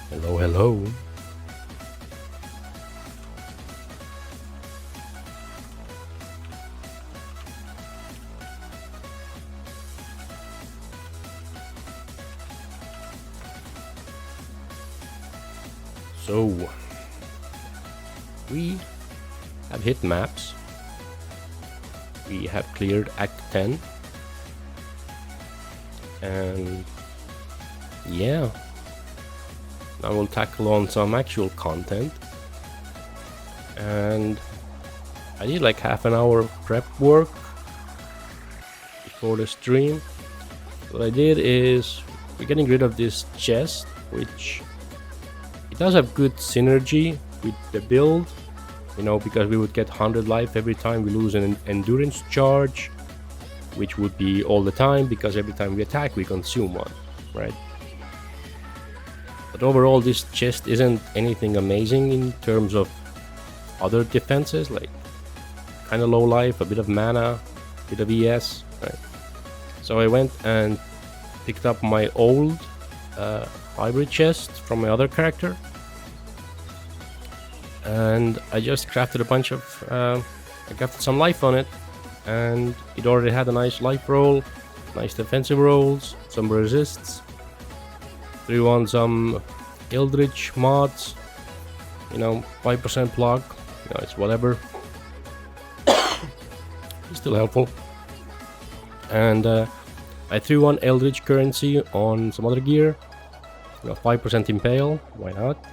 Hello, hello. So, we have hit maps. We have cleared Act 10. And yeah, now we'll tackle on some actual content. And I did like half an hour of prep work before the stream. What I did is we're getting rid of this chest, which it does have good synergy with the build, you know, because we would get 100 life every time we lose an endurance charge, which would be all the time because every time we attack we consume one, right? But overall this chest isn't anything amazing in terms of other defenses, like kind of low life, a bit of mana, a bit of ES, right? So I went and picked up my old hybrid chest from my other character, and I just crafted a bunch of I crafted some life on it, and it already had a nice life roll, nice defensive rolls, some resists, threw on some Eldritch mods, you know, 5% block, you know, it's whatever. It's still helpful. And I threw on Eldritch currency on some other gear, you know, 5% impale, why not?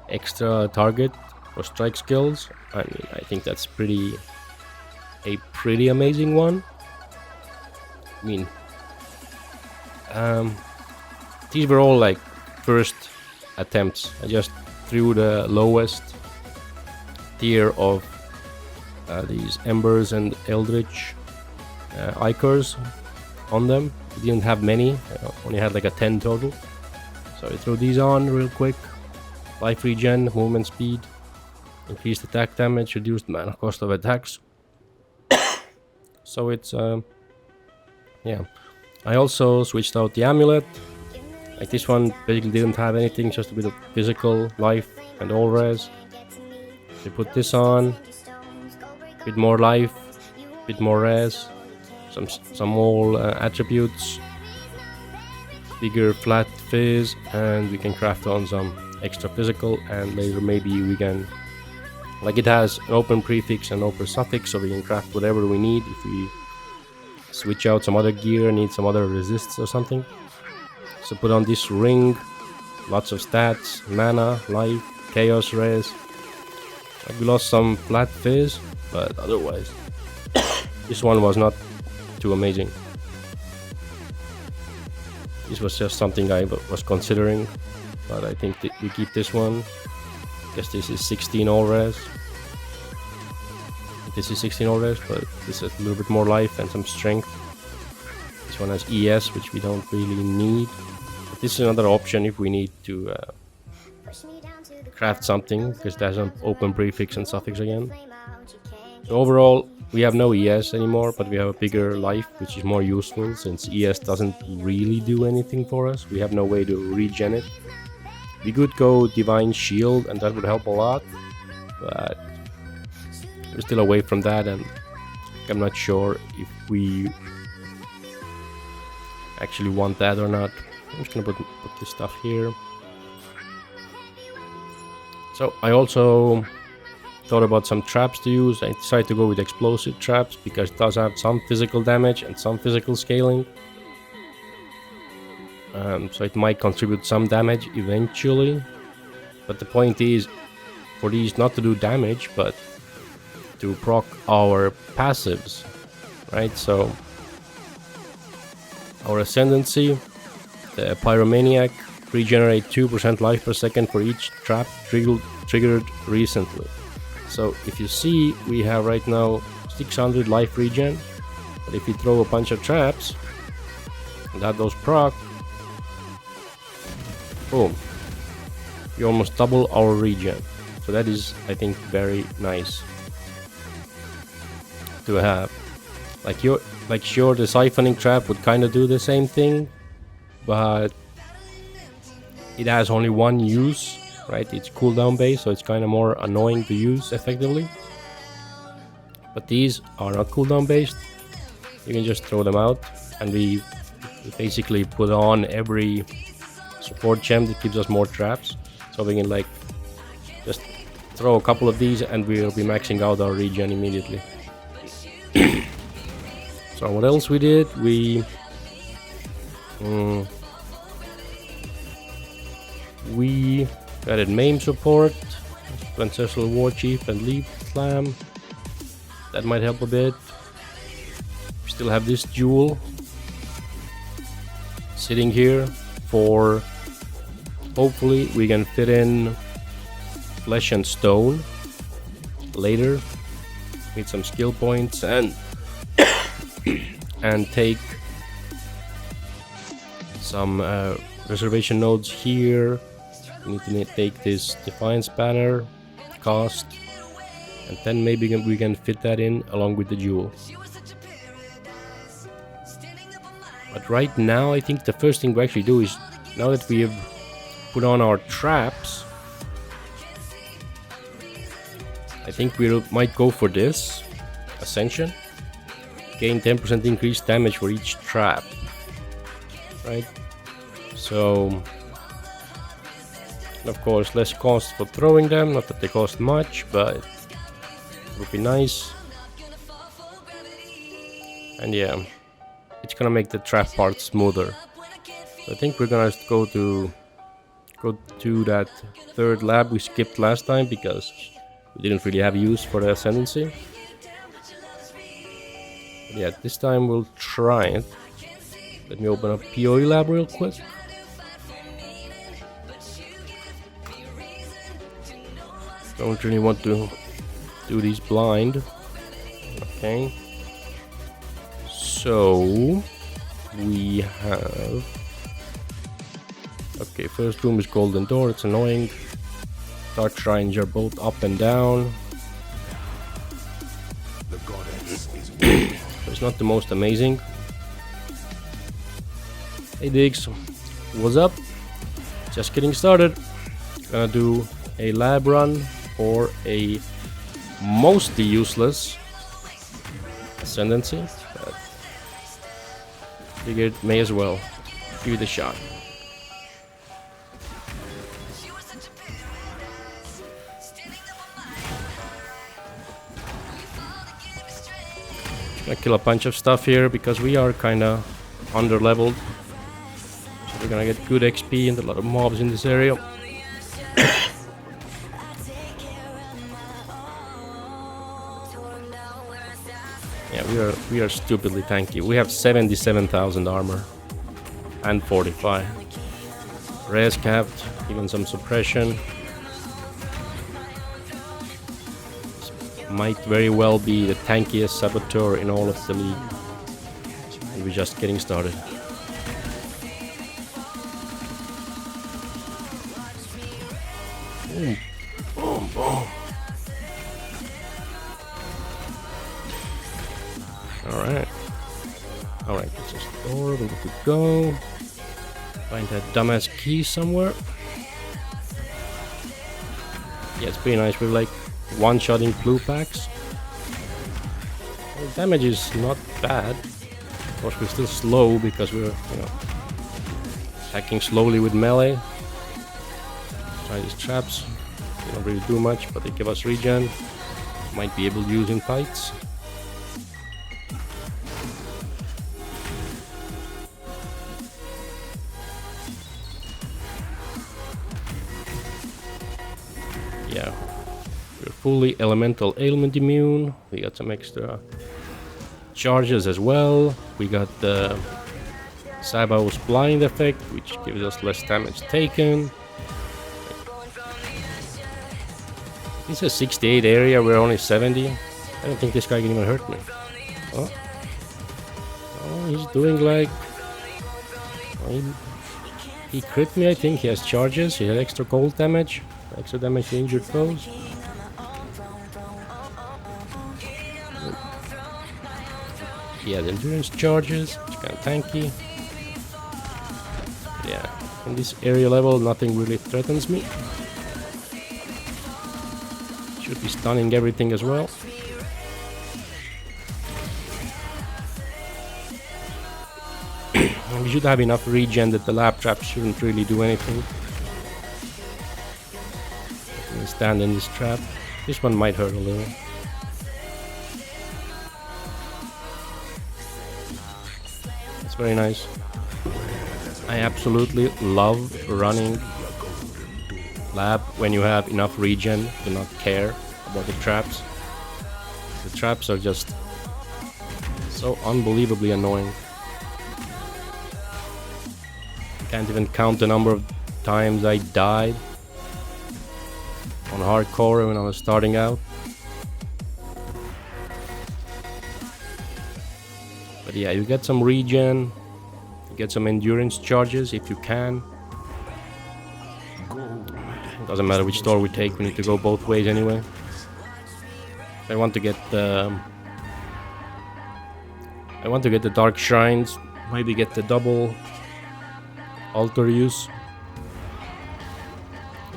Extra target for strike skills. I mean, I think that's a pretty amazing one. I mean, these were all like first attempts. I just threw the lowest tier of these embers and eldritch icors on them. We didn't have many, only had like a 10 total. So I threw these on real quick. Life regen, movement speed, increased attack damage, reduced mana cost of attacks. So it's yeah. I also switched out the amulet. Like this one basically didn't have anything, just a bit of physical life and all res. They put this on, bit more life, bit more res, some all attributes, bigger flat fizz, and we can craft on some extra physical, and later maybe we can, like it has an open prefix and open suffix, so we can craft whatever we need if we switch out some other gear, need some other resists or something. So put on this ring, lots of stats, mana, life, chaos res. We lost some flat fizz, but otherwise this one was not too amazing. This was just something I was considering, but I think we keep this one. Guess this is 16 all res. This is 16 all res, but this has a little bit more life and some strength. This one has ES, which we don't really need. But this is another option if we need to craft something, because there's an open prefix and suffix again. So overall, we have no ES anymore, but we have a bigger life, which is more useful since ES doesn't really do anything for us. We have no way to regen it. We could go Divine Shield, and that would help a lot, but we're still away from that, and I'm not sure if we actually want that or not. I'm just gonna put this stuff here. So I also thought about some traps to use. I decided to go with explosive traps because it does have some physical damage and some physical scaling. So it might contribute some damage eventually, but the point is for these not to do damage but to proc our passives, right? So our ascendancy, the pyromaniac, regenerate 2% life per second for each trap triggered recently. So if you see, we have right now 600 life regen, but if you throw a bunch of traps and add those proc, boom, you almost double our regen. So that is, I think, very nice to have. Like sure, the siphoning trap would kind of do the same thing, but it has only one use, right? It's cooldown based, so it's kind of more annoying to use effectively. But these are not cooldown based. You can just throw them out, and we basically put on every support gem that gives us more traps. So we can like just throw a couple of these and we'll be maxing out our regen immediately. So what else we did? We added MAME support, Ancestral War Chief and Leaf Slam. That might help a bit. We still have this jewel sitting here for, hopefully we can fit in Flesh and Stone later with some skill points and and take some reservation nodes here. We need to take this Defiance banner cost, and then maybe we can fit that in along with the jewel. But right now I think the first thing we actually do is, now that we have put on our traps, I think we might go for this Ascension. Gain 10% increased damage for each trap, right? So, of course, less cost for throwing them, not that they cost much, but it would be nice. And yeah, it's gonna make the trap part smoother. So I think we're gonna go to that third lab we skipped last time because we didn't really have use for the Ascendancy. But yeah, this time we'll try it. Let me open up PoE lab real quick. Don't really want to do these blind. Okay. So we have, okay, first room is Golden Door, it's annoying. Dark Shrines are both up and down. It's not the most amazing. Hey Diggs, what's up? Just getting started. Gonna do a lab run for a mostly useless Ascendancy, but figured may as well give it a shot. Gonna kill a bunch of stuff here because we are kinda under leveled. So we're gonna get good XP and a lot of mobs in this area. Yeah, we are stupidly tanky. We have 77,000 armor and 45. Res capped, even some suppression. Might very well be the tankiest Saboteur in all of the league. And we're just getting started. Boom, boom, boom. Alright. Alright, this is the door, we're good to go. Find that dumbass key somewhere. Yeah, it's pretty nice. We're like one-shotting blue packs. The damage is not bad. Of course, we're still slow because we're, attacking slowly with melee. Try these traps. They don't really do much, but they give us regen. Might be able to use in fights. Yeah. We're fully elemental ailment immune. We got some extra charges as well. We got the Sabo's blind effect, which gives us less damage taken. This is a 68 area, we're only 70. I don't think this guy can even hurt me. Oh, he's doing like... he crit me, I think. He has charges, he had extra cold damage. Extra damage to injured foes. He has endurance charges, which is kind of tanky. Yeah, In this area level, nothing really threatens me. Should be stunning everything as well. We should have enough regen that the lab traps shouldn't really do anything. Stand in this trap. This one might hurt a little. That's very nice. I absolutely love running lab when you have enough regen to not care about the traps. The traps are just so unbelievably annoying. Can't even count the number of times I died on hardcore when I was starting out. But yeah, you get some regen, you get some endurance charges if you can. Doesn't matter which door we take, we need to go both ways anyway. I want to get the dark shrines, maybe get the double altar use.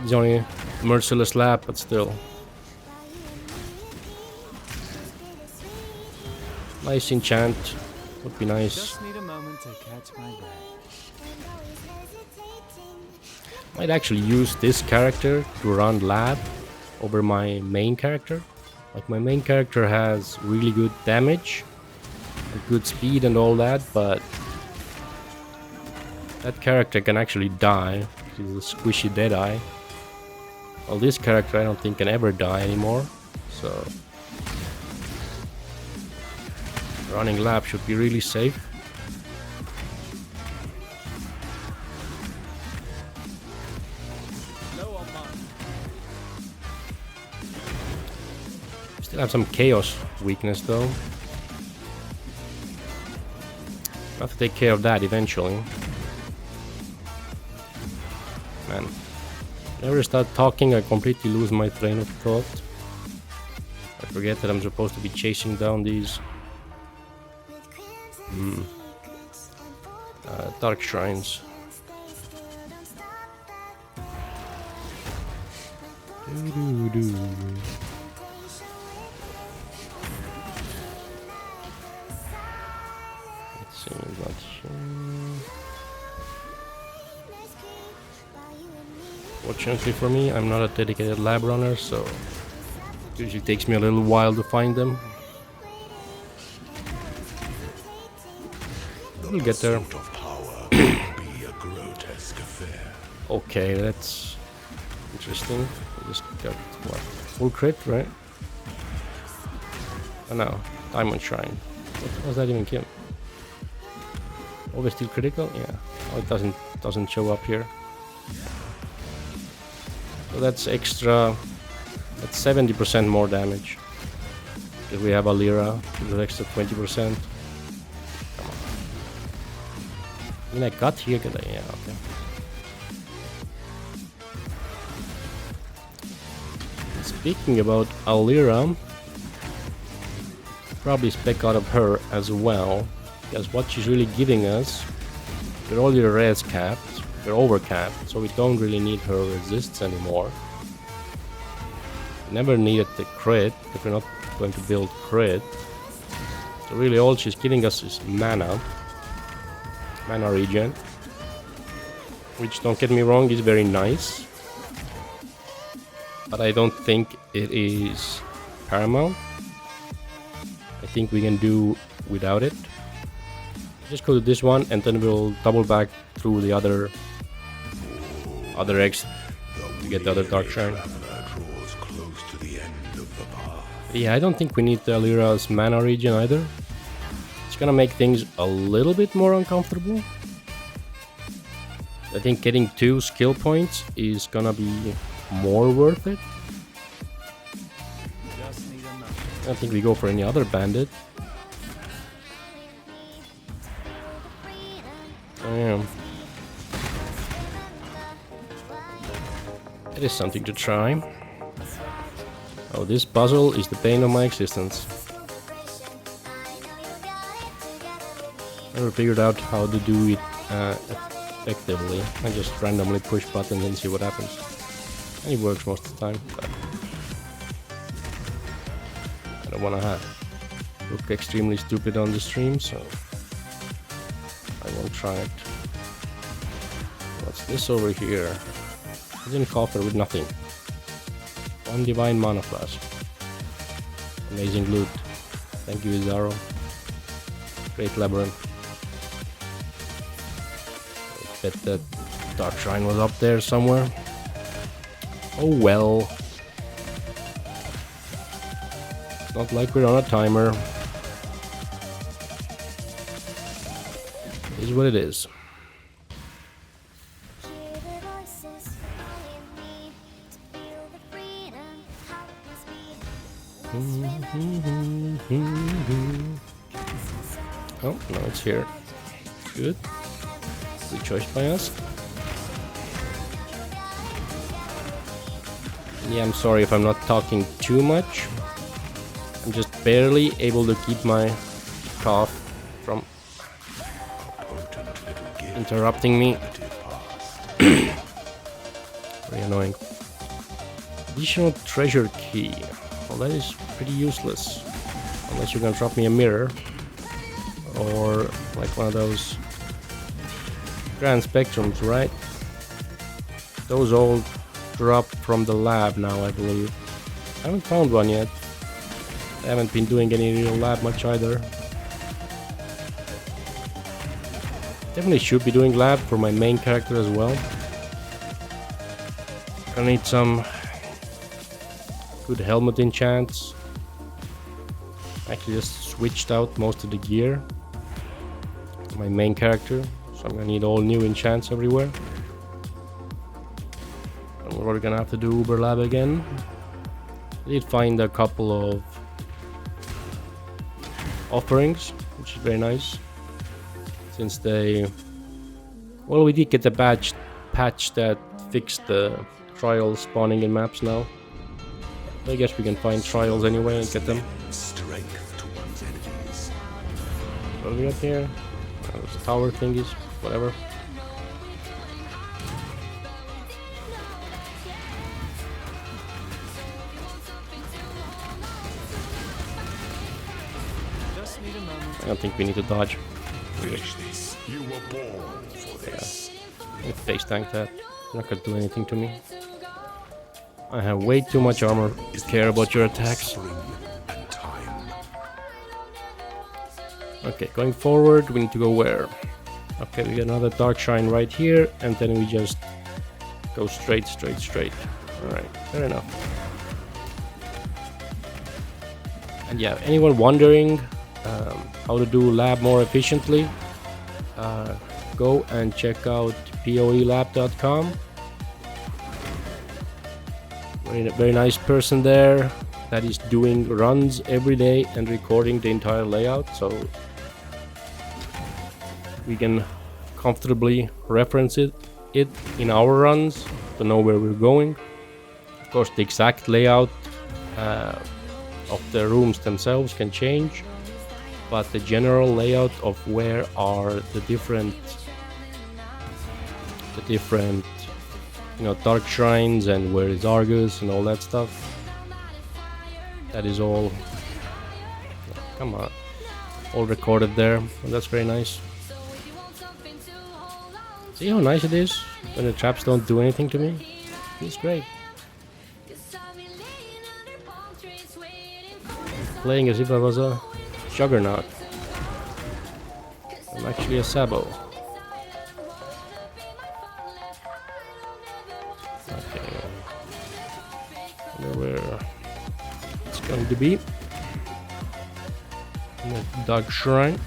It's only merciless lap, but still. Nice enchant would be nice. Just need a moment to catch my breath. Might actually use this character to run lab over my main character. Like, my main character has really good damage and good speed and all that, but that character can actually die. He's a squishy deadeye. Well, this character I don't think can ever die anymore, so running lab should be really safe. Still have some chaos weakness though. Have to take care of that eventually. Man, whenever I start talking, I completely lose my train of thought. I forget that I'm supposed to be chasing down these dark shrines. Let's see, not sure. Fortunately for me, I'm not a dedicated lab runner, so it usually takes me a little while to find them. We'll get there. Okay, that's interesting. We just got what? Full crit, right? Oh no, Diamond Shrine. What was that even kill? Always still critical? Yeah. Oh, it doesn't show up here. So that's extra. That's 70% more damage. If we have a Lyra, with an extra 20%. Come on. I mean, I got here, yeah, okay. Speaking about Alira, probably spec out of her as well, because what she's really giving us, we're all your res capped, we're over capped, so we don't really need her resists anymore. Never needed the crit, if we're not going to build crit. So really all she's giving us is mana regen, which, don't get me wrong, is very nice. But I don't think it is paramount. I think we can do without it. Just go to this one and then we'll double back through the other eggs to get the other dark shrine. Yeah, I don't think we need the Alira's mana regen either. It's gonna make things a little bit more uncomfortable. I think getting 2 skill points is gonna be more worth it. I don't think we go for any other bandit. Damn. It is something to try. Oh, this puzzle is the bane of my existence. Never figured out how to do it effectively. I just randomly push buttons and see what happens. And it works most of the time, but I don't want to look extremely stupid on the stream, so I won't try it. What's this over here? Hidden coffer with nothing. One divine mana flask. Amazing loot. Thank you, Zaro. Great labyrinth. I bet that Dark Shrine was up there somewhere. Oh well. It's not like we're on a timer. It is what it is. Oh, no, it's here. Good. Good choice by us. Yeah, I'm sorry if I'm not talking too much. I'm just barely able to keep my cough from interrupting me. Very annoying. Additional treasure key. Well, that is pretty useless. Unless you're gonna drop me a mirror. Or like one of those Grand Spectrums, right? Those all drop from the lab now, I believe. I haven't found one yet. I haven't been doing any real lab much either. Definitely should be doing lab for my main character as well. I need some good helmet enchants. Actually just switched out most of the gear. My main character. So I'm gonna need all new enchants everywhere. And we're gonna have to do Uber Lab again. I did find a couple of offerings, which is very nice. Since they... Well, we did get the patch that fixed the trials spawning in maps now. I guess we can find trials anyway and get them. What do we got here? Those tower thingies, whatever. I don't think we need to dodge. You were born for this. Yeah. Face tank that. Not gonna do anything to me. I have way too much armor to care about your attacks. Okay, going forward, we need to go where? Okay, we got another Dark Shrine right here, and then we just go straight. Alright, fair enough. And yeah, anyone wondering how to do lab more efficiently, go and check out poelab.com. Very nice person there that is doing runs every day and recording the entire layout, so we can comfortably reference it in our runs to know where we're going. Of course, the exact layout of the rooms themselves can change, but the general layout of where are the different dark shrines and where is Argus and all that stuff, that is all, come on, all recorded there, and that's very nice. See how nice it is when the traps don't do anything to me? It's great. Playing as if I was a juggernaut. I'm actually a Sabo. Okay. Where it's going to be. Dark Shrine.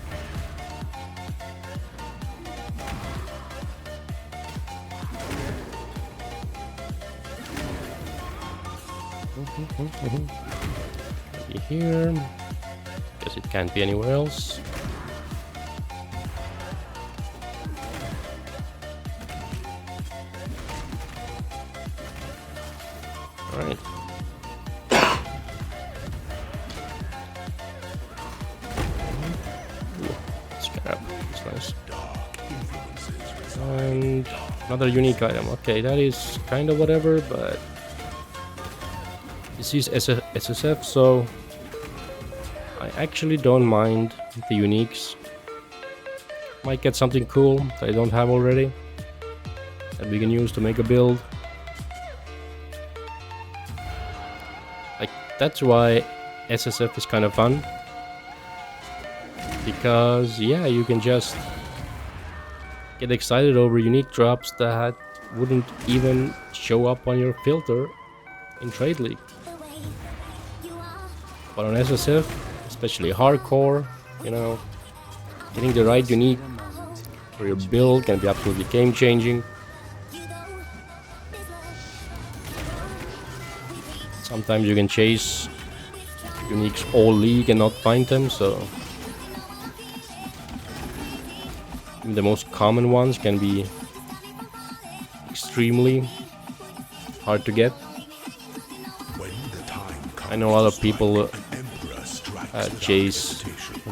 Be here. Guess it can't be anywhere else. Alright. Scarab. It's nice. Dark influences And another unique item. Okay, that is kind of whatever, but this is SSF, so I actually don't mind the uniques. Might get something cool that I don't have already that we can use to make a build. Like, that's why SSF is kind of fun. Because, yeah, you can just get excited over unique drops that wouldn't even show up on your filter in Trade League. But on SSF, especially hardcore, you know, getting the right unique for your build can be absolutely game changing. Sometimes you can chase uniques all league and not find them, so the most common ones can be extremely hard to get. I know a lot of people chase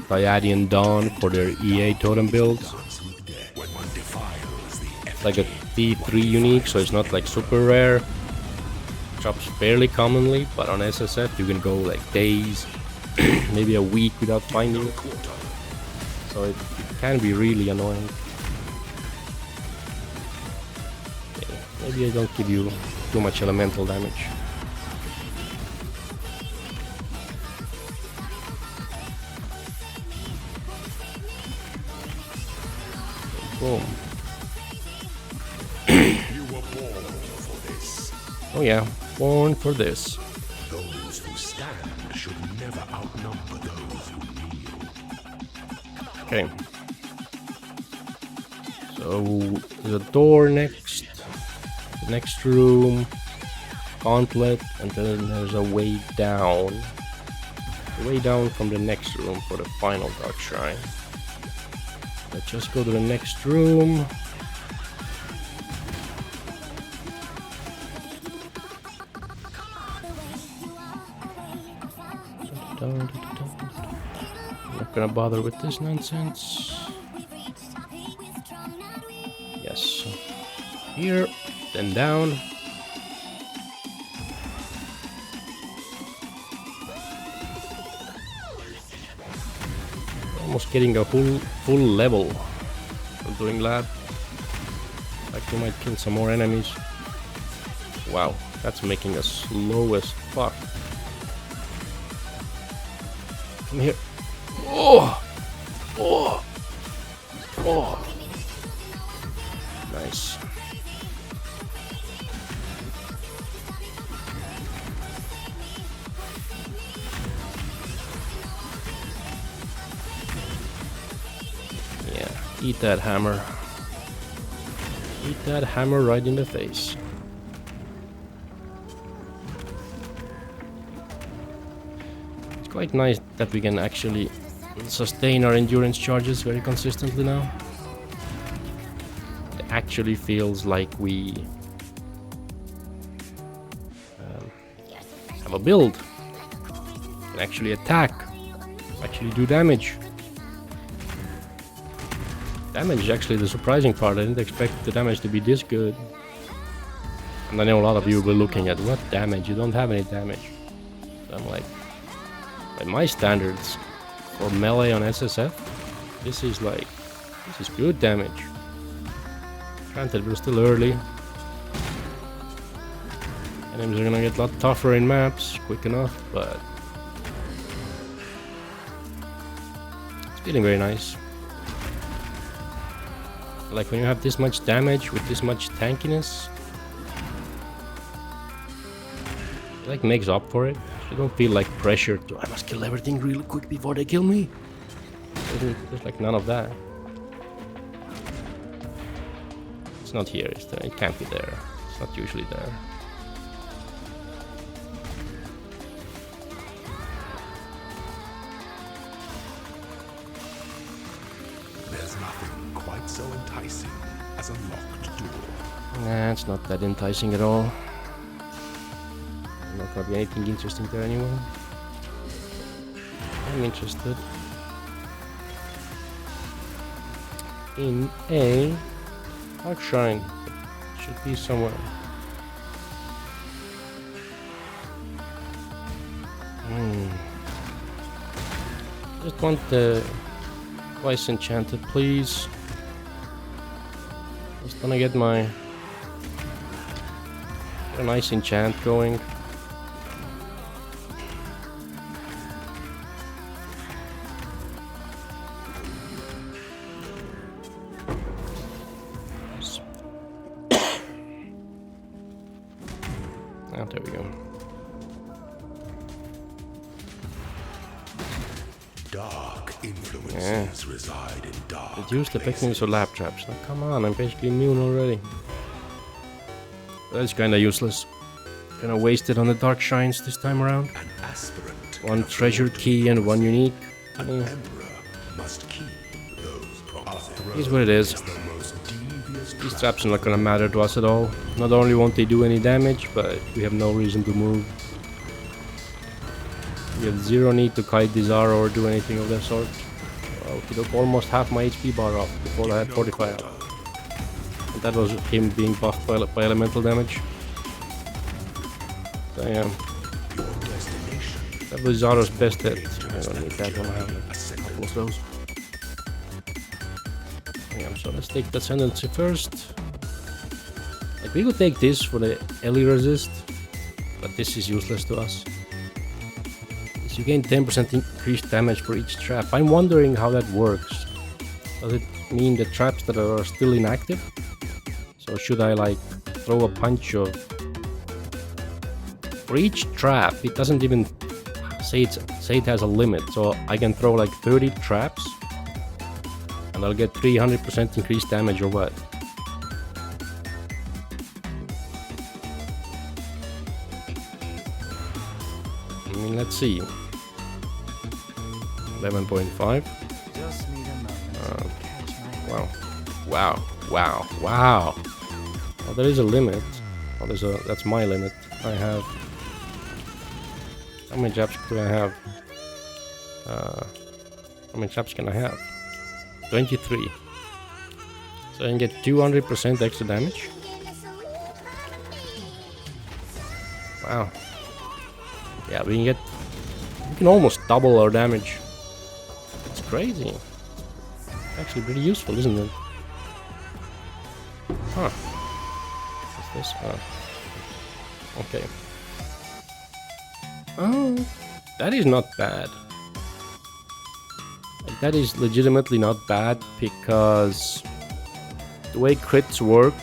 Pleiadian Dawn for their EA totem builds. It's like a T3 unique, so it's not like super rare. Drops fairly commonly, but on SSF you can go like days, maybe a week without finding it. So it can be really annoying. Okay, maybe I don't give you too much elemental damage. Boom. Oh yeah, born for this. Those who stand should never outnumber those who kneel. Okay. So there's a door next. The next room. Gauntlet, and then there's a way down. The way down from the next room for the final Dark Shrine. Let's just go to the next room. I'm not gonna bother with this nonsense. Yes. Here, then down. Almost getting a full level from doing that. Like we might kill some more enemies. Wow, that's making us slow as fuck. Come here. Oh! Oh! Oh! Nice. Yeah, eat that hammer. Eat that hammer right in the face. Quite nice that we can actually sustain our endurance charges very consistently now. It actually feels like we have a build, can actually attack, actually do damage. Damage is actually the surprising part. I didn't expect the damage to be this good. And I know a lot of you were looking at what damage, you don't have any damage. So I'm like, by my standards for melee on SSF, this is good damage. Granted, we're still early. Enemies are gonna get a lot tougher in maps, quick enough, but it's feeling very nice. Like when you have this much damage with this much tankiness, it like makes up for it. You don't feel like pressure to I must kill everything really quick before they kill me. There's like none of that. It's not here, is there? It can't be there. It's not usually there. There's nothing quite so enticing as a locked door. Nah, it's not that enticing at all. Not gonna be anything interesting there anyway. I'm interested in a Dark Shine should be somewhere. Just want the twice enchanted, please. Just gonna get a nice enchant going. Oh, there we go. Dark influences reside in dark Reduce the places. effectiveness of lab traps. Now, come on, I'm basically immune already. That's kinda useless. Gonna waste it on the Dark Shines this time around. An aspirant. One treasure key and one unique. An emperor must keep those promises. Here's what it is. The most devious These traps are not gonna matter to us at all. Not only won't they do any damage, but we have no reason to move. We have zero need to kite Desire or do anything of that sort. Well, he took almost half my HP bar off before I had 45. And that was him being buffed by elemental damage. So yeah, Your destination. that was Zara's best hit. I don't need that one, I have like a couple of those. Yeah, so let's take the Ascendancy first. Like, we could take this for the Ellie resist, but this is useless to us. You gain 10% increased damage for each trap. I'm wondering how that works. Does it mean the traps that are still inactive? So should I like throw a punch of... For each trap, it doesn't even say it has a limit. So I can throw like 30 traps and I'll get 300% increased damage or what? I mean, let's see. 11.5. Just need a moment to catch my breath. Wow. Oh, there is a limit. Oh, that's my limit. I have... How many traps do I have? How many traps can I have? 23. So I can get 200% extra damage. Wow. Yeah, we can almost double our damage. It's crazy. Actually pretty useful, isn't it? Huh. What's this? Oh. Okay. Oh, that is not bad. Like, that is legitimately not bad, because the way crits work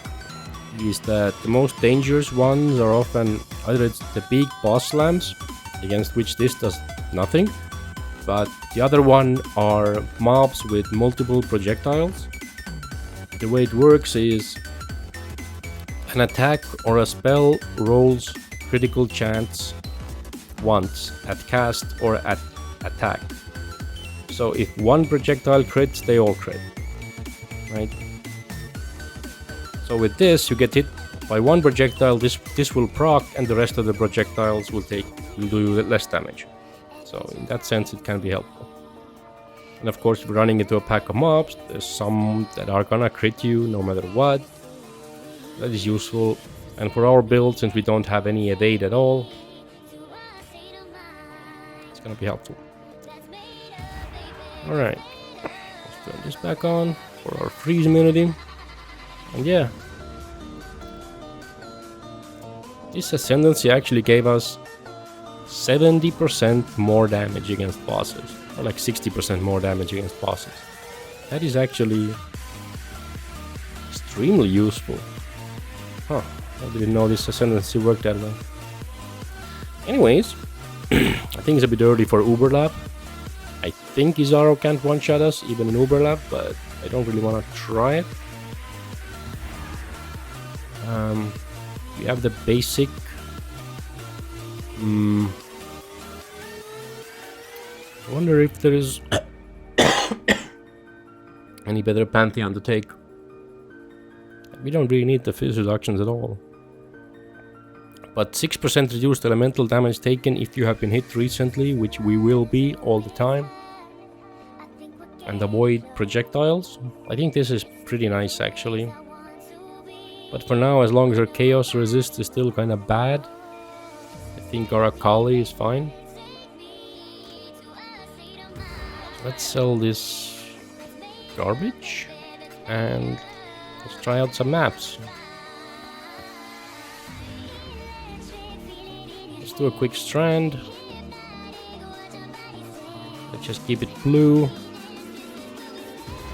is that the most dangerous ones are often either it's the big boss slams, against which this does nothing, but the other one are mobs with multiple projectiles. The way it works is an attack or a spell rolls critical chance once at cast or at attack. So if one projectile crits, they all crit, right? So with this, you get hit by one projectile, this will proc, and the rest of the projectiles will do less damage. So in that sense, it can be helpful. And of course, if you're running into a pack of mobs, there's some that are gonna crit you no matter what. That is useful. And for our build, since we don't have any evade at all, it's gonna be helpful. Alright, let's turn this back on for our freeze immunity. And yeah, this Ascendancy actually gave us 70% more damage against bosses, or like 60% more damage against bosses. That is actually extremely useful. Huh, I didn't know this Ascendancy worked that way. Anyways, I think it's a bit early for Uberlap. I think Izaro can't one-shot us, even in Uberlap, but I don't really want to try it. We have the basic... I wonder if there is any better Pantheon to take. We don't really need the fizz reductions at all. But 6% reduced elemental damage taken if you have been hit recently, which we will be all the time. And avoid projectiles. I think this is pretty nice, actually. But for now, as long as our chaos resist is still kind of bad, I think our Akali is fine. Let's sell this garbage and let's try out some maps. Let's do a quick strand. Let's just keep it blue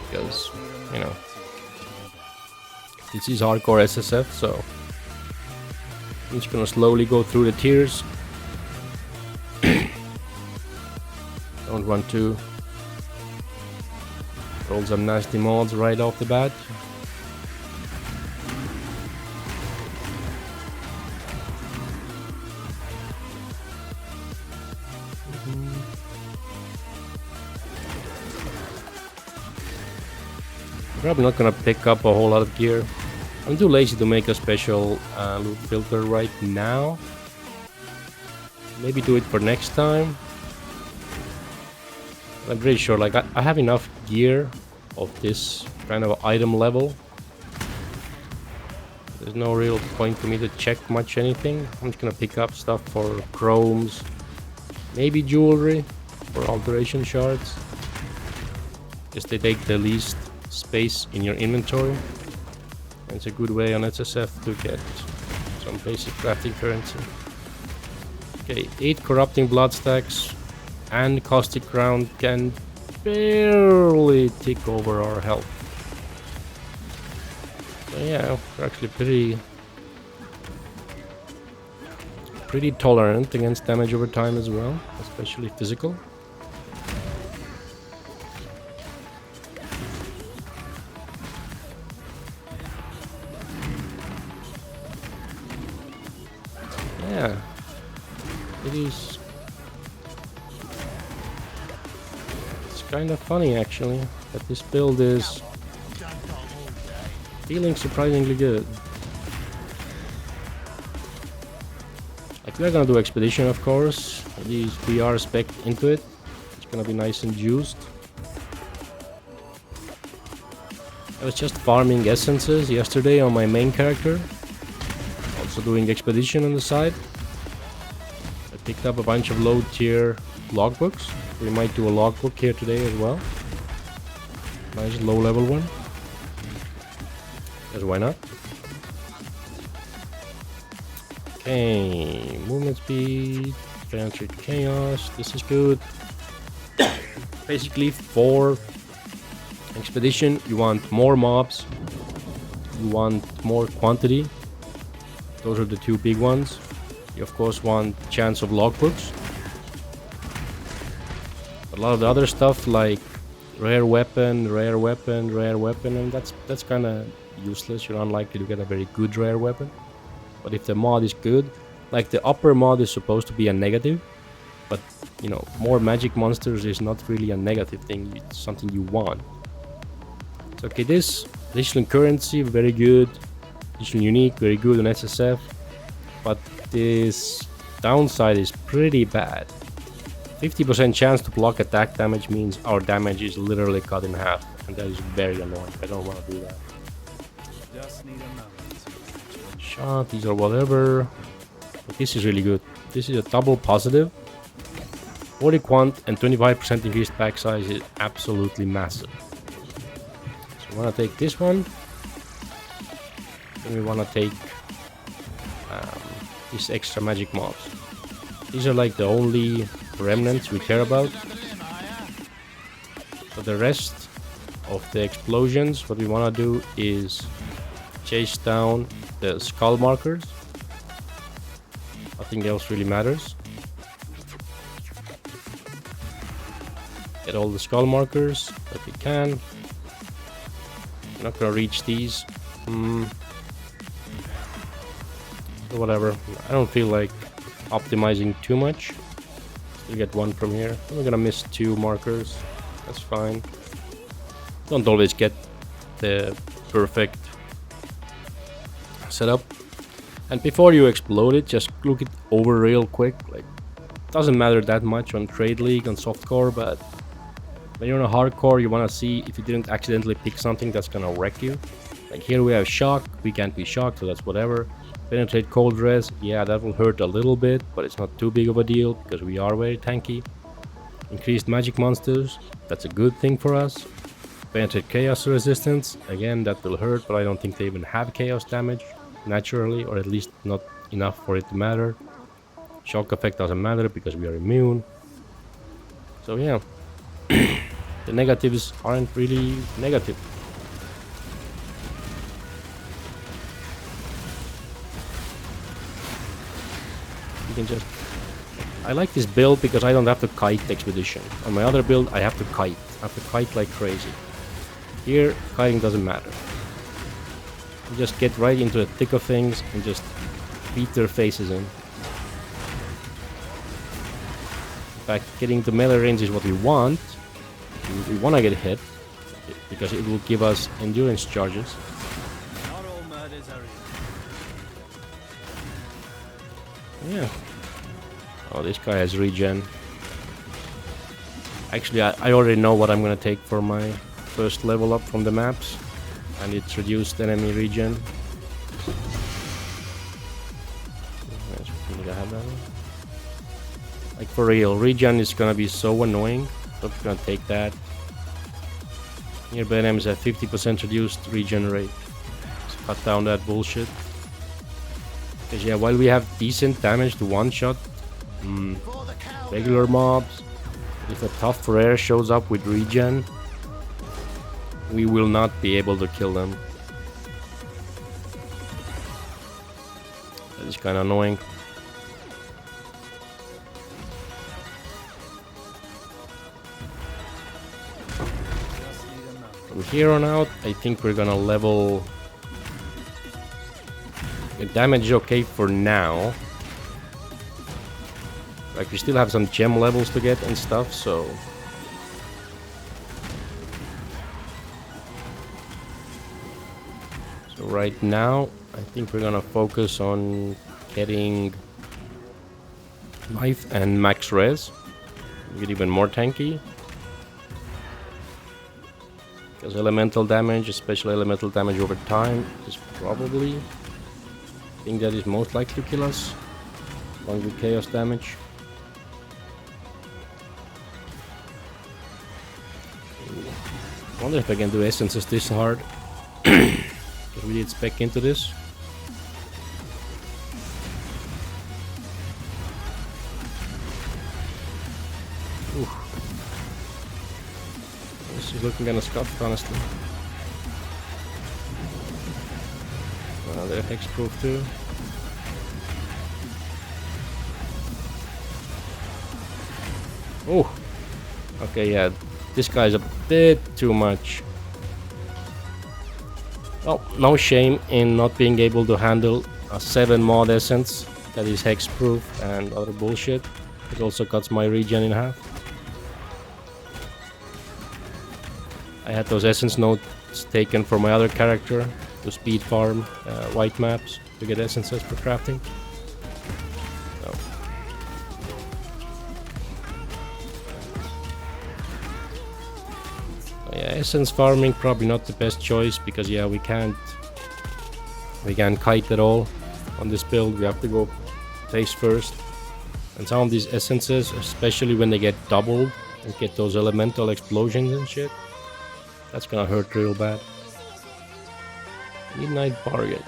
because, you know, this is hardcore SSF, so I'm just gonna slowly go through the tiers. Don't want to roll some nasty mods right off the bat. Probably not gonna pick up a whole lot of gear. I'm too lazy to make a special loot filter right now. Maybe do it for next time. I'm pretty sure, like, I have enough gear of this kind of item level. There's no real point for me to check much anything. I'm just gonna pick up stuff for chromes, maybe jewelry for alteration shards. Just they take the least space in your inventory. And it's a good way on SSF to get some basic crafting currency. Okay, 8 corrupting blood stacks and caustic ground can barely tick over our health. So yeah, we're actually pretty tolerant against damage over time as well, especially physical. Yeah, it is. It's kind of funny actually that this build is feeling surprisingly good. Like, we're gonna do expedition, of course. At least we are spec into it. It's gonna be nice and juiced. I was just farming essences yesterday on my main character. Also doing expedition on the side. I picked up a bunch of low tier logbooks. We might do a logbook here today as well. Nice low level one. Because why not? Okay, movement speed, penetrate chaos. This is good. Basically, for expedition, you want more mobs. You want more quantity. Those are the two big ones. You of course want chance of logbooks. A lot of the other stuff like rare weapon, and that's kind of useless. You're unlikely to get a very good rare weapon. But if the mod is good, like the upper mod is supposed to be a negative, but you know, more magic monsters is not really a negative thing. It's something you want. So okay, this additional currency, very good. Additional unique, very good on SSF. But this downside is pretty bad. 50% chance to block attack damage means our damage is literally cut in half, and that is very annoying. I don't want to do that. Shot, these are whatever. But this is really good. This is a double positive. 40 quant and 25% increased pack size is absolutely massive. So we want to take this one. Then we want to take these extra magic mobs. These are like the only remnants we care about. For the rest of the explosions, what we want to do is chase down the skull markers. Nothing else really matters. Get all the skull markers that we can. We're not gonna reach these. Whatever. I don't feel like optimizing too much. We'll get one from here. We're gonna miss 2 markers. That's fine. Don't always get the perfect setup. And before you explode it, just look it over real quick. Like, doesn't matter that much on Trade League, on softcore, but when you're on a hardcore, you wanna see if you didn't accidentally pick something that's gonna wreck you. Like here we have shock, we can't be shocked, so that's whatever. Penetrate cold res, yeah, that will hurt a little bit, but it's not too big of a deal because we are very tanky. Increased magic monsters, that's a good thing for us. Penetrate chaos resistance, again that will hurt, but I don't think they even have chaos damage naturally, or at least not enough for it to matter. Shock effect doesn't matter because we are immune. So yeah, the negatives aren't really negative. You can just... I like this build because I don't have to kite expedition. On my other build, I have to kite. I have to kite like crazy. Here, kiting doesn't matter. You just get right into the thick of things and just beat their faces in. In fact, getting to melee range is what we want. We want to get hit because it will give us endurance charges. Not all murders are equal. Yeah. Oh, this guy has regen. Actually, I already know what I'm gonna take for my first level up from the maps. And it's reduced enemy regen. Like for real, regen is gonna be so annoying. I'm gonna take that. Nearby enemies have 50% reduced regen rate. Let's cut down that bullshit. Because yeah, while we have decent damage to one-shot regular mobs, if a tough rare shows up with regen, we will not be able to kill them. That is kind of annoying. From here on out, I think we're gonna level... The damage is okay for now. Like, we still have some gem levels to get and stuff, so... So right now, I think we're gonna focus on getting life and max res. Get even more tanky. Because elemental damage, especially elemental damage over time, is probably the thing that is most likely to kill us, along with chaos damage. I wonder if I can do essences this hard. Because we did spec into this. Ooh. This is looking kinda scuffed, honestly. They're hexproof too. Oh! Okay, yeah. This guy's a bit too much. Oh, no shame in not being able to handle a 7 mod essence that is hexproof and other bullshit. It also cuts my regen in half. I had those essence notes taken for my other character to speed farm white maps to get essences for crafting. So. Yeah, essence farming probably not the best choice because yeah, we can't kite at all on this build. We have to go face first. And some of these essences, especially when they get doubled and get those elemental explosions and shit, that's gonna hurt real bad. Midnight Bargain.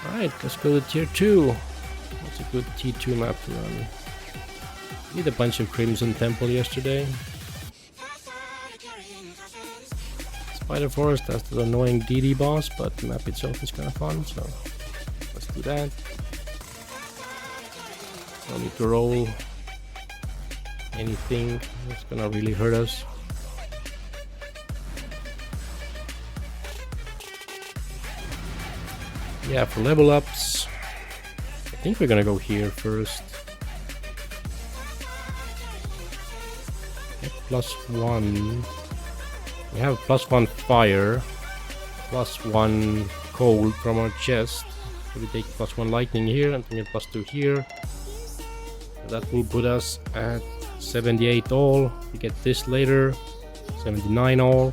Alright, let's go to tier 2. That's a good T2 map to run. Did a bunch of Crimson Temple yesterday. Spider Forest, that's the annoying DD boss, but the map itself is kind of fun, so let's do that. Don't need to roll anything that's gonna really hurt us. Yeah, for level ups, I think we're gonna go here first. Get +1. We have +1 fire, +1 cold from our chest. So we take +1 lightning here and we get +2 here. So that will put us at 78 all. We get this later. 79 all.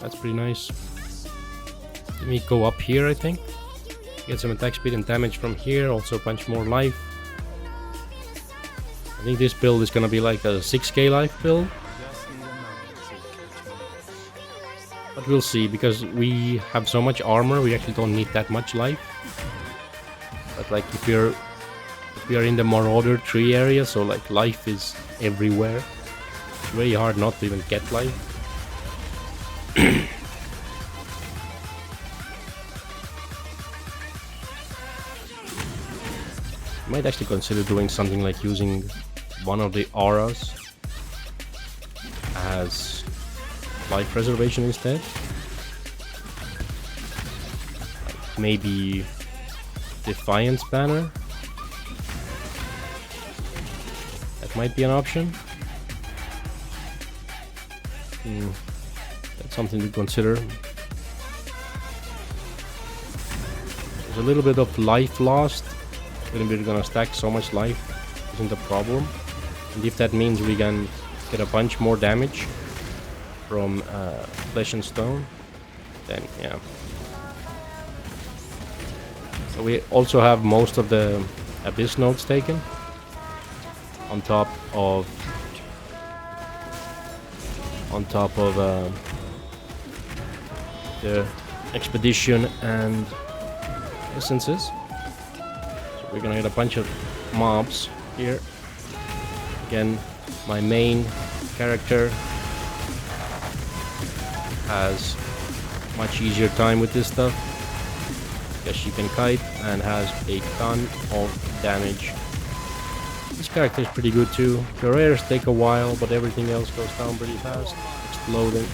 That's pretty nice. Let me go up here, I think. Get some attack speed and damage from here. Also a bunch more life. I think this build is gonna be like a 6k life build. But we'll see, because we have so much armor, we actually don't need that much life. But like if we are in the Marauder tree area, so like life is everywhere. It's very hard not to even get life. Might actually consider doing something like using one of the auras as life preservation instead. Like maybe Defiance Banner. That might be an option. That's something to consider. There's a little bit of life lost. When we're gonna stack so much life isn't a problem. And if that means we can get a bunch more damage from Flesh and Stone, then yeah. So we also have most of the Abyss nodes taken, on top of the expedition and essences. So we're gonna get a bunch of mobs here. Again, my main character has much easier time with this stuff, because she can kite and has a ton of damage. This character is pretty good too. The rares take a while, but everything else goes down pretty fast. Exploding.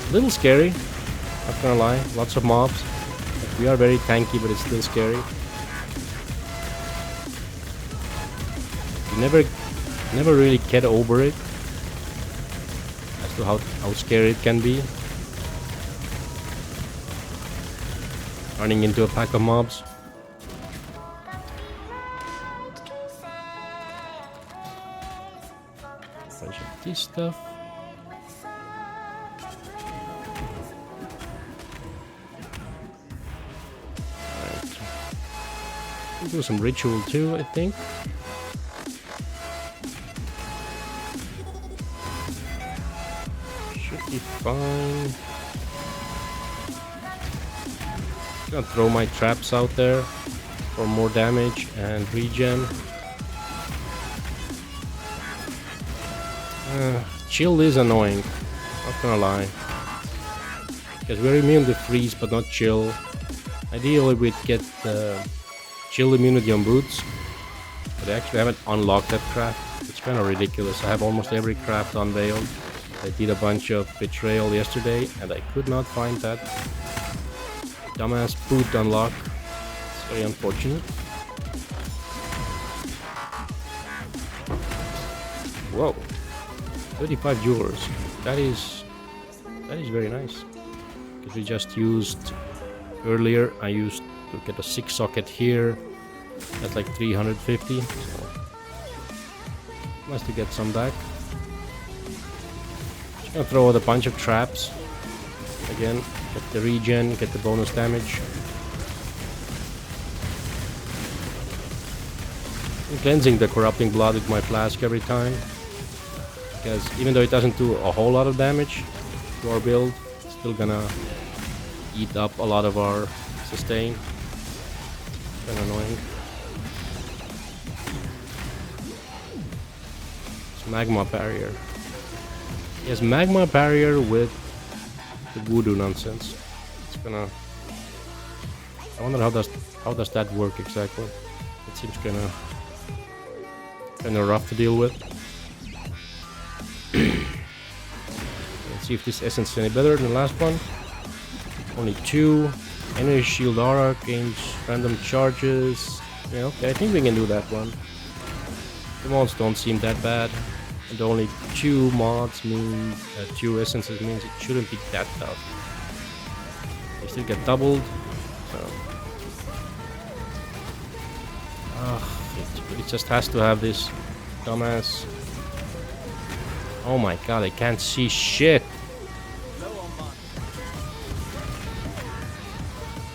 A little scary, not gonna lie. Lots of mobs. Like, we are very tanky, but it's still scary. You never really get over it as to how scary it can be. Running into a pack of mobs. Bunch of this stuff. Alright. We'll do some ritual too, I think. Should be fine. Gonna throw my traps out there for more damage and regen. Chill is annoying, not gonna lie, because we're immune to freeze but not chill. Ideally we'd get chill immunity on boots, but I actually haven't unlocked that craft. It's kind of ridiculous. I have almost every craft unveiled. I did a bunch of betrayal yesterday and I could not find that dumbass boot unlock. It's very unfortunate. Whoa, 35 jewelers. That is very nice. Because we just used earlier. I used to get a 6 socket here. That's like 350. So nice to get some back. Just gonna throw out a bunch of traps. Again, get the regen, get the bonus damage. I'm cleansing the corrupting blood with my flask every time, because even though it doesn't do a whole lot of damage to our build, it's still gonna eat up a lot of our sustain. Kinda annoying. It's magma barrier. Yes, magma barrier with the voodoo nonsense. It's gonna. I wonder how does that work exactly? It seems kinda rough to deal with. Let's see if this essence is any better than the last one. Only 2. Energy shield aura gains random charges. Yeah, okay, I think we can do that one. The mods don't seem that bad. And only 2 mods means 2 essences means it shouldn't be that tough. They still get doubled. So It just has to have this dumbass. Oh my god, I can't see shit.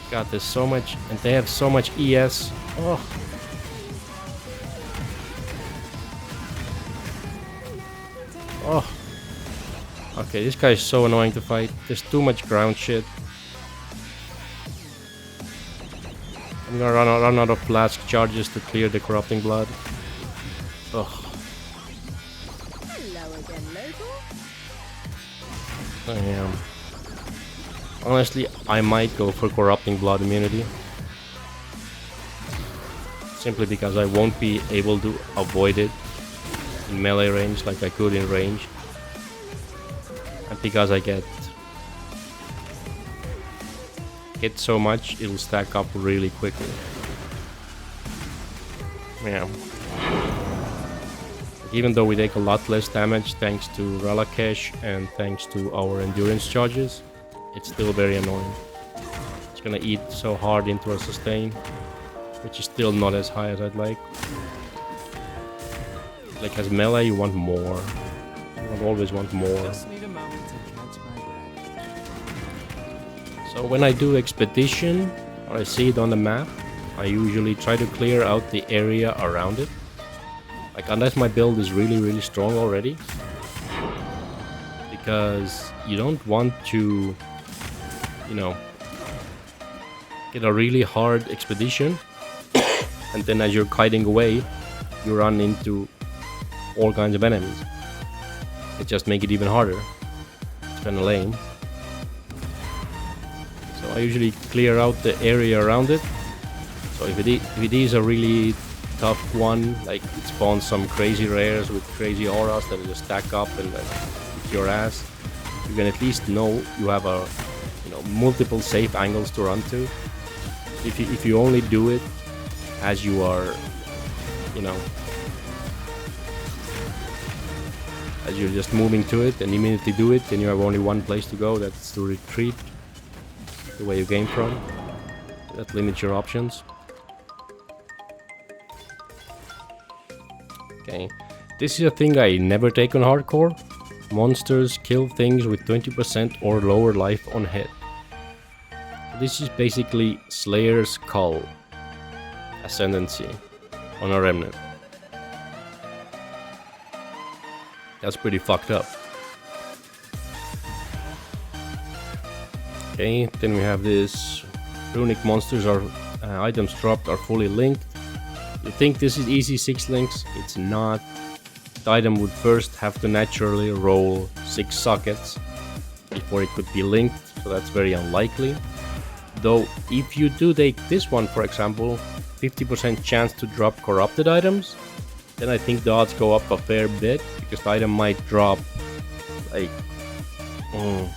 God, there's so much, and they have so much ES. Oh. Oh. Okay, this guy is so annoying to fight. There's too much ground shit. I'm gonna run out of flask charges to clear the corrupting blood. Ugh. Hello again, local. Damn. Honestly, I might go for corrupting blood immunity. Simply because I won't be able to avoid it in melee range like I could in range. And because I get so much, it'll stack up really quickly. Yeah. Even though we take a lot less damage thanks to Relakesh and thanks to our endurance charges, it's still very annoying. It's gonna eat so hard into our sustain, which is still not as high as I'd like. Like as melee, you want more. You always want more. Just need a moment to catch my breath. So when I do expedition, or I see it on the map, I usually try to clear out the area around it. Like unless my build is really strong already. Because you don't want to, you know, get a really hard expedition and then as you're kiting away, you run into all kinds of enemies. It just make it even harder. It's kinda lame. So I usually clear out the area around it. So if it is a really tough one, like it spawns some crazy rares with crazy auras that just stack up and kick your ass, you can at least know you have a, you know, multiple safe angles to run to. If you only do it as you are, you know, as you're just moving to it and immediately do it, then you have only one place to go, that's to retreat the way you came from. That limits your options. Okay, this is a thing I never take on hardcore. Monsters kill things with 20% or lower life on hit. This is basically Slayer's Cull Ascendancy on a Remnant. That's pretty fucked up. Okay, then we have this runic monsters are items dropped are fully linked. You think this is easy 6 links? It's not. The item would first have to naturally roll 6 sockets before it could be linked, so that's very unlikely. Though if you do take this one, for example, 50% chance to drop corrupted items, then I think the odds go up a fair bit, because the item might drop like it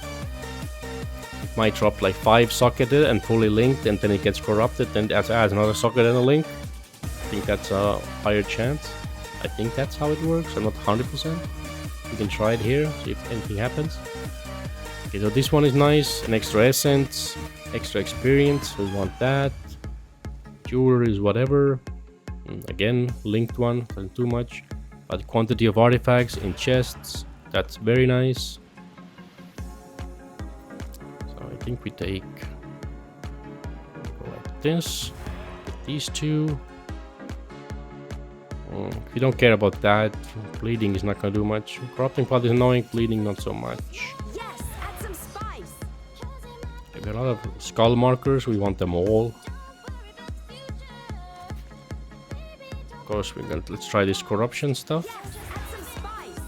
might drop like 5 socketed and fully linked, and then it gets corrupted, then it adds another socket and a link. I think that's a higher chance. I think that's how it works. I'm not 100%. You can try it here, see if anything happens. Okay, so this one is nice. An extra essence, extra experience, so we want that. Jewelry is whatever. Again, linked one, not too much. But quantity of artifacts in chests, that's very nice. So I think we take, go like this, get these two. If you don't care about that, bleeding is not gonna do much. Corrupting blood is annoying, bleeding not so much. Yes, add some spice. Okay, we have a lot of skull markers, we want them all. Of course, let's try this corruption stuff. Yes, add some spice.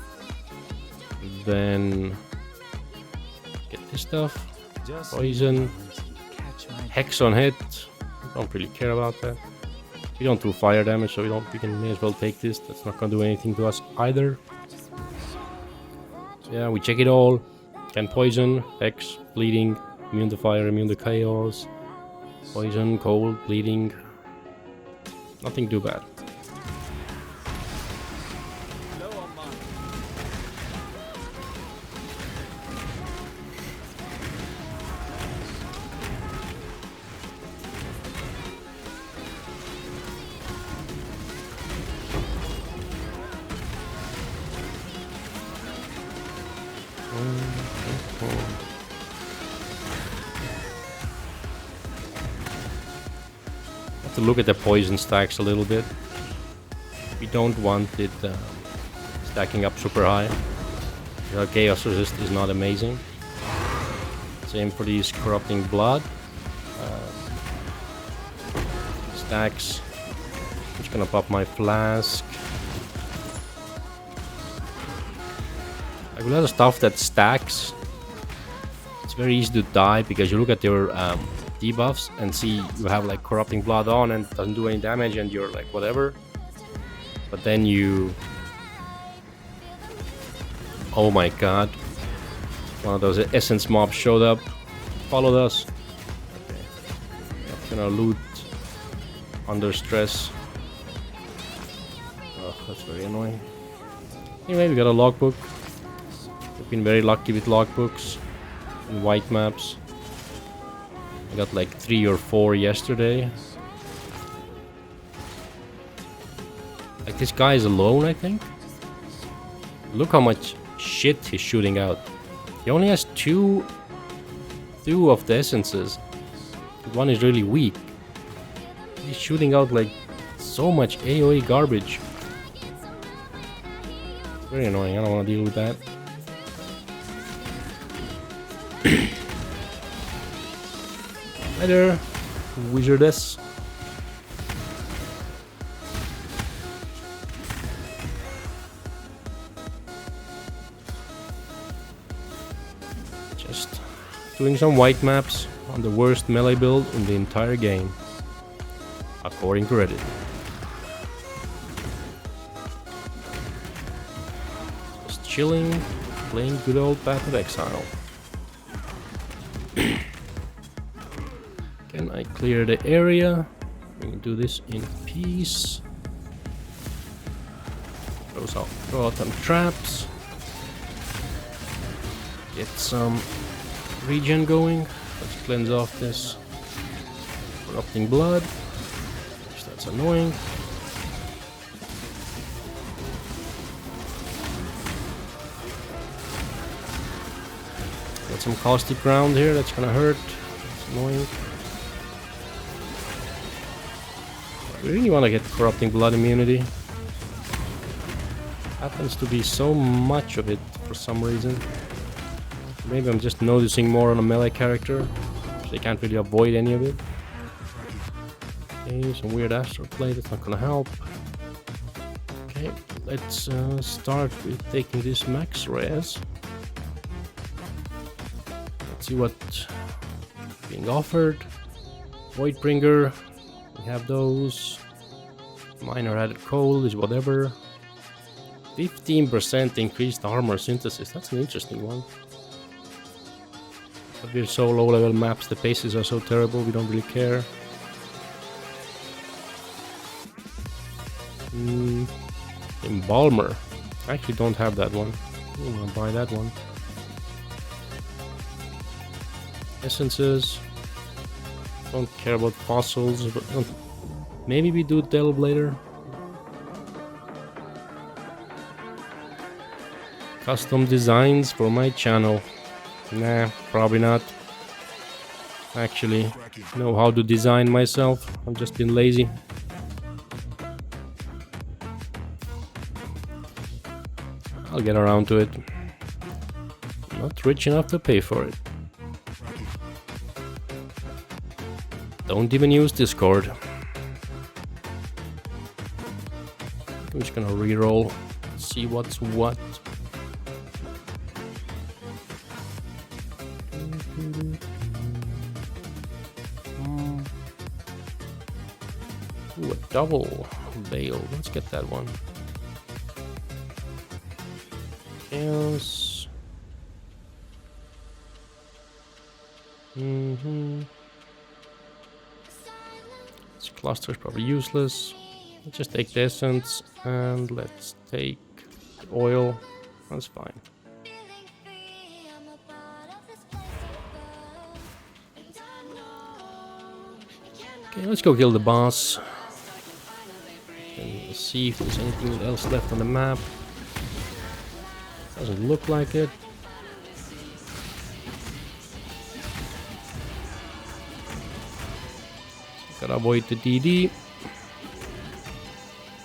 Then get this stuff. Just Poison. need a moment to catch my Hex on hit. Don't really care about that. We don't do fire damage, so we can may as well take this. That's not gonna do anything to us either. So yeah, we check it all. Can poison, hex, bleeding, immune to fire, immune to chaos, poison, cold, bleeding. Nothing too bad. Have to look at the poison stacks a little bit. We don't want it stacking up super high. Our chaos resist is not amazing. Same for these corrupting blood stacks. I'm just gonna pop my flask. Like a lot of stuff that stacks, it's very easy to die because you look at your debuffs and see you have like corrupting blood on and it doesn't do any damage and you're like whatever. But then you... Oh my god. One of those essence mobs showed up, followed us. Okay. I'm gonna loot under stress. Oh, that's very annoying. Anyway, we got a logbook. We've been very lucky with logbooks and white maps. I got like 3 or 4 yesterday. Like this guy is alone, I think. Look how much shit he's shooting out. He only has two of the essences. One is really weak. He's shooting out like so much AoE garbage. It's very annoying. I don't want to deal with that. Hi there, wizardess. Just doing some white maps on the worst melee build in the entire game, according to Reddit. Just chilling, playing good old Path of Exile. Can I clear the area? We can do this in peace. Throw out some traps. Get some regen going. Let's cleanse off this corrupting blood. That's annoying. Got some caustic ground here. That's gonna hurt. That's annoying. We really want to get corrupting blood immunity. Happens to be so much of it for some reason. Maybe I'm just noticing more on a melee character, so they can't really avoid any of it. Okay, some weird astral play, that's not gonna help. Okay, let's start with taking this max res. Let's see what's being offered. Voidbringer. We have those. Minor added cold is whatever. 15% increased armor synthesis. That's an interesting one. But we're so low level maps, the paces are so terrible, we don't really care. Embalmer. I actually don't have that one. I'm gonna buy that one. Essences. Don't care about fossils, but maybe we do delve later. Custom designs for my channel. Nah, probably not. Actually, know how to design myself. I've just been lazy. I'll get around to it. Not rich enough to pay for it. Don't even use Discord. I'm just gonna reroll, see what's what. Ooh, a double veil. Let's get that one. Chaos. This cluster is probably useless. Let's just take the essence and let's take the oil. That's fine. Okay, let's go kill the boss. And see if there's anything else left on the map. Doesn't look like it. Gotta avoid the DD.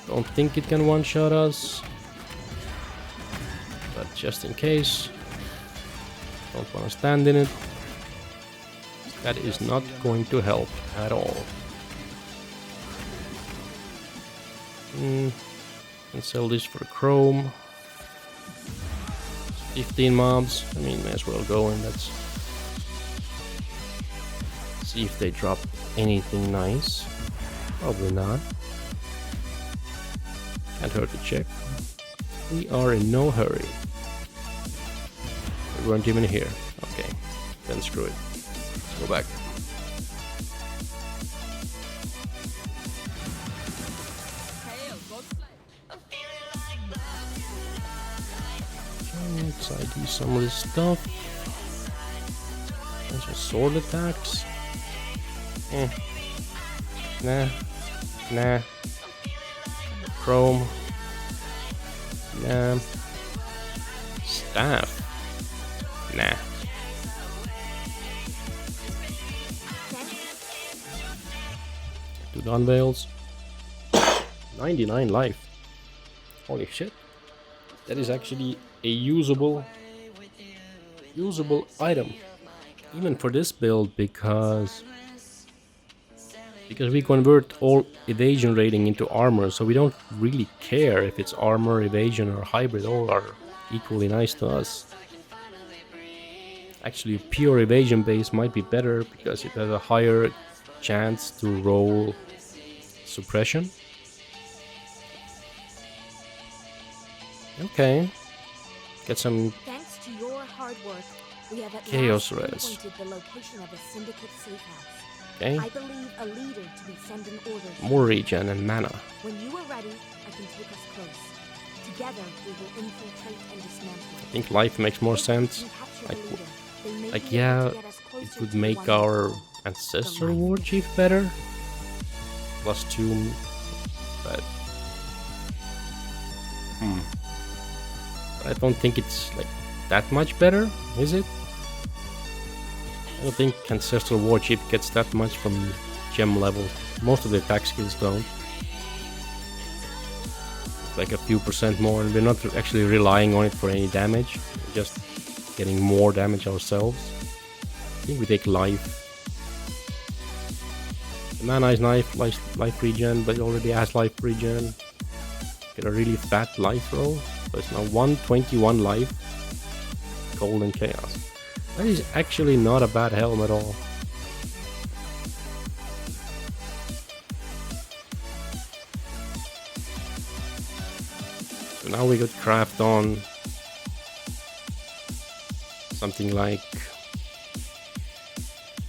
Don't think it can one-shot us. But just in case. Don't wanna stand in it. That is not going to help at all. Can sell this for chrome. 15 mobs. I mean, may as well go and let's see if they drop anything nice. Probably not. Can't hurt to check. We are in no hurry. We weren't even here. Okay, then screw it. Let's go back. Let's ID some of this stuff. Bunch of sword attacks. Nah. Chrome. Nah. Staff. Nah. Two gun veils. 99 life. Holy shit. That is actually a usable item. Even for this build, because we convert all evasion rating into armor, so we don't really care if it's armor, evasion or hybrid. All are equally nice to us. Actually, a pure evasion base might be better because it has a higher chance to roll suppression. Okay. Get some Thanks to your hard work, we have at Chaos last res. pinpointed the location of a syndicate safe house. Okay. I believe a leader to be sending orders. More regen and mana. When you are ready, I can take us close. Together, we will infiltrate and dismantle. I think life makes more sense. Like yeah, it would make our ancestor war chief better. +2, but I don't think it's like that much better, is it? I don't think Ancestral War Chief gets that much from gem level. Most of the attack skills don't. Like a few % more, and we're not actually relying on it for any damage. We're just getting more damage ourselves. I think we take life. The mana is life regen, but it already has life regen. Get a really fat life roll. So it's now 121 life. Cold and chaos. That is actually not a bad helm at all. So now we could craft on something like,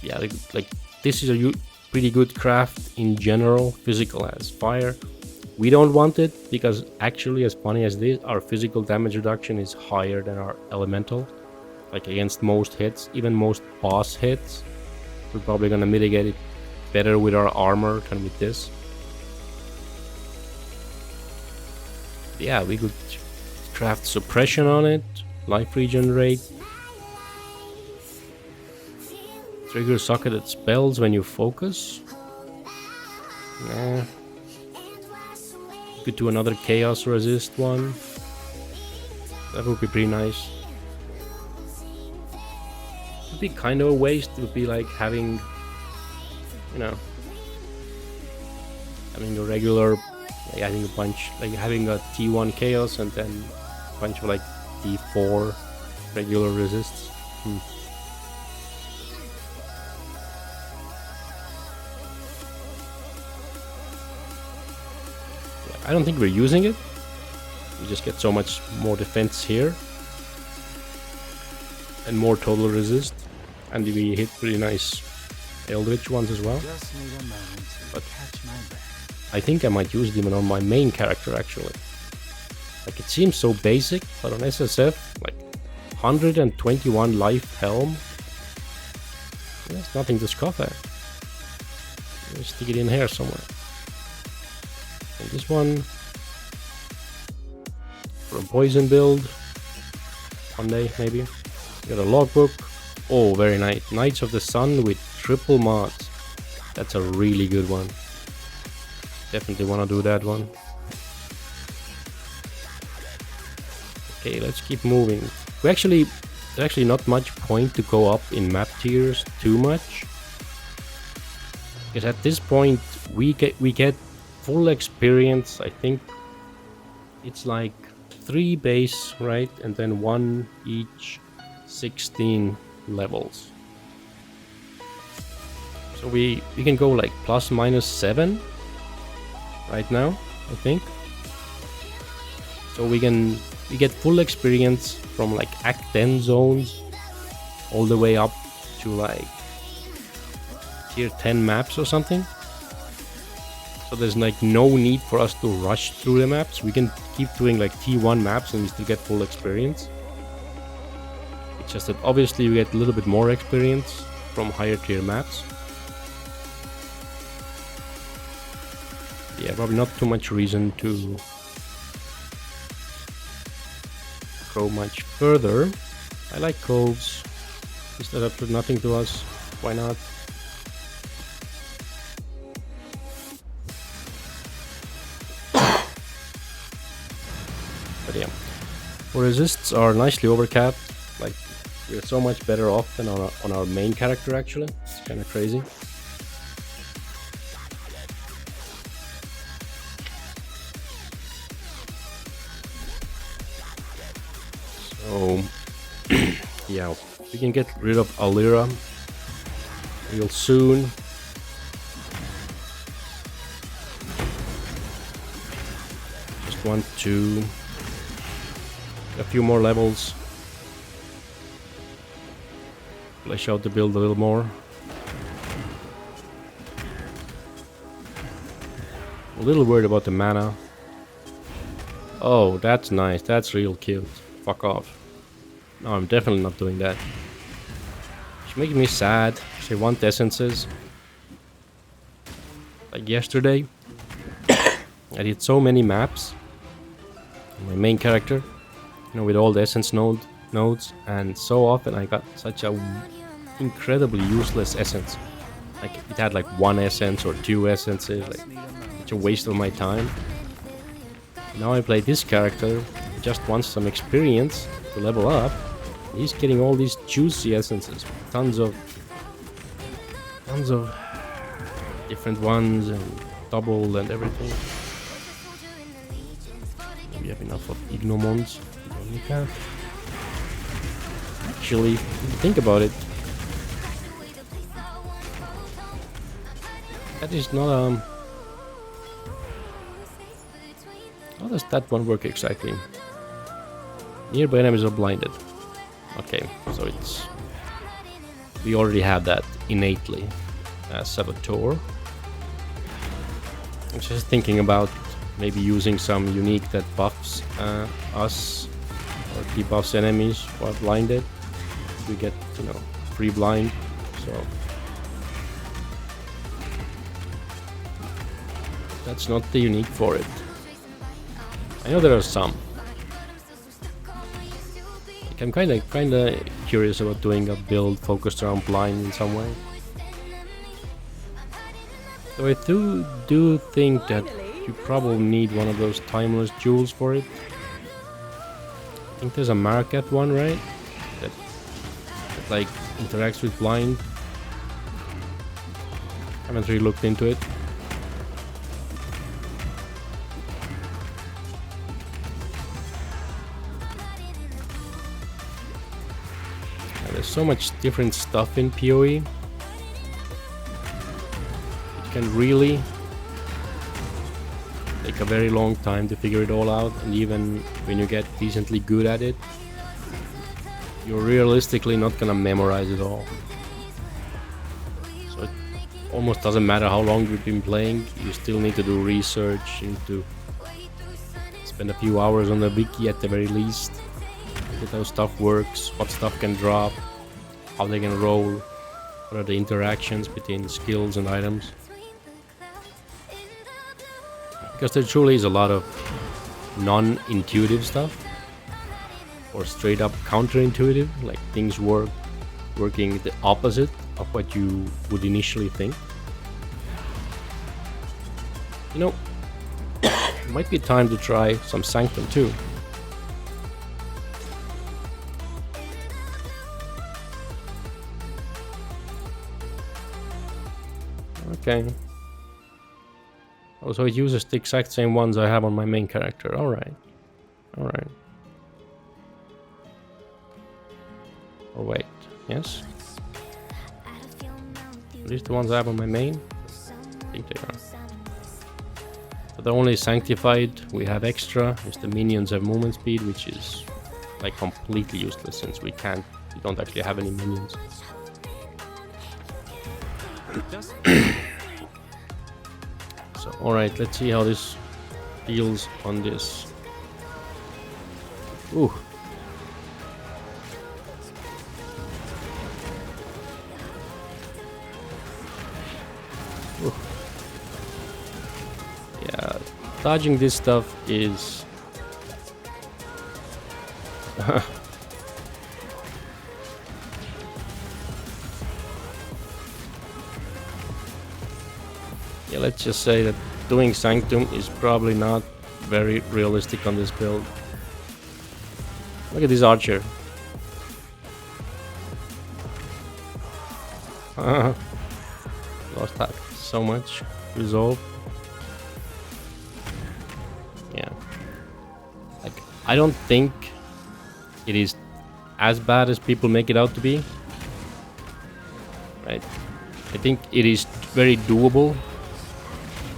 yeah, like this is a pretty good craft in general. Physical as fire. We don't want it because actually, as funny as this, our physical damage reduction is higher than our elemental. Like against most hits, even most boss hits. We're probably gonna mitigate it better with our armor than with this. Yeah, we could craft suppression on it, life regen rate. Trigger socketed spells when you focus. Nah. Could do another chaos resist one. That would be pretty nice. It would be kind of a waste. It would be like having, you know, having a regular, like adding a bunch, like having a T1 chaos and then a bunch of like T4 regular resists. I don't think we're using it. We just get so much more defense here. And more total resist. And we hit pretty nice Eldritch ones as well. But I think I might use them on my main character actually. Like it seems so basic, but on SSF, like 121 life helm. There's nothing to scoff at. Let's stick it in here somewhere. And this one for a poison build. One day maybe. Got a logbook. Oh, very nice. Knights of the Sun with triple mods. That's a really good one. Definitely want to do that one. Okay, let's keep moving. There's actually not much point to go up in map tiers too much, because at this point we get full experience. I think it's like 3 base, right, and then 1 each 16 levels. So we can go like ±7 right now, I think. So we get full experience from like Act 10 zones all the way up to like tier 10 maps or something. So there's like no need for us to rush through the maps. We can keep doing like T1 maps and we still get full experience. It's just that obviously you get a little bit more experience from higher tier maps. Yeah, probably not too much reason to go much further. I like coves. Is that up to nothing to us? Why not? But yeah, resists are nicely overcapped. Like, we're so much better off than on our main character actually. It's kind of crazy. So yeah, we can get rid of Alira real soon. Just want to a few more levels. Flesh out the build a little more. A little worried about the mana. Oh, that's nice. That's real cute. Fuck off. No, I'm definitely not doing that. It's making me sad. I want essences. Like yesterday, I did so many maps. My main character, you know, with all the essence nodes, and so often I got such a incredibly useless essence. Like it had like 1 essence or 2 essences. Like such a waste of my time. Now I play this character. Just wants some experience to level up. He's getting all these juicy essences, tons of different ones and double and everything. We have enough of Ignomons. We can. Actually, think about it. That is not how does that one work exactly? Nearby enemies are blinded. Okay, so it's... we already have that innately as Saboteur. I'm just thinking about maybe using some unique that buffs us or debuffs enemies while blinded. We get, you know, free blind, so... that's not the unique for it. I know there are some. Like, I'm kinda curious about doing a build focused around blind in some way. So I do think that you probably need one of those timeless jewels for it. I think there's a Market one, right? That like interacts with blind. Haven't really looked into it. There's so much different stuff in PoE. It can really take a very long time to figure it all out, and even when you get decently good at it, you're realistically not gonna memorize it all. So it almost doesn't matter how long you've been playing, you still need to do research, you need to spend a few hours on the wiki at the very least. Look at how stuff works, what stuff can drop, how they can roll, what are the interactions between skills and items. Because there truly is a lot of non-intuitive stuff, or straight up counterintuitive, like things working the opposite of what you would initially think. You know, it might be time to try some Sanctum too. Okay. Oh, so it uses the exact same ones I have on my main character. Alright. Alright. Oh wait, yes? Are these the ones I have on my main? I think they are. But the only sanctified we have extra is the minions have movement speed, which is like completely useless since we don't actually have any minions. So alright, let's see how this feels on this. Ooh. Ooh. Yeah, dodging this stuff is yeah, let's just say that doing Sanctum is probably not very realistic on this build. Look at this archer. Lost that so much. Resolve. Yeah. Like, I don't think it is as bad as people make it out to be. Right? I think it is very doable.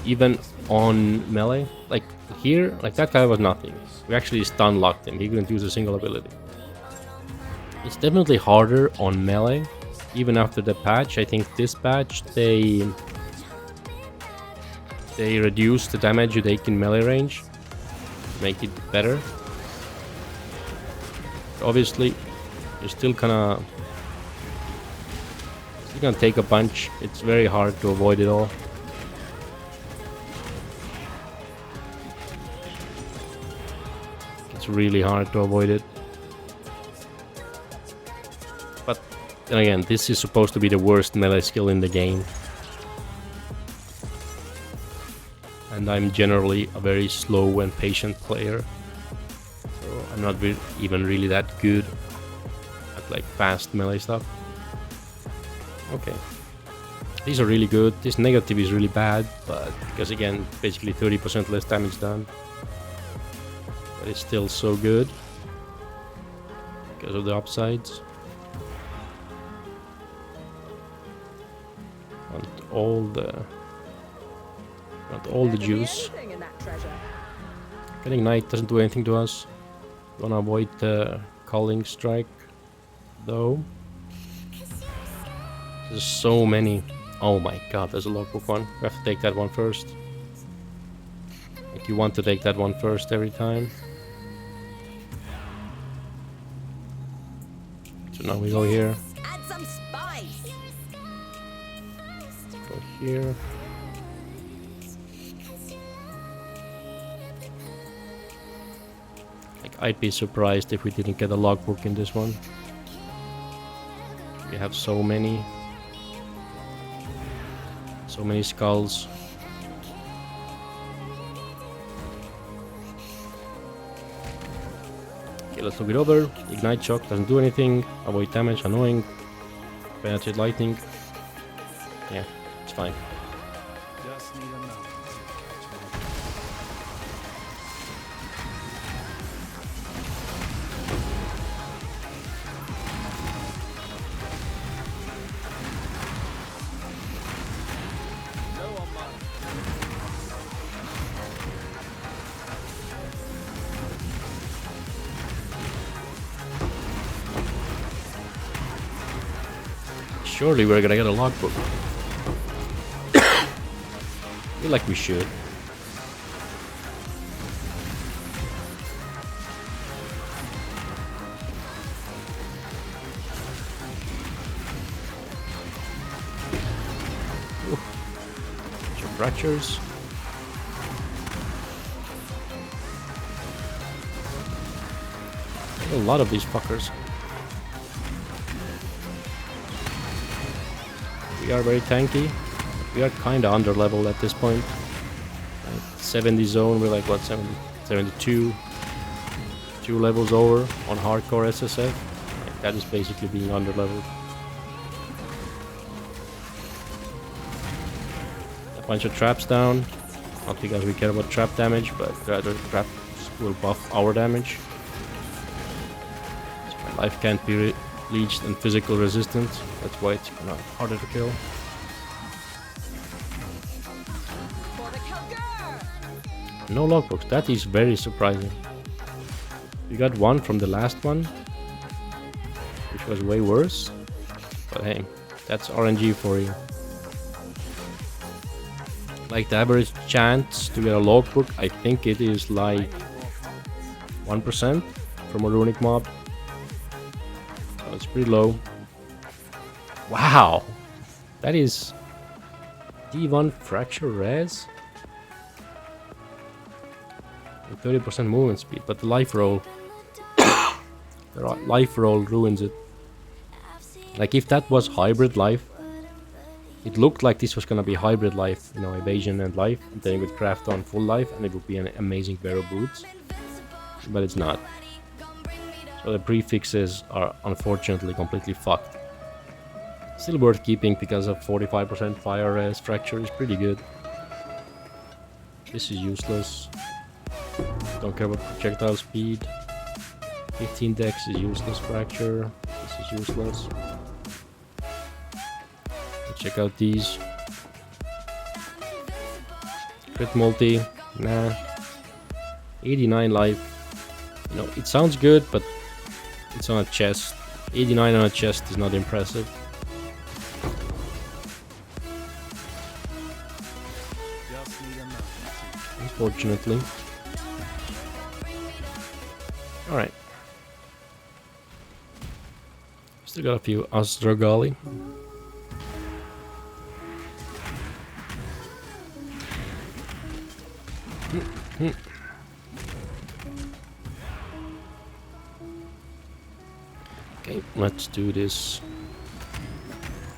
Even on melee. Like here, like that guy was nothing. We actually stun locked him. He couldn't use a single ability. It's definitely harder on melee. Even after the patch, I think this patch they reduce the damage you take in melee range, make it better. Obviously, you're still gonna take a punch. It's very hard to avoid it all. It's really hard to avoid it. But then again, this is supposed to be the worst melee skill in the game. And I'm generally a very slow and patient player. So I'm not even really that good at like fast melee stuff. Okay. These are really good. This negative is really bad, but because again, basically 30% less damage done. But it's still so good because of the upsides. Want all the juice. Getting Knight doesn't do anything to us. Gonna avoid the Calling Strike though. There's so many. Oh my god, there's a logbook one. We have to take that one first. Like you want to take that one first every time. So now we go here. Add some spice. Go here. Like I'd be surprised if we didn't get a logbook in this one. We have so many skulls. Okay, let's look it over. Ignite shock doesn't do anything. Avoid damage, annoying. Penetrate lightning. Yeah, it's fine. Just need a moment to catch my breath. No on mine. Surely we're gonna get a logbook. Feel like we should. Ooh. Bunch of fractures. A lot of these fuckers. We are very tanky. We are kinda under leveled at this point. 70 zone, we're like what, 70, 72, 2 levels over on hardcore SSF. Like, that is basically being under leveled. A bunch of traps down, not because we care about trap damage, but rather traps will buff our damage. So my life can't be leeched and physical resistant, that's why it's kind of harder to kill. No logbooks, that is very surprising. We got one from the last one, which was way worse. But hey, that's RNG for you. Like the average chance to get a logbook, I think it is like 1% from a runic mob. So it's pretty low. Wow! That is D1 fracture res? 30% movement speed, but the life roll ruins it. Like if that was hybrid life, it looked like this was gonna be hybrid life, you know, evasion and life, and then you would craft on full life and it would be an amazing pair of boots, but it's not. So the prefixes are unfortunately completely fucked. Still worth keeping because of 45% fire res. Fracture is pretty good. This is useless. Don't care about projectile speed. 15 dex is useless. Fracture. This is useless. Let's check out these. Crit multi. Nah. 89 life. You know, it sounds good, but it's on a chest. 89 on a chest is not impressive. Unfortunately. Alright. Still got a few Asdragali. Okay, let's do this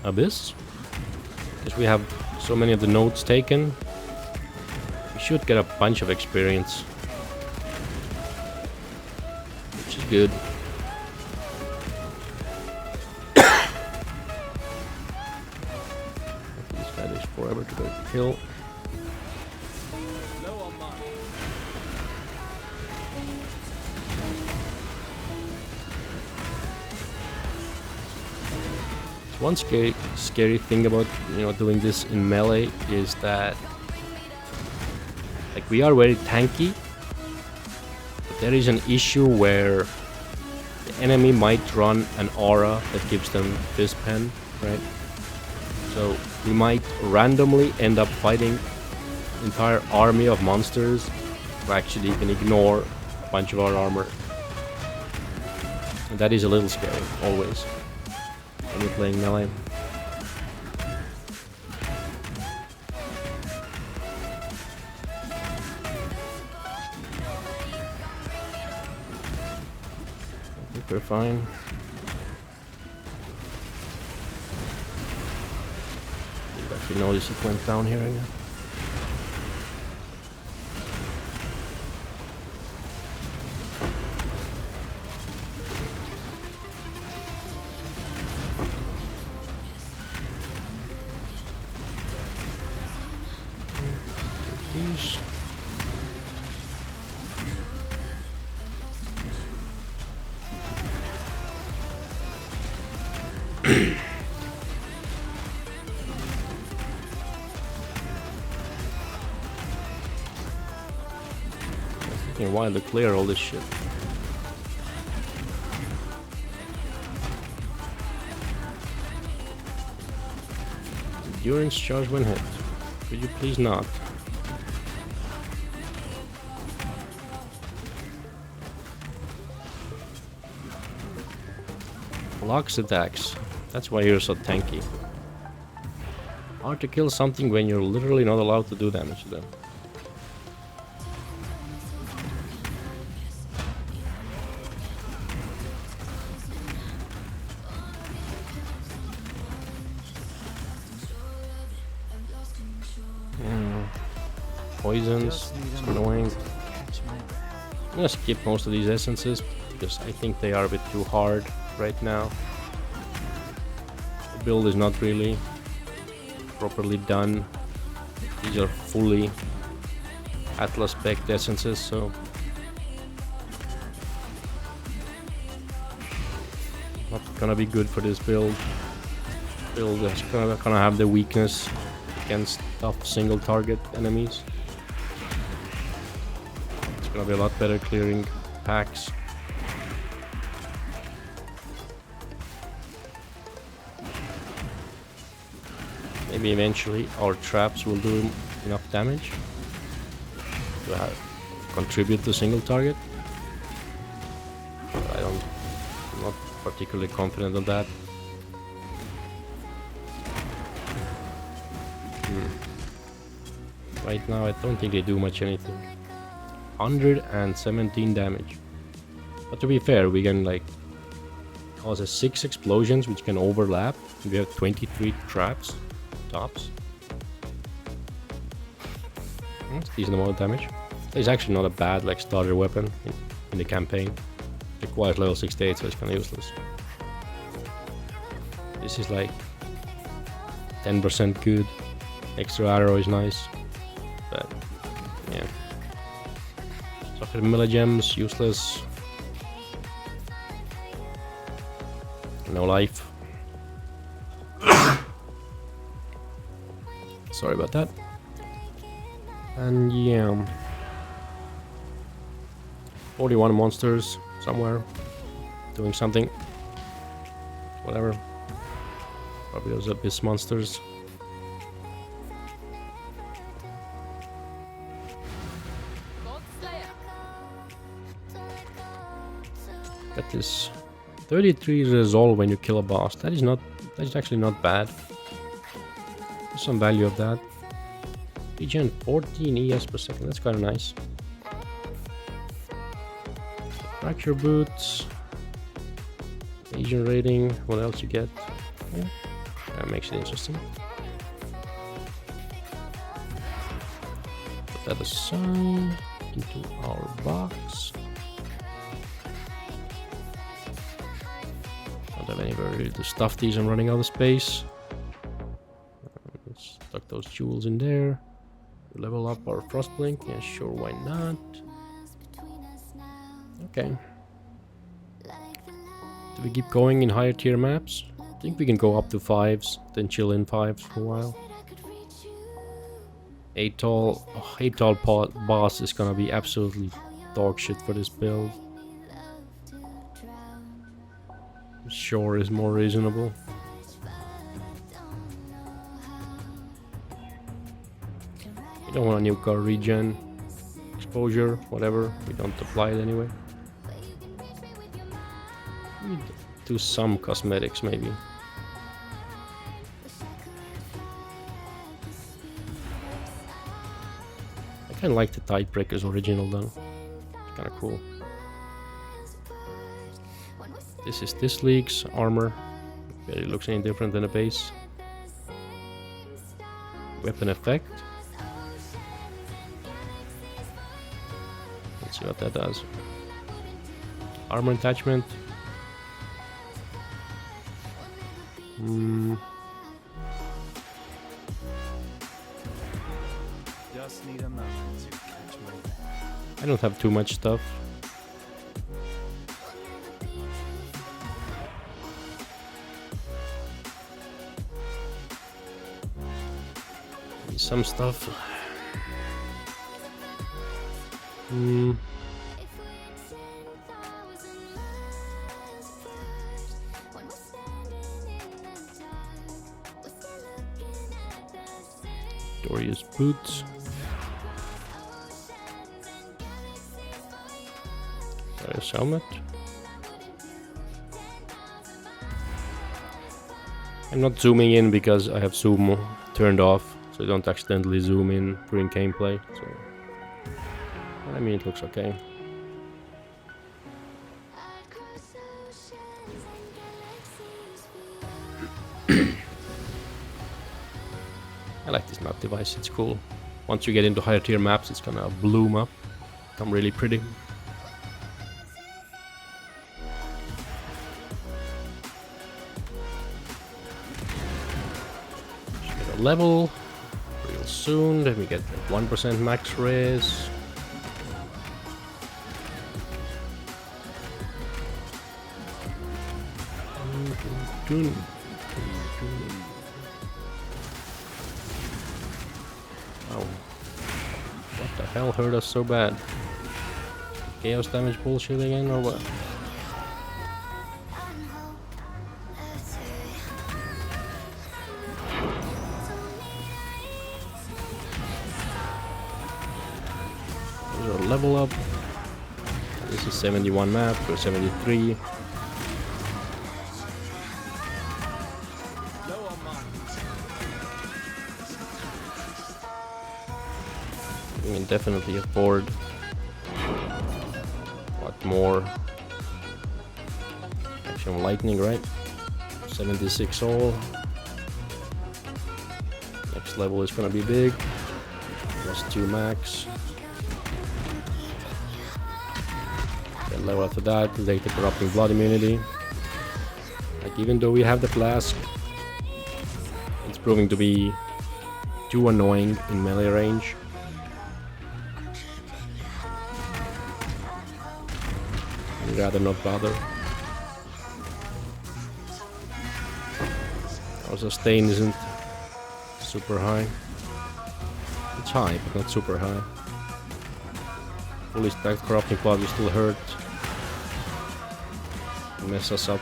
Abyss. Because we have so many of the nodes taken, we should get a bunch of experience. Which is good. This guy takes forever to go kill. One scary thing about, you know, doing this in melee is that, like, we are very tanky, but there is an issue where the enemy might run an aura that gives them fist pen, right? So we might randomly end up fighting an entire army of monsters who actually can ignore a bunch of our armor. And that is a little scary, always, when you're playing melee. I think we're fine. You actually notice it went down here again. Taking a while to clear all this shit. Endurance charge when hit. Could you please not? Blocks attacks. That's why you're so tanky. Hard to kill something when you're literally not allowed to do damage to them. poisons. Just need It's a moment annoying. to catch my breath. I'm gonna skip most of these essences because I think they are a bit too hard right now. The build is not really properly done. These are fully Atlas spec essences, so not gonna be good for this build. Build is gonna have the weakness against tough single target enemies. It's gonna be a lot better clearing packs. Maybe eventually our traps will do enough damage to contribute to single target. But I'm not particularly confident on that. Right now I don't think they do much anything. 117 damage. But to be fair, we can like cause 6 explosions which can overlap. We have 23 traps tops. That's a decent amount of damage. It's actually not a bad like starter weapon in the campaign. It requires level 68, so it's kind of useless. This is like 10% good. Extra arrow is nice, but yeah. Suffer milligems, useless. No life. Sorry about that. And yeah, 41 monsters somewhere doing something. Whatever. Probably those abyss monsters. That is 33 resolve when you kill a boss. That is actually not bad. There's some value of that. Regen 14 ES per second. That's kind of nice. Fracture boots. Asian rating. What else you get? Yeah, that makes it interesting. Put that aside into our box. Don't have anywhere really to stuff these. I'm running out of space. Let's tuck those jewels in there. Level up our Frostblink. Yeah, sure, why not? Okay. Do we keep going in higher tier maps? I think we can go up to 5s, then chill in 5s for a while. 8 tall boss is gonna be absolutely dog shit for this build. Sure is more reasonable. We don't want to nuke our regen, exposure, whatever. We don't apply it anyway. We do some cosmetics maybe. I kind of like the Tidebreaker's original though. It's kind of cool. This is this league's armor. Barely looks any different than the base. Weapon effect. Let's see what that does. Armor attachment. Just need a moment to catch my breath. I don't have too much stuff. Some stuff. Doria's boots. Doria's helmet. I'm not zooming in because I have zoom turned off, so I don't accidentally zoom in during gameplay. So I mean, it looks okay. I like this map device, it's cool. once you get into higher tier maps, it's gonna bloom up, become really pretty. Should get a level real soon. Then we get 1% max res. Oh, what the hell hurt us so bad? Chaos damage bullshit again, or what? There's our level up. This is 71 map, or 73. We can definitely afford a lot more action lightning, right? 76 all. Next level is gonna be big. +2 max. Then level after that, data corrupting blood immunity. Like, even though we have the flask, it's proving to be too annoying in melee range. I'd rather not bother. Our sustain isn't super high. It's high, but not super high. Fully stacked corrupting blood will still hurt. Mess us up.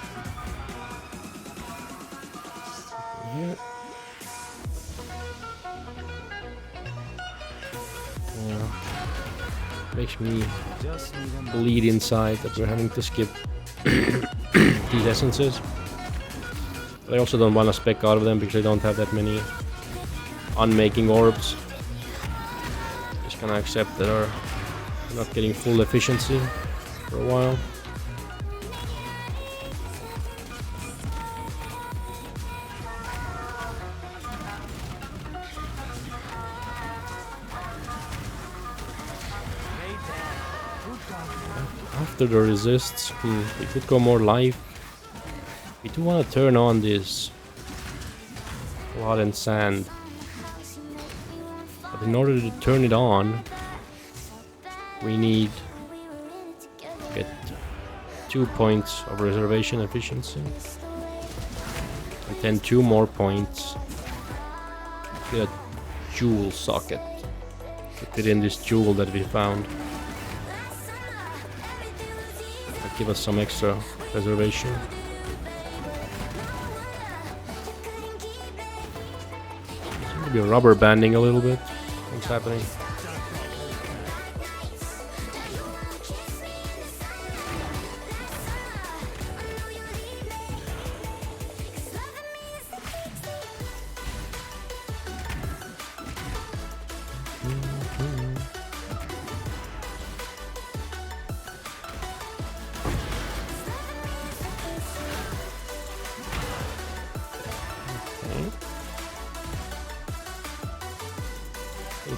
Yeah. Yeah. Makes me bleed inside that we're having to skip these essences. But I also don't want to spec out of them because I don't have that many unmaking orbs. Just gonna accept that we're not getting full efficiency for a while. After the resists, we could go more life. We do want to turn on this blood and sand, but in order to turn it on, we need to get 2 points of reservation efficiency, and then 2 more points to get a jewel socket to fit in this jewel that we found. Give us some extra preservation. Maybe rubber banding a little bit. What's happening?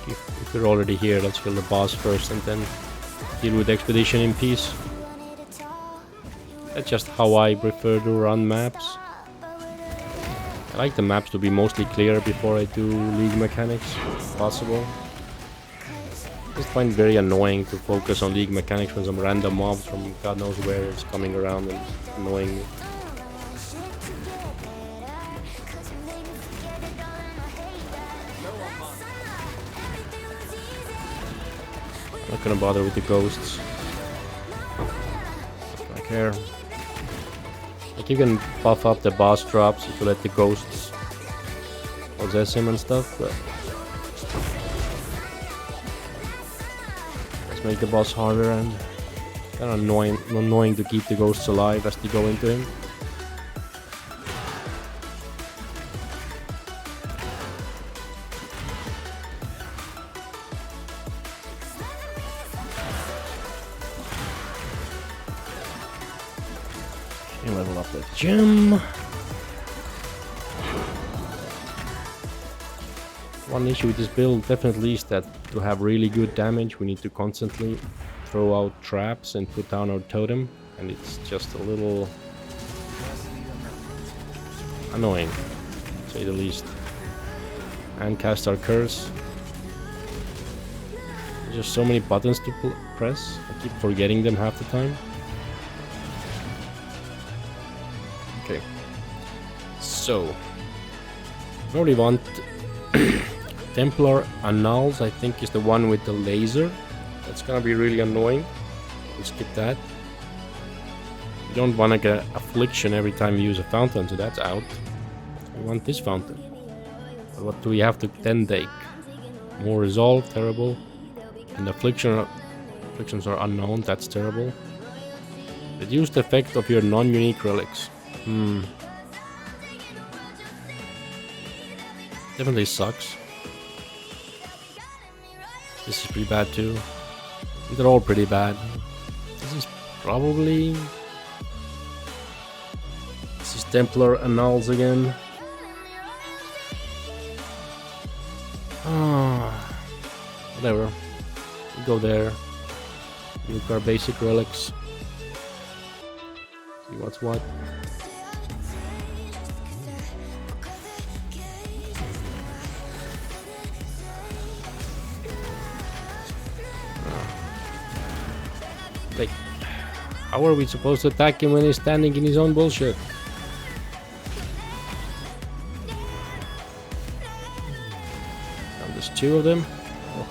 If we're already here, let's kill the boss first and then deal with the expedition in peace. That's just how I prefer to run maps. I like the maps to be mostly clear before I do league mechanics, if possible. I just find it very annoying to focus on league mechanics when some random mobs from God knows where is coming around and annoying me. Not gonna bother with the ghosts. I care. Like, you can buff up the boss drops if you let the ghosts possess him and stuff, but let's make the boss harder, and kind of annoying to keep the ghosts alive as they go into him. Level up the gym. One issue with this build definitely is that to have really good damage we need to constantly throw out traps and put down our totem, and it's just a little annoying, to say the least. And cast our curse. There's just so many buttons to press. I keep forgetting them half the time. Okay. So, probably want Templar Annals, I think, is the one with the laser. That's gonna be really annoying. We'll skip that. You don't want to get Affliction every time you use a fountain, so that's out. We want this fountain. But what do we have to then take? More Resolve, terrible. And Afflictions are unknown, that's terrible. Reduce the effect of your non-unique relics. Definitely sucks. This is pretty bad too. They're all pretty bad. This is probably... This is Templar Annals again. Whatever. We go there. Look our basic relics. See what's what. Like, how are we supposed to attack him when he's standing in his own bullshit? And there's two of them. Oh.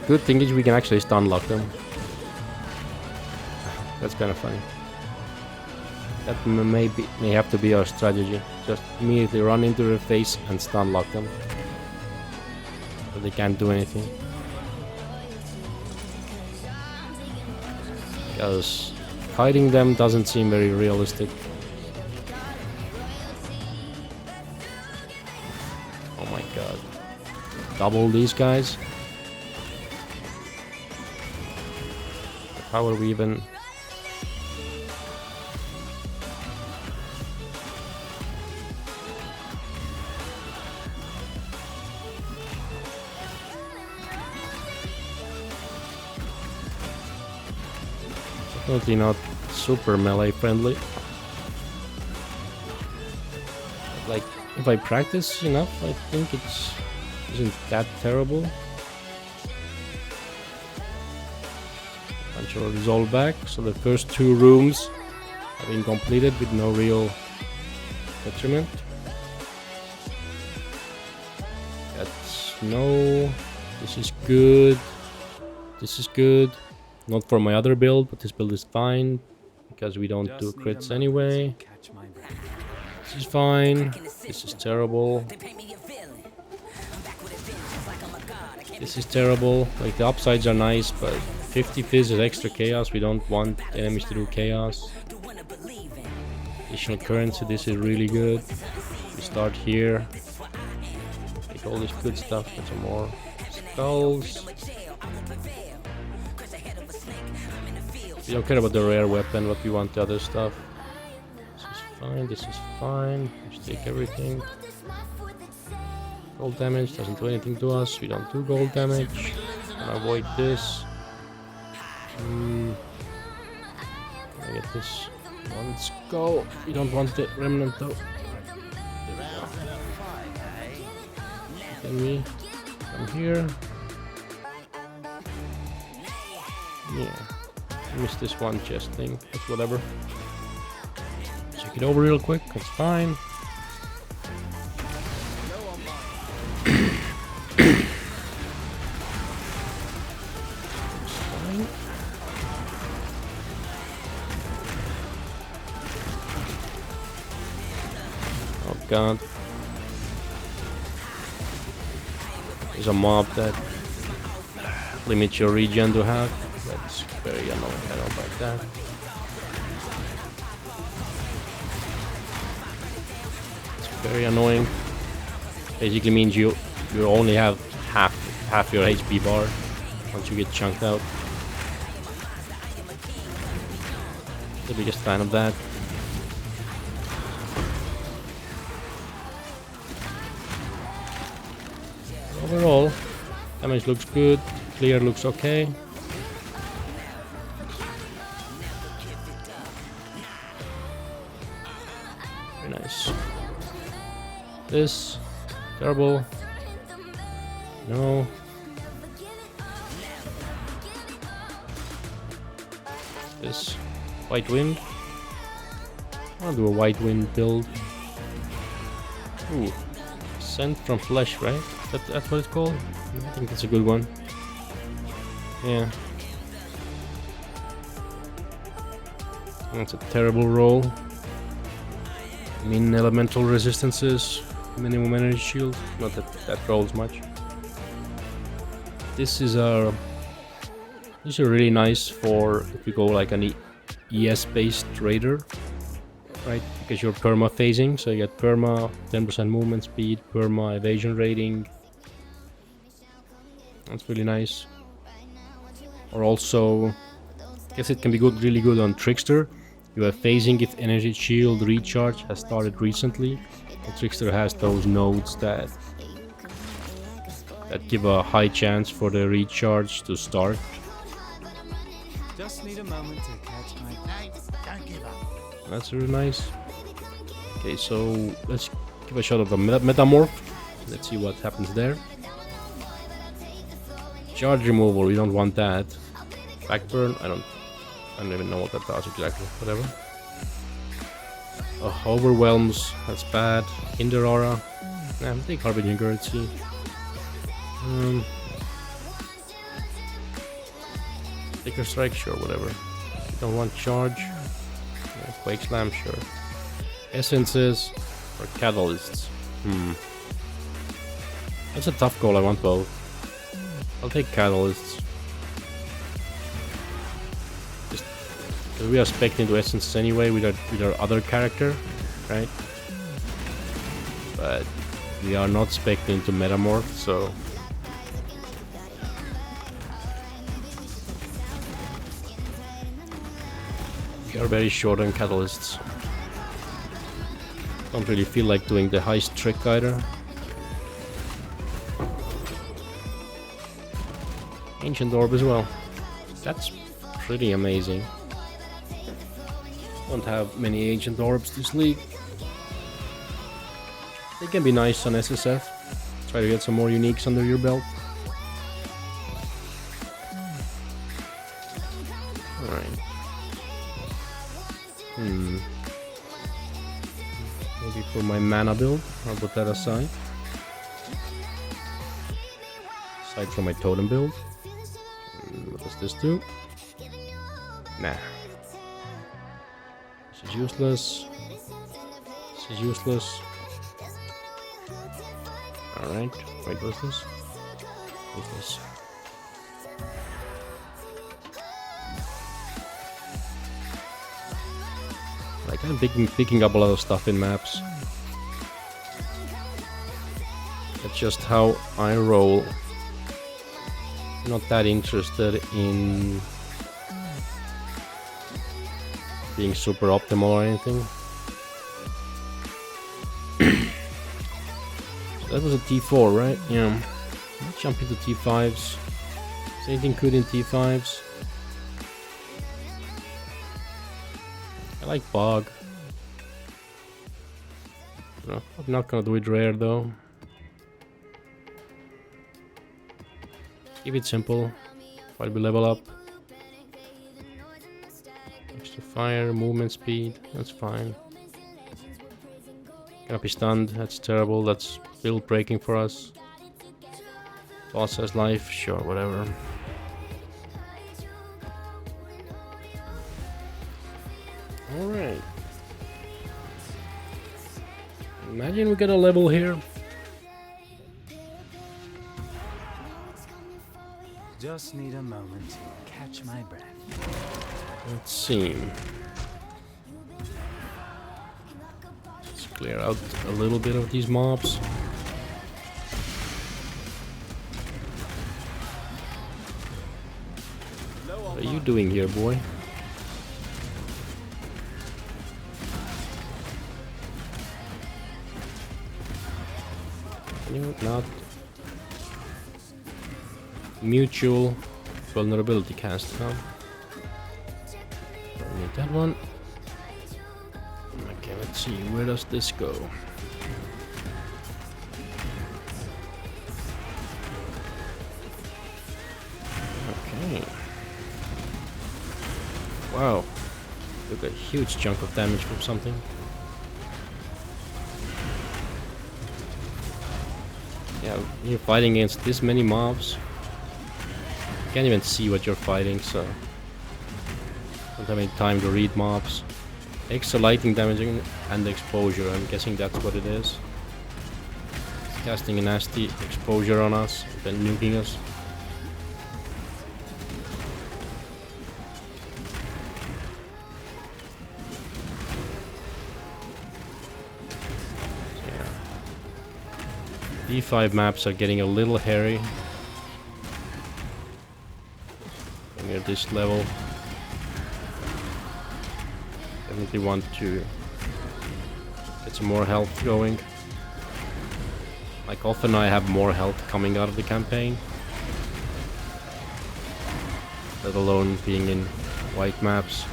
The good thing is we can actually stun lock them. That's kind of funny. That may have to be our strategy. Just immediately run into their face and stun lock them. They can't do anything. Because fighting them doesn't seem very realistic. Oh my god. Double these guys? How are we even... Definitely not super melee friendly. Like, if I practice enough, I think isn't that terrible. Bunch of resolve back, so the first two rooms have been completed with no real detriment. That's no. This is good. This is good. Not for my other build, but this build is fine because we don't do crits anyway. This is fine. This is terrible. This is terrible. Like, the upsides are nice, but 50 fizz is extra chaos. We don't want enemies to do chaos. Additional currency. This is really good. We start here. Take all this good stuff. Get some more skulls. We don't care about the rare weapon, but we want the other stuff. This is fine, this is fine. Just take everything. Gold damage doesn't do anything to us. We don't do gold damage. Avoid this. I get this one skull. We don't want the remnant though. Can we come here? Yeah. Missed this one chest thing, but whatever. Check it over real quick, that's fine. Fine. Oh god. There's a mob that limits your regen to half. That's very annoying, I don't like that. It's very annoying. Basically means you only have half your HP bar once you get chunked out. The biggest fan of that. overall, damage looks good, clear looks okay. Very nice. This, terrible. No. This, white wind. I'll do a white wind build. Ooh, scent from flesh, right? That's what it's called? I think that's a good one. Yeah. That's a terrible roll. Mean elemental resistances, minimum energy shield. Not that that rolls much. This is really nice for if you go like an ES based raider, right? Because you're perma phasing, so you get perma, 10% movement speed, perma evasion rating. That's really nice. Or also, I guess it can be good, really good on Trickster. You have phasing if energy shield recharge has started recently. The Trickster has those nodes that give a high chance for the recharge to start. Just need a moment to catch my don't give up. That's really nice. Okay, so let's give a shot of the Metamorph. Let's see what happens there. Charge removal, we don't want that. Backburn, I don't even know what that does exactly. Whatever. Overwhelms, that's bad. Hinder Aura. Nah, take Harbinging Currency. Sticker Strike, sure, whatever. Don't want Charge. Yeah, Quake Slam, sure. Essences or Catalysts. That's a tough call, I want both. I'll take Catalysts. Just because we are spec'd into Essences anyway with our other character, right? But we are not spec'd into Metamorph, so we are very short on Catalysts. Don't really feel like doing the heist trick either. Ancient Orb as well. That's pretty amazing. Don't have many Ancient Orbs this league. They can be nice on SSF. Try to get some more uniques under your belt. Alright. Maybe for my mana build, I'll put that aside. Aside from my totem build. What does this do? Nah. This is useless. This is useless. Alright. Wait, what's this? What's this? Like, I'm picking up a lot of stuff in maps. That's just how I roll. Not that interested in being super optimal or anything. So that was a T4, right? Yeah. Let's jump into T5s. Is anything good in T5s? I like Bog. No, I'm not gonna do it rare though. Keep it simple. While we level up. Extra fire, movement speed, that's fine. Gonna be stunned, that's terrible, that's build breaking for us. Boss has life, sure, whatever. Alright. Imagine we get a level here. Just need a moment to catch my breath. Let's see. Let's clear out a little bit of these mobs. What are you doing here, boy? Can you not? mutual vulnerability cast, huh? Don't need that one. Okay, let's see, where does this go? Okay. Wow. Took a huge chunk of damage from something. Yeah, when you're fighting against this many mobs, you can't even see what you're fighting, so don't have any time to read mobs. Extra lightning damage and exposure, I'm guessing that's what it is. It's casting a nasty exposure on us, then nuking us. D5 maps are getting a little hairy. When you're at this level, definitely want to get some more health going. Like often I have more health coming out of the campaign, let alone being in white maps.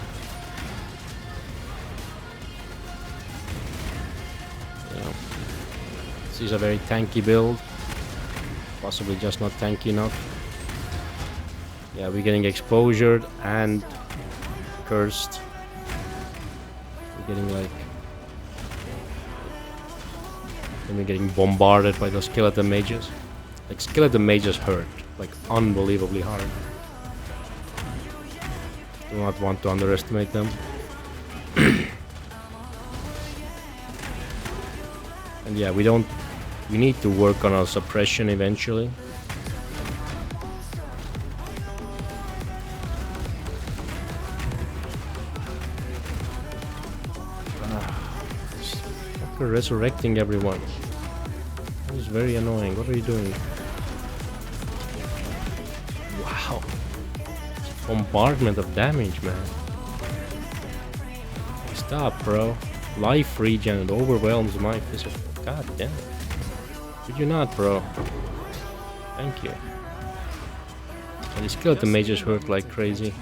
This is a very tanky build, possibly just not tanky enough. Yeah, we're getting exposured and cursed. We're getting like... and we're getting bombarded by those skeleton mages. Like, skeleton mages hurt, like unbelievably hard. Do not want to underestimate them. And yeah, we need to work on our suppression eventually. We're resurrecting everyone. That is very annoying. What are you doing? Wow. Bombardment of damage, man. Stop, bro. Life regen overwhelms my physical. God damn it. Could you not, bro? Thank you. And these skeleton mages hurt like crazy.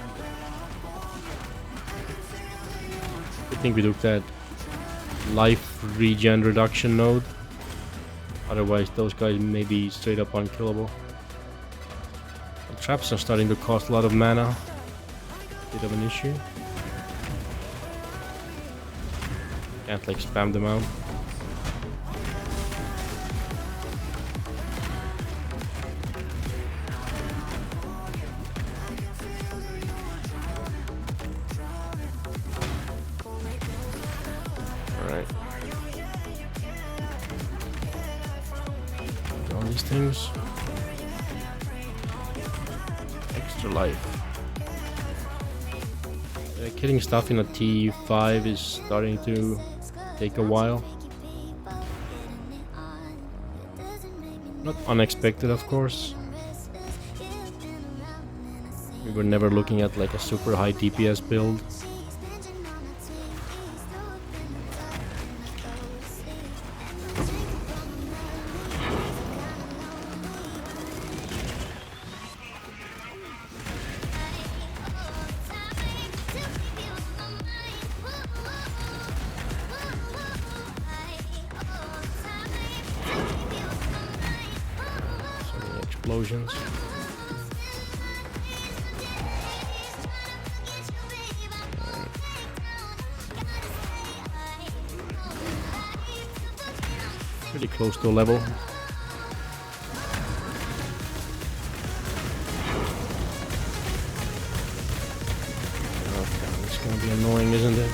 I think we took that life regen reduction node. Otherwise, those guys may be straight up unkillable. The traps are starting to cost a lot of mana. Bit of an issue. Can't like spam them out. Alright. All these things. Extra life. Killing stuff in a T5 is starting to take a while. Not unexpected, of course. We were never looking at like a super high DPS build. Explosions. Pretty close to a level. Okay, it's gonna be annoying, isn't it?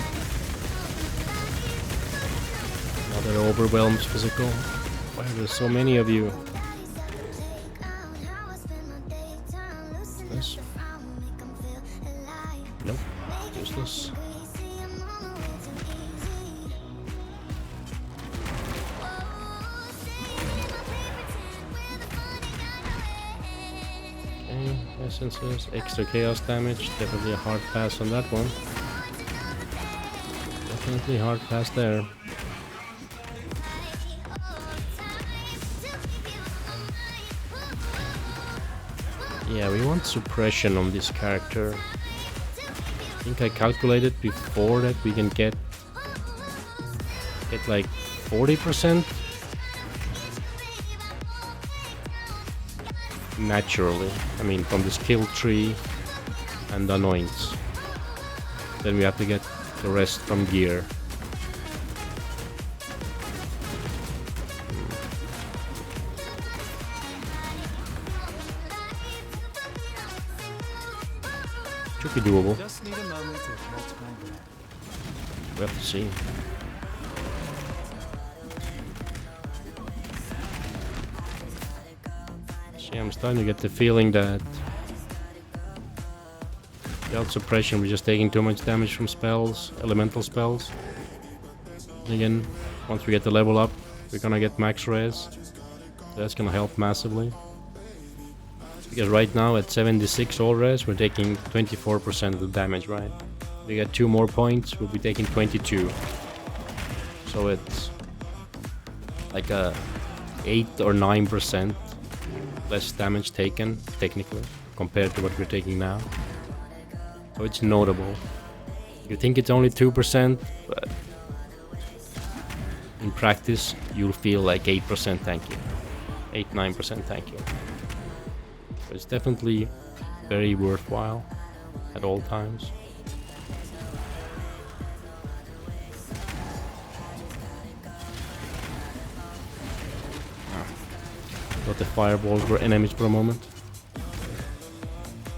Another overwhelms physical. Why are there so many of you? Nope, useless. Okay, essences, extra chaos damage. Definitely a hard pass on that one. Definitely hard pass there. Yeah, we want suppression on this character. I think I calculated before that we can get like 40% naturally. I mean, from the skill tree and the annoyance. Then we have to get the rest from gear. Should be doable. Just need a moment to catch my breath. We have to see. See, I'm starting to get the feeling that without suppression we're just taking too much damage from spells, elemental spells. And again, once we get the level up, we're gonna get max res. That's gonna help massively. Because right now at 76 all res, we're taking 24% of the damage, right? If we get 2 more points, we'll be taking 22. So it's like a 8 or 9% less damage taken, technically, compared to what we're taking now. So it's notable. You think it's only 2%, but in practice, you'll feel like 8% tanky. 8-9% tanky. So it's definitely very worthwhile at all times. Thought the fireballs were enemies for a moment.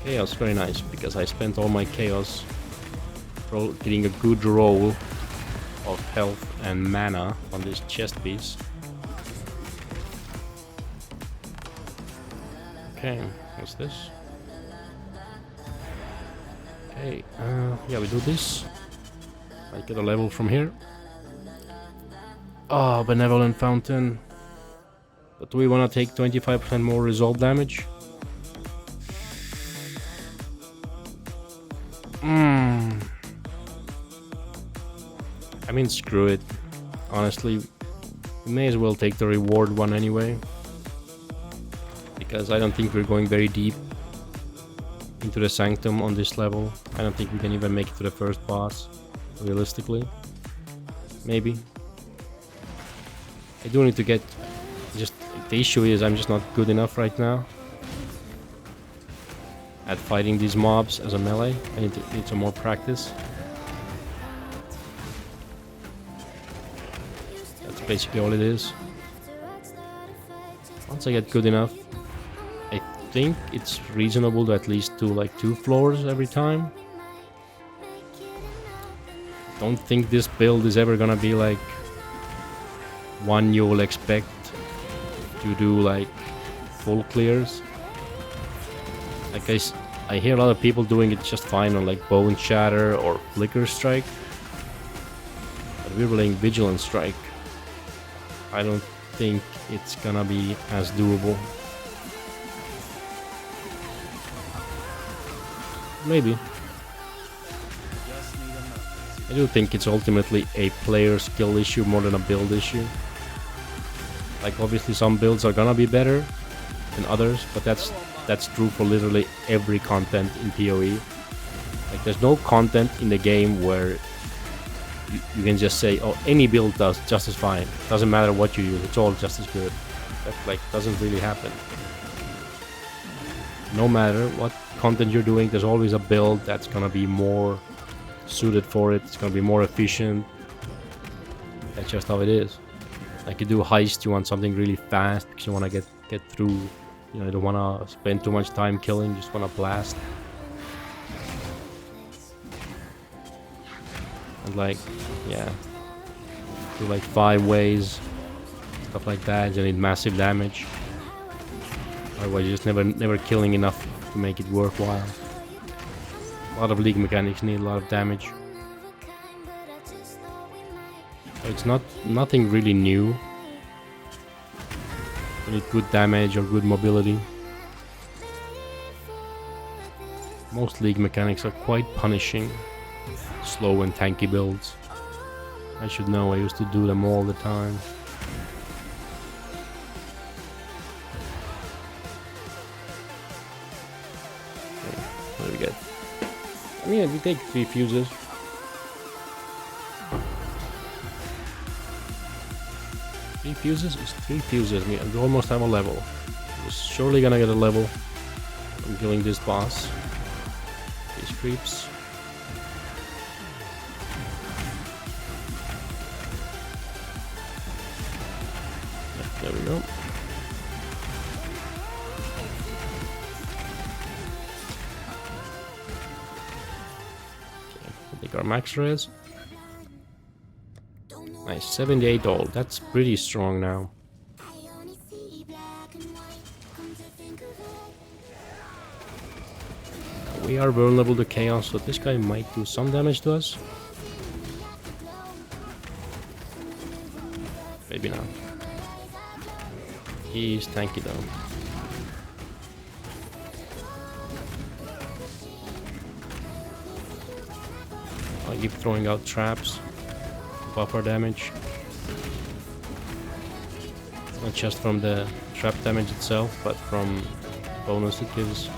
Chaos, very nice, because I spent all my chaos getting a good roll of health and mana on this chest piece. Okay, what's this? Okay, yeah, we do this. I get a level from here. Oh, Benevolent Fountain. But do we want to take 25% more resolve damage? I mean, screw it. Honestly, we may as well take the reward one anyway. Because I don't think we're going very deep into the Sanctum on this level. I don't think we can even make it to the first boss, realistically. Maybe. I do need to get... Just the issue is I'm just not good enough right now at fighting these mobs as a melee. I need some more practice. That's basically all it is. Once I get good enough, I think it's reasonable to at least do like 2 floors every time. Don't think this build is ever gonna be like one you will expect to do like full clears. Like I hear a lot of people doing it just fine on like Bone Shatter or Flicker Strike. But we're playing Vigilant Strike. I don't think it's gonna be as doable. Maybe. I do think it's ultimately a player skill issue more than a build issue. Like obviously some builds are gonna be better than others, but that's true for literally every content in PoE. Like there's no content in the game where you can just say, oh, any build does just as fine. Doesn't matter what you use, it's all just as good. That like doesn't really happen. No matter what content you're doing, there's always a build that's gonna be more suited for it. It's gonna be more efficient. That's just how it is. Like you do heist, you want something really fast because you want to get through. You know, you don't want to spend too much time killing. You just want to blast. And like, yeah, do like 5 ways, stuff like that. You need massive damage. Otherwise, you're just never killing enough to make it worthwhile. A lot of league mechanics need a lot of damage. It's nothing really new. You need good damage or good mobility. Most league mechanics are quite punishing. Slow and tanky builds. I should know, I used to do them all the time. What do we get? I mean, we take 3 fuses. Three fuses is 3 fuses. I mean, we almost have a level. We're surely gonna get a level. I'm killing this boss. These creeps. There we go. Okay, take our max res. Nice, 78 gold. That's pretty strong now. We are vulnerable to chaos, so this guy might do some damage to us. Maybe not. He's tanky though. I'll keep throwing out traps. Buffer damage. Not just from the trap damage itself, but from bonus it gives.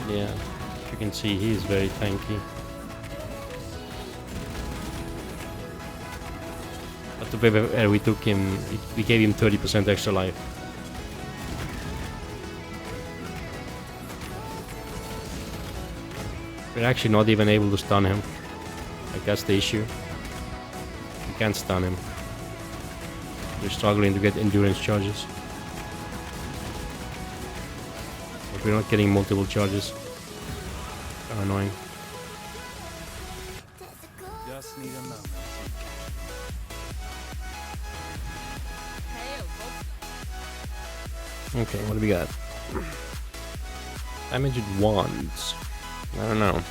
Yeah, as you can see, he is very tanky. But to be fair, we took him, we gave him 30% extra life. We're actually not even able to stun him. Like, that's the issue. We can't stun him. We're struggling to get endurance charges. But we're not getting multiple charges. Kinda annoying. Just need a moment. Okay, what do we got? Damaged wands. I don't know.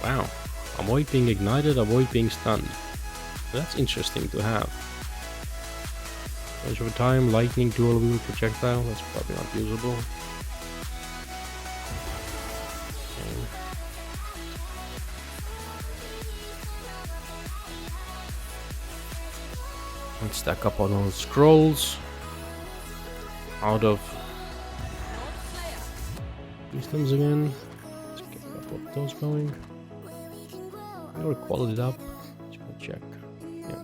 Wow. Avoid being ignited, avoid being stunned. That's interesting to have. Flash over time, lightning, dual wield projectile. That's probably not usable. Okay. Let's stack up on those scrolls. Out of systems again. Let's get a couple of those going. Or quality it up. Just gonna check. Yeah.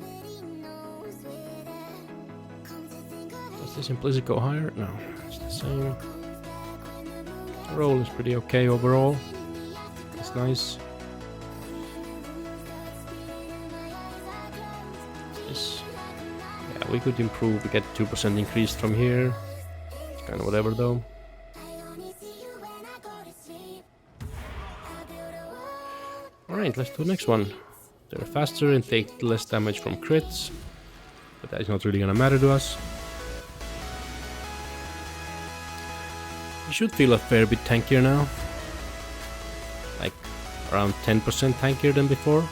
Does this implicit go higher? No, it's the same. The roll is pretty okay overall. It's nice. This. Yeah, we could improve. We get 2% increase from here. It's kind of whatever though. Alright, let's do the next one. They're faster and take less damage from crits, but that's not really gonna matter to us. We should feel a fair bit tankier now. Like around 10% tankier than before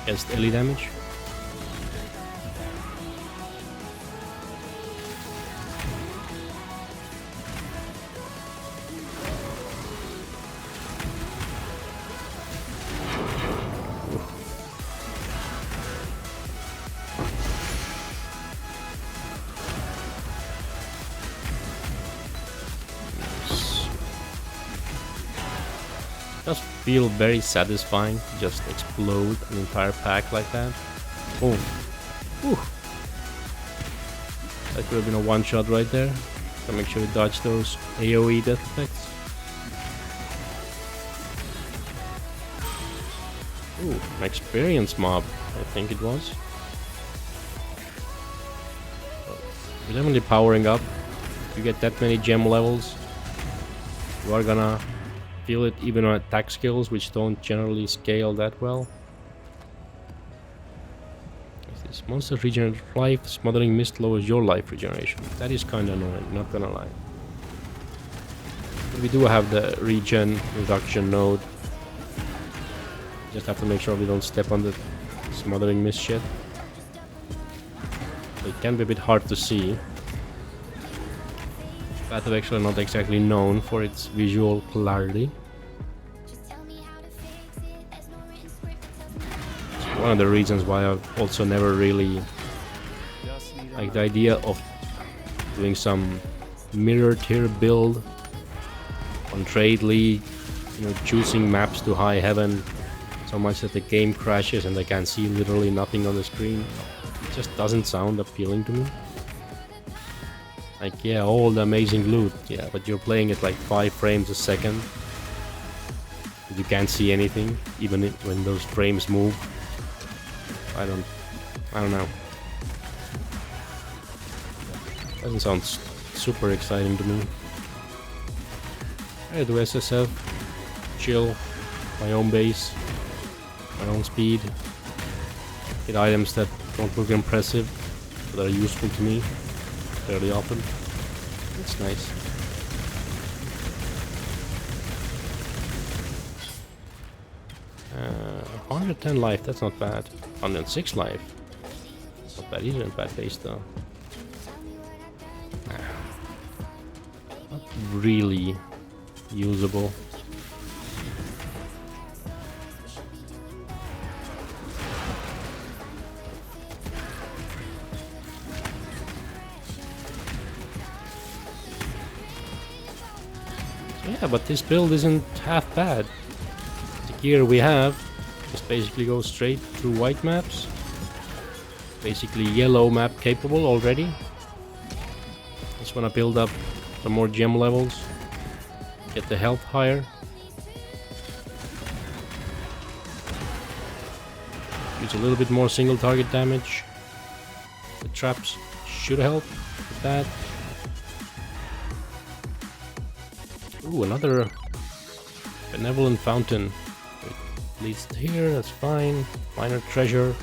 against melee damage. Does feel very satisfying to just explode an entire pack like that. Boom. Whew. That could have been a one shot right there. So make sure we dodge those AoE death effects. Ooh, an experience mob, I think it was. So, we're definitely powering up. If you get that many gem levels, you are gonna feel it even on attack skills, which don't generally scale that well. This monster regenerate life, smothering mist lowers your life regeneration. That is kind of annoying, not gonna lie. But we do have the regen reduction node. Just have to make sure we don't step on the smothering mist shit. It can be a bit hard to see. Path of Exile not exactly known for its visual clarity. It's one of the reasons why I've also never really like the idea of doing some mirror tier build on Trade League, you know, choosing maps to high heaven so much that the game crashes and I can see literally nothing on the screen. It just doesn't sound appealing to me. Like, yeah, all the amazing loot, yeah, but you're playing at like 5 frames a second. You can't see anything, even when those frames move. I don't know. Doesn't sound super exciting to me. I do SSF, chill, my own base, my own speed, get items that don't look impressive, but are useful to me fairly often. It's nice. Uh, 110 life, that's not bad. 106 life. Not bad either, bad base though. Not really usable. Yeah, but this build isn't half bad. The gear we have just basically goes straight through white maps. Basically yellow map capable already. Just wanna build up some more gem levels. Get the health higher. Use a little bit more single target damage. The traps should help with that. Ooh, another benevolent fountain. It leads to here, that's fine. Minor treasure.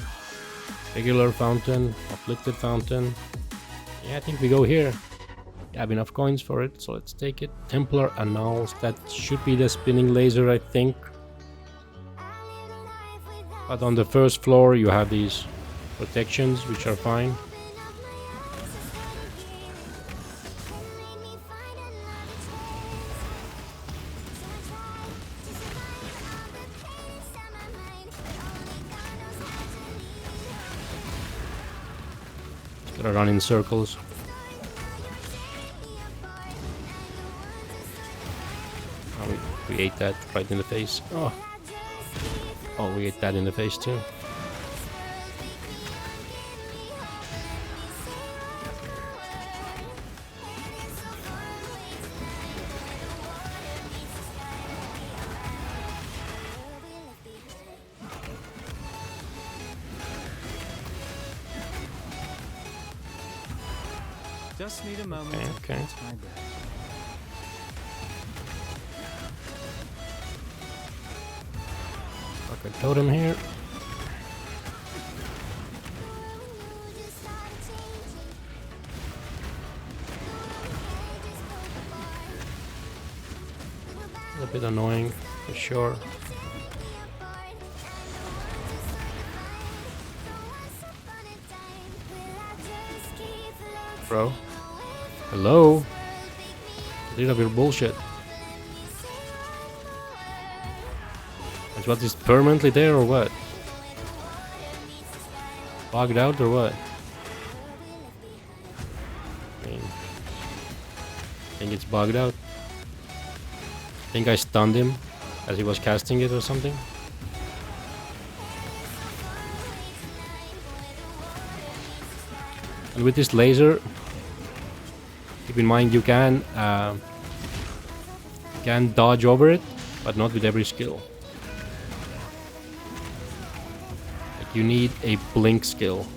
Regular fountain. Afflicted fountain. Yeah, I think we go here. I have enough coins for it, so let's take it. Templar Annals, that should be the spinning laser, I think. But on the first floor you have these protections, which are fine. Just gotta run in circles. We ate that right in the face. Oh, we ate that in the face too. Just need a moment. Okay. Catch my breath. Fuck a totem here. A bit annoying, for sure. Bro. Hello? Get rid of your bullshit. And what, is permanently there or what? Bugged out or what? I mean, think it's bugged out. I think I stunned him as he was casting it or something. And with this laser, keep in mind you can dodge over it, but not with every skill. Like you need a blink skill,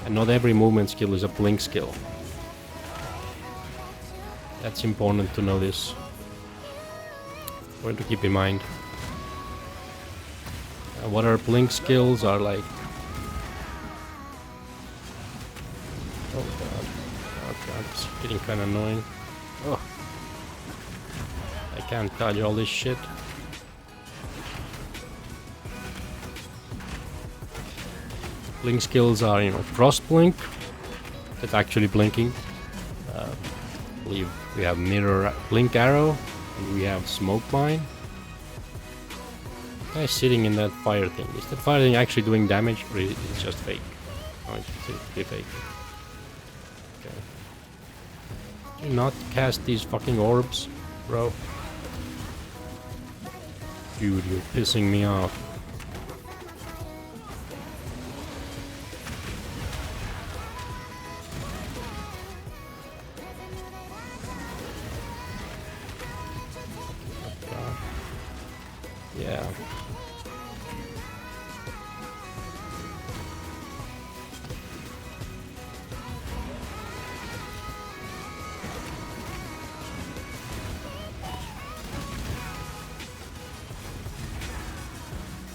and not every movement skill is a blink skill. That's important to know this. Important to keep in mind. What our blink skills are like. Oh god. Oh god, it's getting kinda annoying. Oh. I can't dodge all this shit. Blink skills are, you know, frost blink. That's actually blinking. I believe we have mirror blink arrow. And we have smoke mine. Guy's sitting in that fire thing. Is that fire thing actually doing damage, or is it just fake? Oh, it's fake. Okay. Do not cast these fucking orbs, bro. Dude, you're pissing me off. Yeah.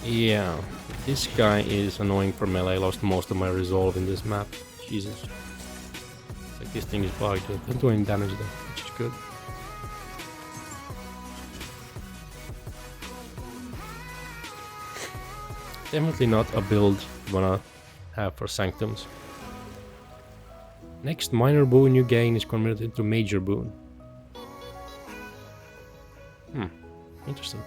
Yeah, this guy is annoying for melee. I lost most of my resolve in this map. Jesus. It's like this thing is bugged. It doesn't do any damage though, which is good. Definitely not a build you wanna have for Sanctums. Next minor boon you gain is converted into major boon. Interesting.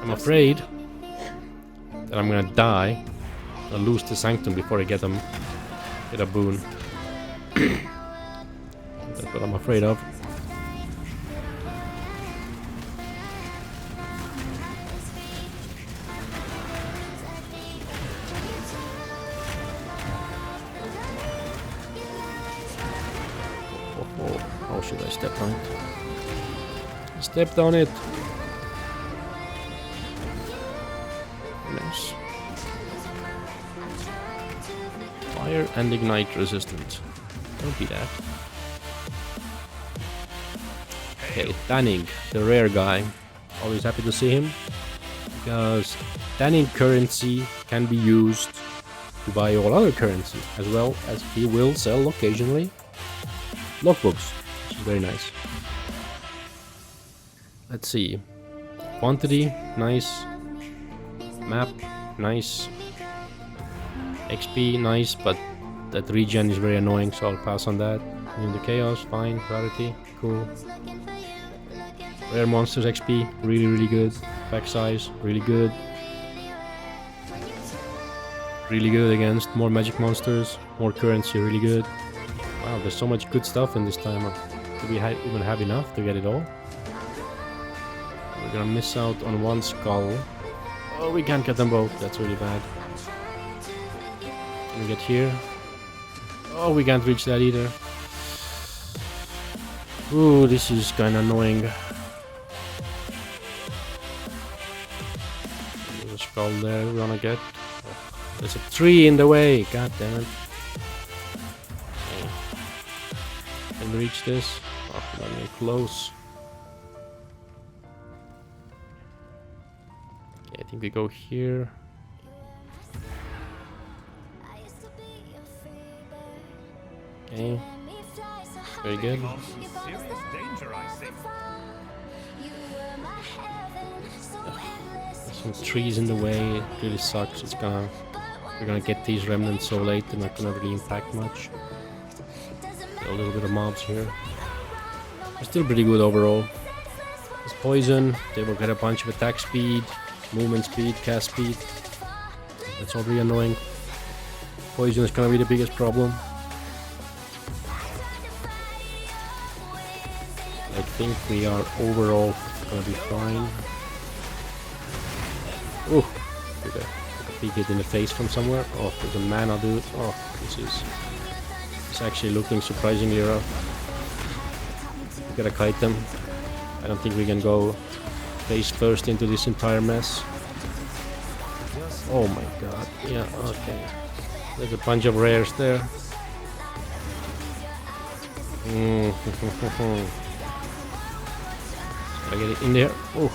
I'm afraid that I'm gonna die. I'll lose the Sanctum before I get a boon. That's what I'm afraid of. How should I step on it? I stepped on it. Nice. Fire and ignite resistant. Don't be that. Okay, Danning, the rare guy. Always happy to see him. Because Danning currency can be used to buy all other currency, as well as he will sell occasionally logbooks, which is very nice. Let's see. Quantity, nice. Map, nice. XP, nice, but that regen is very annoying, so I'll pass on that. In the chaos, fine. Rarity, cool. Rare monsters XP, really, really good. Pack size, really good. Really good against more magic monsters. More currency, really good. Wow, there's so much good stuff in this timer. Do we even have enough to get it all? We're gonna miss out on one skull. Oh, we can't get them both. That's really bad. Can we get here? Oh, we can't reach that either. Ooh, this is kinda annoying. There's a skull there we're gonna get. Oh, there's a tree in the way. God damn it. Okay. Can we reach this? Oh, not even close. Okay, I think we go here. Okay. Very good. There's some trees in the way, it really sucks. We're gonna get these remnants so late, they're not gonna really impact much. A little bit of mobs here. They're still pretty good overall. It's poison, they will get a bunch of attack speed, movement speed, cast speed. That's all really annoying. Poison is gonna be the biggest problem. I think we are overall gonna be fine. Oh, did a big hit in the face from somewhere. Oh, there's a mana dude. Oh, it's actually looking surprisingly rough. We gotta kite them. I don't think we can go face first into this entire mess. Oh my god. Yeah, okay. There's a bunch of rares there. Gotta get it in there. Oh.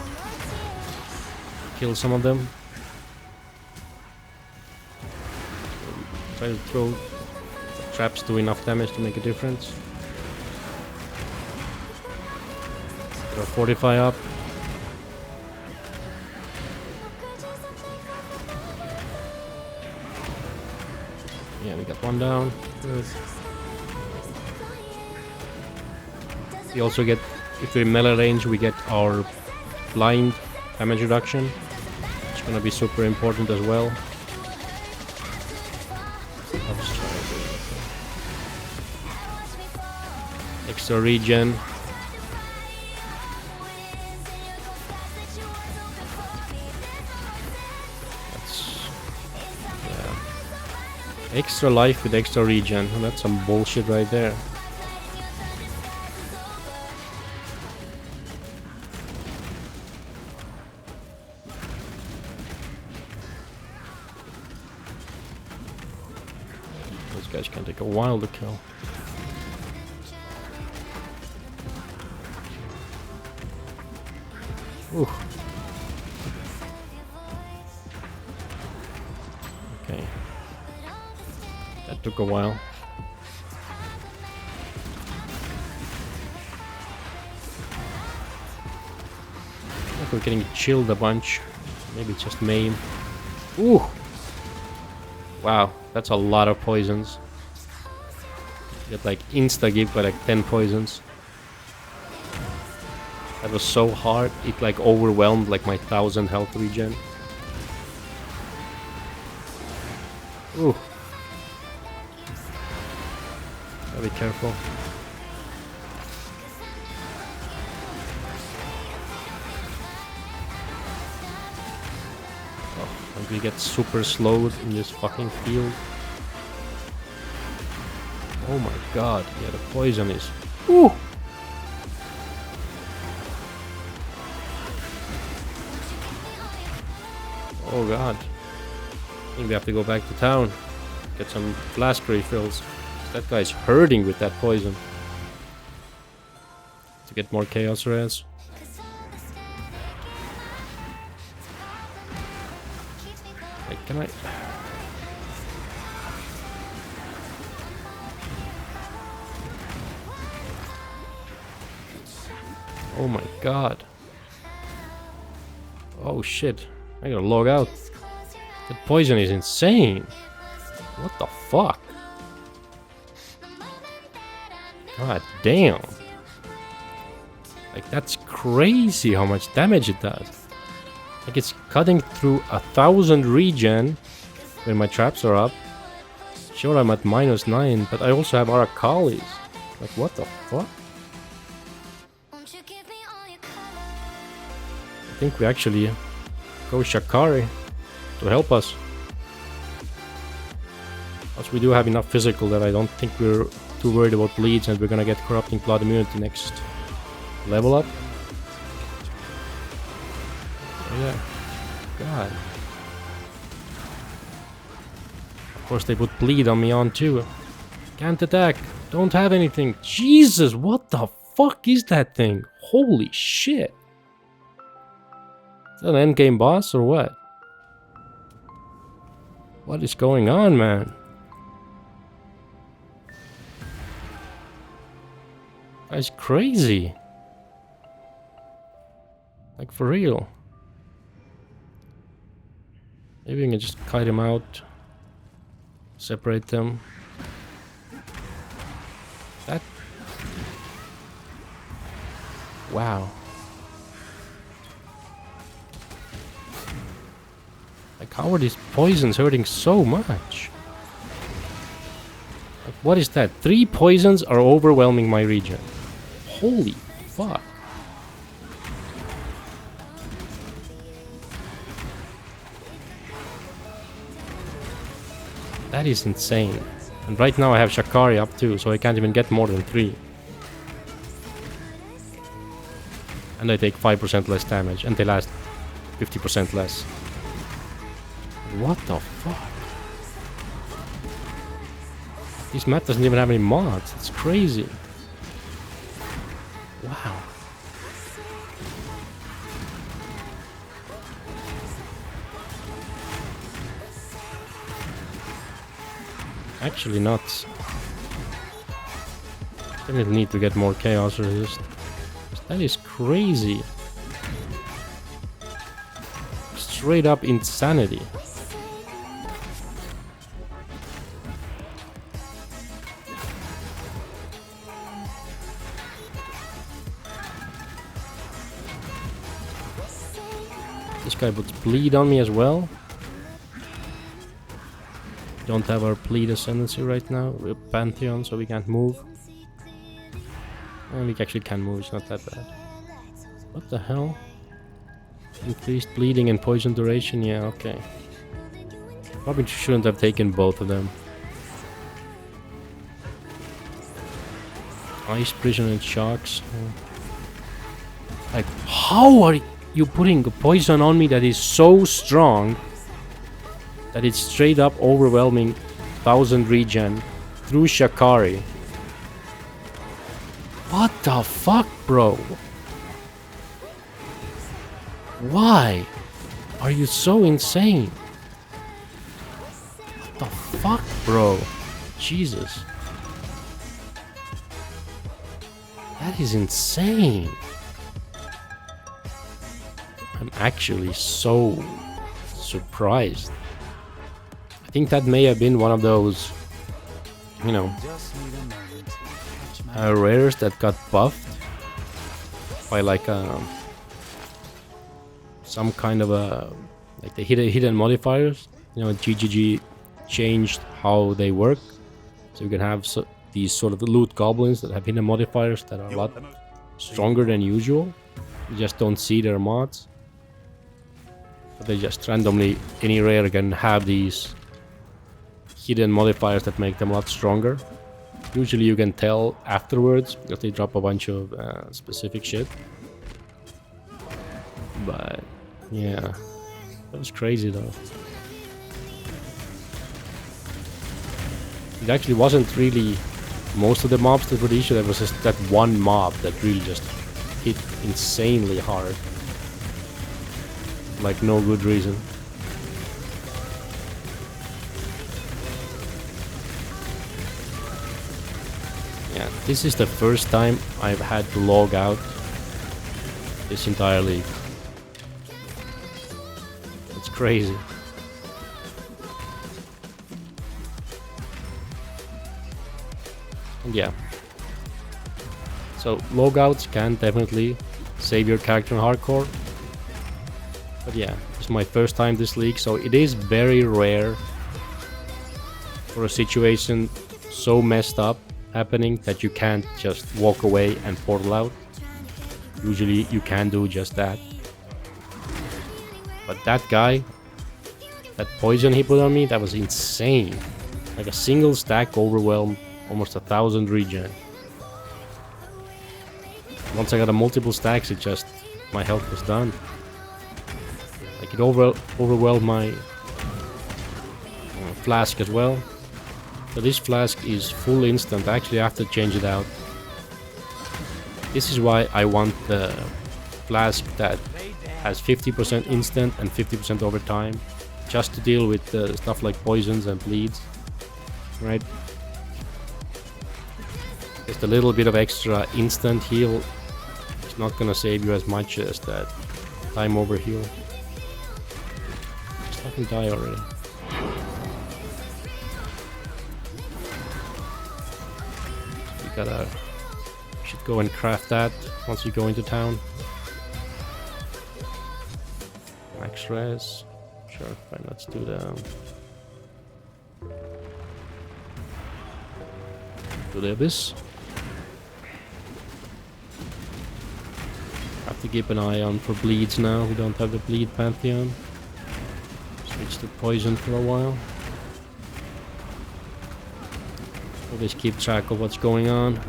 Kill some of them. Try to throw traps do enough damage to make a difference. Got 45 up. Yeah, we got one down. Good. We also get, if we're in melee range, we get our blind damage reduction. It's gonna be super important as well. I'll just try to do it. Extra regen. That's... yeah. Extra life with extra regen. And that's some bullshit right there. Those guys can take a while to kill. Ooh. Okay. That took a while. I think we're getting chilled a bunch. Maybe it's just maim. Ooh! Wow, that's a lot of poisons. You get like insta-give by like 10 poisons. That was so hard, it like overwhelmed like my 1000 health regen. Ooh. Gotta be careful. Oh, and we get super slowed in this fucking field. Oh my god, yeah, the poison is... Ooh! Oh god. I think we have to go back to town. Get some flask refills. That guy's hurting with that poison. To get more chaos res. Like, can I... Oh my god. Oh shit. I gotta log out. That poison is insane. What the fuck? God damn. Like, that's crazy how much damage it does. Like, it's cutting through 1000 regen when my traps are up. Sure, I'm at -9, but I also have Arakalis. Like, what the fuck? I think we actually go Shakari to help us. Plus we do have enough physical that I don't think we're too worried about bleeds, and we're gonna get Corrupting Blood immunity next level up. Oh yeah. God. Of course they put bleed on me on too. Can't attack. Don't have anything. Jesus, what the fuck is that thing? Holy shit. Is that an endgame boss or what? What is going on, man? That's crazy. Like, for real. Maybe we can just kite him out. Separate them. That... Wow. Like, how are these poisons hurting so much? Like, what is that? 3 poisons are overwhelming my regen. Holy fuck. That is insane. And right now I have Shakari up too, so I can't even get more than 3. And I take 5% less damage, and they last 50% less. What the fuck? This map doesn't even have any mods. It's crazy. Wow. Actually nuts. Definitely need to get more chaos resist. That is crazy. Straight up insanity. This guy puts bleed on me as well. Don't have our bleed ascendancy right now. We're Pantheon, so we can't move. And we actually can move, it's not that bad. What the hell? Increased bleeding and poison duration, yeah, okay. Probably shouldn't have taken both of them. Ice prison and shocks. Like, how are you putting a poison on me that is so strong that it's straight up overwhelming 1000 regen through Shakari? What the fuck, bro? Why are you so insane? What the fuck, bro? Jesus. That is insane. I'm actually so surprised. I think that may have been one of those, you know, Just need a moment to catch my rares that got buffed by like some kind of a, like the hidden modifiers. You know, GGG changed how they work, so you can have these sort of loot goblins that have hidden modifiers that are a lot stronger than usual. You just don't see their mods, but they just randomly, any rare can have these hidden modifiers that make them a lot stronger. Usually you can tell afterwards because they drop a bunch of specific shit. But yeah, that was crazy though. It actually wasn't really most of the mobs that were the issue. There was just that one mob that really just hit insanely hard. Like no good reason. Yeah, this is the first time I've had to log out this entire league. It's crazy. And yeah. So logouts can definitely save your character in hardcore. But yeah, it's my first time this league, so it is very rare for a situation so messed up happening that you can't just walk away and portal out. Usually you can do just that. But that guy, that poison he put on me, that was insane. Like a single stack overwhelmed almost 1000 regen. Once I got a multiple stacks, it just, my health was done. Like it overwhelmed my flask as well. So this flask is full instant. Actually, I have to change it out. This is why I want the flask that has 50% instant and 50% over time, just to deal with stuff like poisons and bleeds, right? Just a little bit of extra instant heal. It's not gonna save you as much as that time over heal. Just fucking die already. Should go and craft that once you go into town. Max res. Sure, fine, let's do the abyss. Have to keep an eye on for bleeds now. We don't have the bleed pantheon. Switch to poison for a while. Always keep track of what's going on.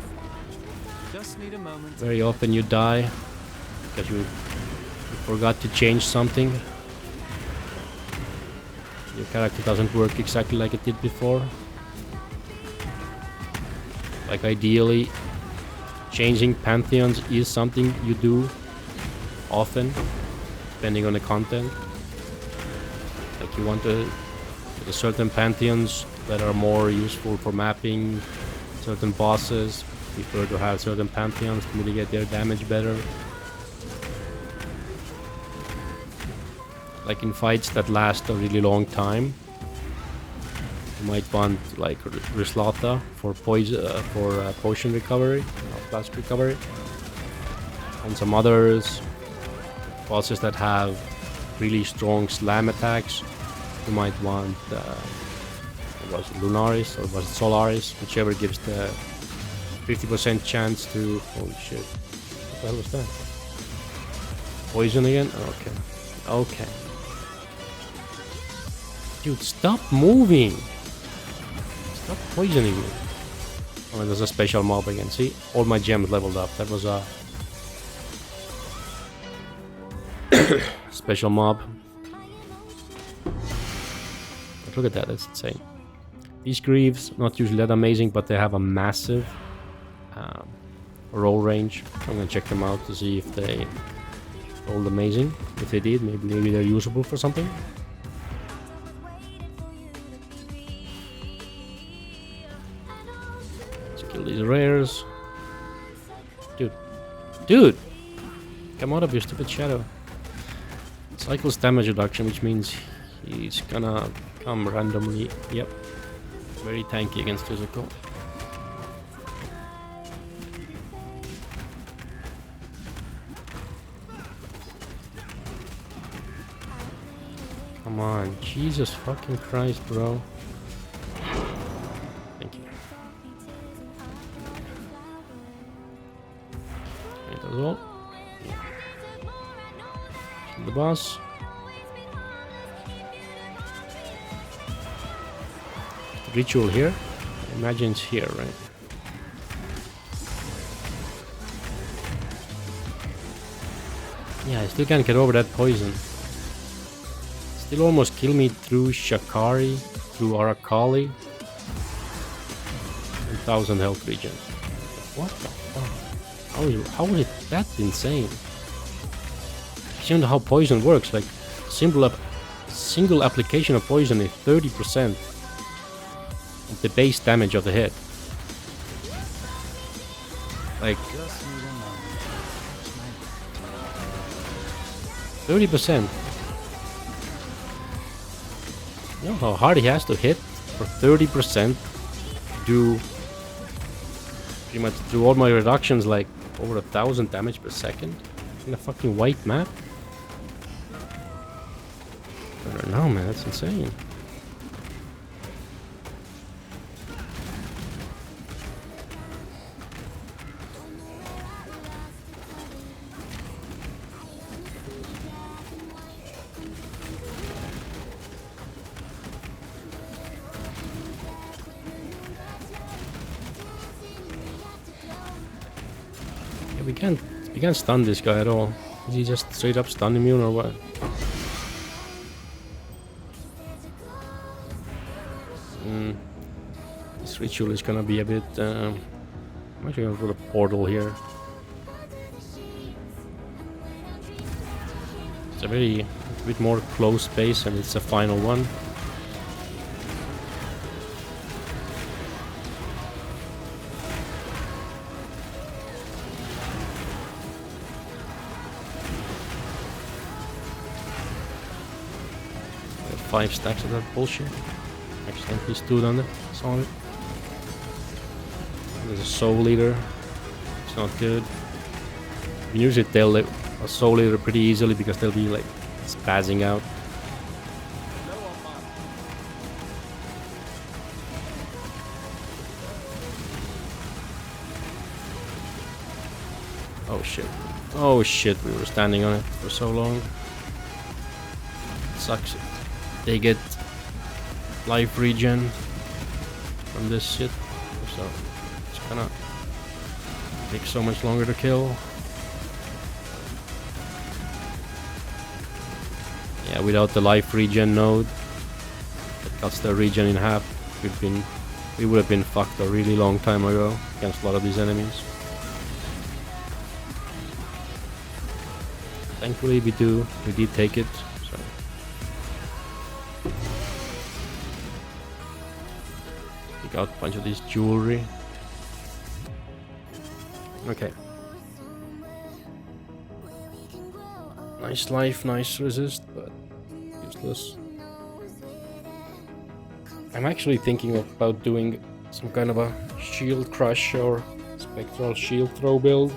just need a moment. Very often you die because you forgot to change something. Your character doesn't work exactly like it did before. Like ideally, changing pantheons is something you do often, depending on the content. Like you want to certain pantheons that are more useful for mapping certain bosses. Prefer to have certain pantheons to mitigate their damage better. Like in fights that last a really long time, you might want like Rislata for potion recovery, flask recovery, and some others bosses that have really strong slam attacks. You might want was it Lunaris or was it Solaris, whichever gives the 50% chance to... Holy shit. What the hell was that? Poison again? Okay. Okay. Dude, stop moving! Stop poisoning me. Oh, and there's a special mob again. See? All my gems leveled up. That was a... special mob. But look at that, that's insane. These greaves, not usually that amazing, but they have a massive roll range. I'm gonna check them out to see if they rolled amazing. If they did, maybe they're usable for something. Let's kill these rares. Dude! Come out of your stupid shadow. Cycles damage reduction, which means he's gonna come randomly. Yep. Very tanky against physical. Come on, Jesus fucking Christ, bro. Thank you. That does all. Kill the boss. Ritual here. Imagine it's here, right? Yeah, I still can't get over that poison. Still almost kill me through Shakari, through Arakali. 1000 health regen. What the fuck? How is it that insane? You know how poison works, like single application of poison is 30% of the base damage of the hit. Like 30%. You know how hard he has to hit for 30% to do pretty much through all my reductions, like over 1000 damage per second in a fucking white map? I don't know, man, that's insane. We can't stun this guy at all. Is he just straight up stun immune or what? This ritual is gonna be a bit... I'm actually gonna put a portal here. It's a bit more close space and it's the final one. I have 5 stacks of that bullshit. Accidentally stood on it. Saw it. There's a soul eater. It's not good. You can usually tell a soul eater pretty easily because they'll be like spazzing out. Oh shit. Oh shit, we were standing on it for so long. It sucks. They get life regen from this shit, so it's gonna take so much longer to kill. Yeah, without the life regen node that cuts the regen in half, we would have been fucked a really long time ago against a lot of these enemies. Thankfully we did take it. So pick out a bunch of this jewelry. Okay. Nice life, nice resist, but useless. I'm actually thinking about doing some kind of a shield crush or spectral shield throw build.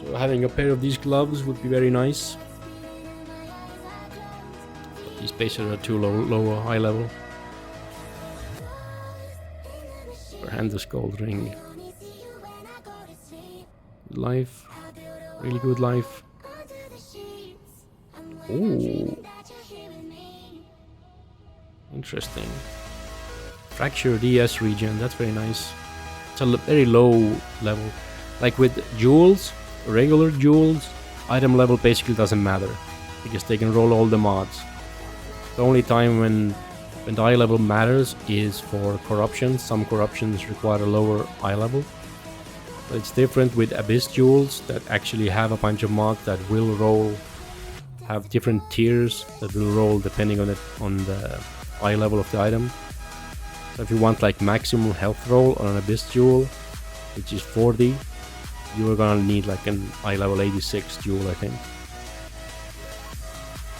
So having a pair of these gloves would be very nice. But these bases are too low high level. And the Gold Ring. Life. Really good life. Ooh. Interesting. Fractured ES region, that's very nice. It's a very low level. Like with jewels, regular jewels, item level basically doesn't matter. Because they can roll all the mods. The only time when the eye level matters is for corruption. Some corruptions require a lower eye level. But it's different with Abyss jewels that actually have a bunch of mods that will roll, have different tiers that will roll depending on the eye level of the item. So if you want like maximum health roll on an Abyss jewel, which is 40, you are gonna need like an eye level 86 jewel, I think.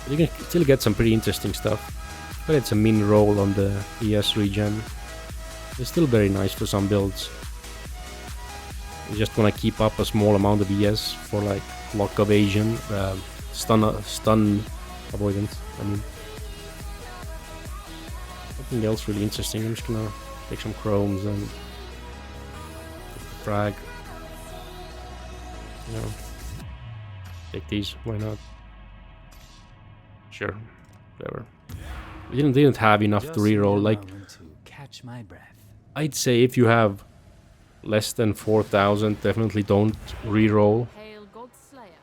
But you can still get some pretty interesting stuff. But it's a min roll on the ES regen. It's still very nice for some builds. You just wanna keep up a small amount of ES for like lock evasion, stun avoidance. I mean, nothing else really interesting. I'm just gonna take some chromes and frag. You know, take these. Why not? Sure, whatever. We didn't have enough to reroll. Like, to catch my breath. I'd say if you have less than 4,000, definitely don't reroll. Hail Godslayer.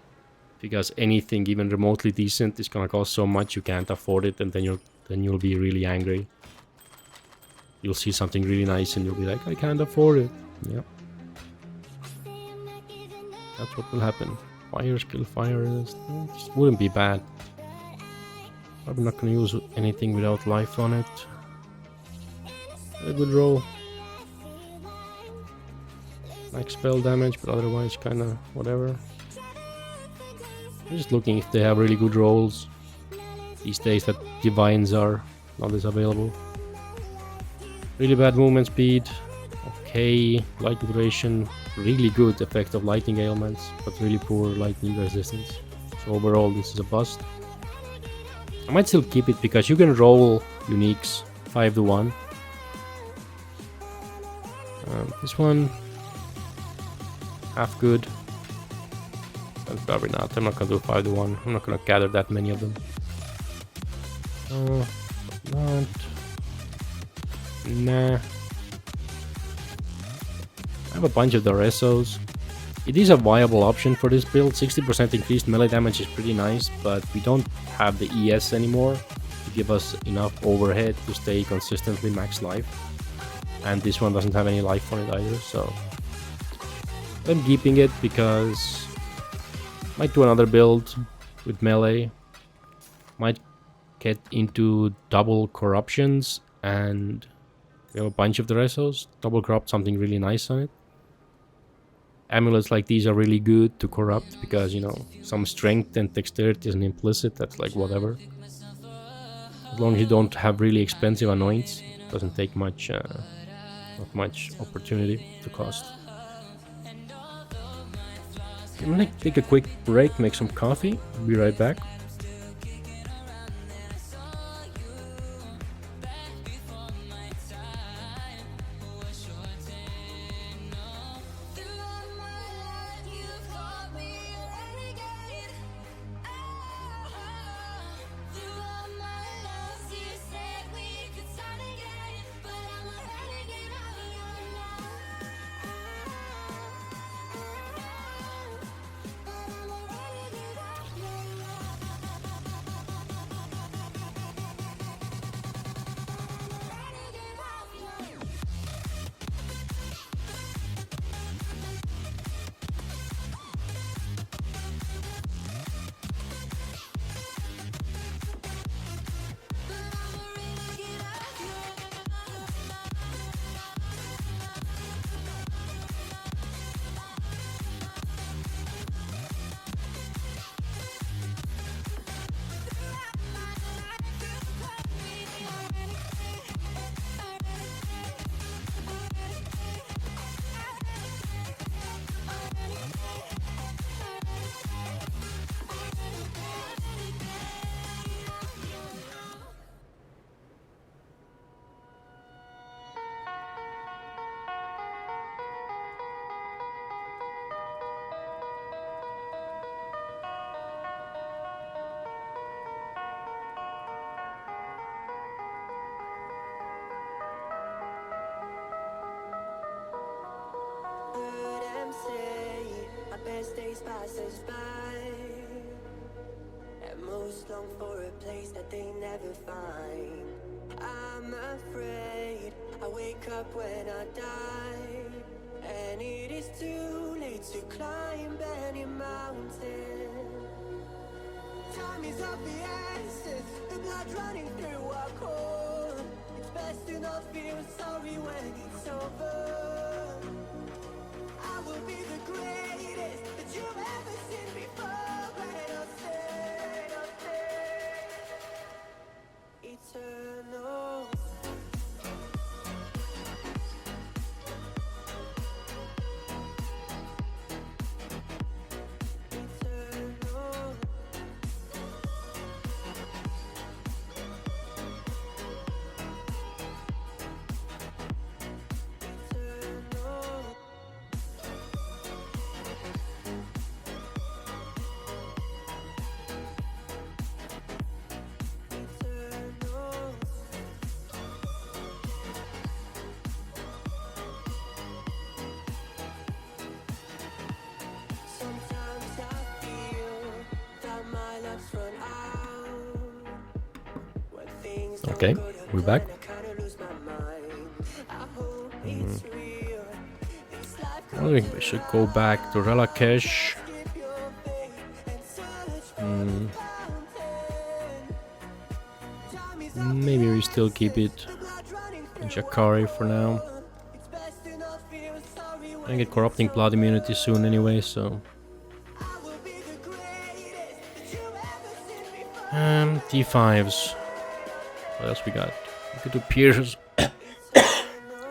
Because anything even remotely decent is gonna cost so much you can't afford it, and then you'll be really angry. You'll see something really nice and you'll be like, I can't afford it. Yep. That's what will happen. Fire skill, fire resist. Just wouldn't be bad. I'm not gonna use anything without life on it. A good roll. Max spell damage, but otherwise kinda whatever. I'm just looking if they have really good rolls these days that divines are not as available. Really bad movement speed. Okay, lightning duration. Really good effect of lightning ailments, but really poor lightning resistance. So overall, this is a bust. I might still keep it because you can roll uniques 5 to 1. This one, half good. And probably not. I'm not gonna do 5 to 1. I'm not gonna gather that many of them. Not. Nah. I have a bunch of the Resos. It is a viable option for this build. 60% increased melee damage is pretty nice, but we don't have the ES anymore to give us enough overhead to stay consistently max life. And this one doesn't have any life on it either, so I'm keeping it because might do another build with melee. Might get into double corruptions, and we have a bunch of the Resos. Double corrupt something really nice on it. Amulets like these are really good to corrupt because, you know, some strength and dexterity is an implicit. That's like whatever. As long as you don't have really expensive annoyance, it doesn't take much, not much opportunity to cost. I'm gonna take a quick break, make some coffee. Be right back. passes by, and most long for a place that they never find. I'm afraid I wake up when I die, and it is too late to climb any mountain. Time is of the essence, the blood running through our core. It's best to not feel sorry when it's over. I will be the greatest that you've ever seen before. When I say eternal. Okay, we're back. I think we should go back to Relakesh. Maybe we still keep it in Jakari for now. I get Corrupting Blood immunity soon anyway, so... T5s. What else we got? We could do Piers.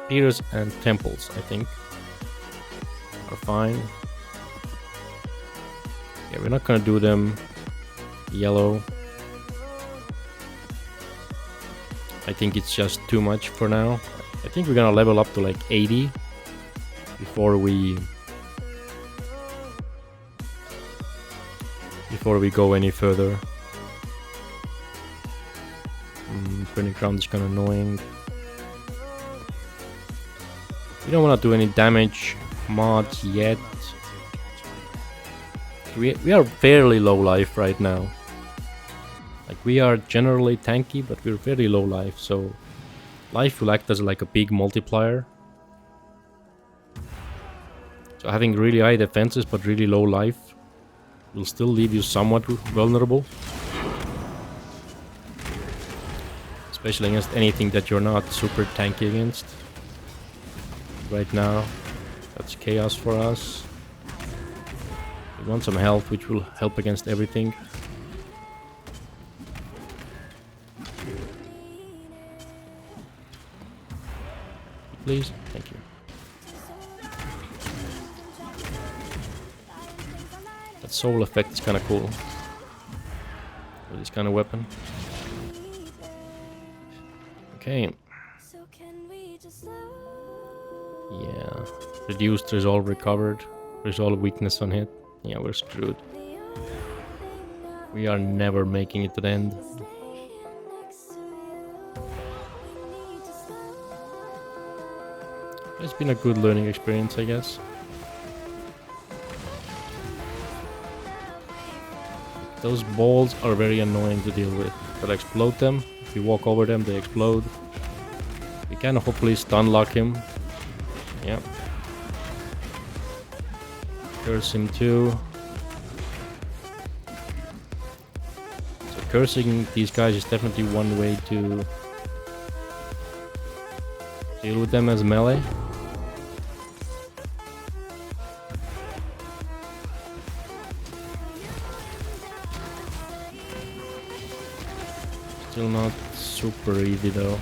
Piers and Temples, I think. Are fine. Yeah, we're not gonna do them yellow. I think it's just too much for now. I think we're gonna level up to like 80 before we go any further. Burning Ground is kinda annoying. We don't wanna do any damage mods yet. We are fairly low life right now. Like, we are generally tanky, but we're very low life, so life will act as like a big multiplier. So having really high defenses but really low life will still leave you somewhat vulnerable. Especially against anything that you're not super tanky against. Right now, that's chaos for us. We want some health, which will help against everything. Please, thank you. That soul effect is kind of cool. For this kind of weapon. Okay. Yeah. Reduced resolve recovered. Resolve weakness on hit. Yeah, we're screwed. We are never making it to the end. It's been a good learning experience, I guess. Those balls are very annoying to deal with. Gotta explode them. If you walk over them, they explode. We can hopefully stun lock him. Yeah. Curse him too. So cursing these guys is definitely one way to deal with them as melee. Still not super easy though.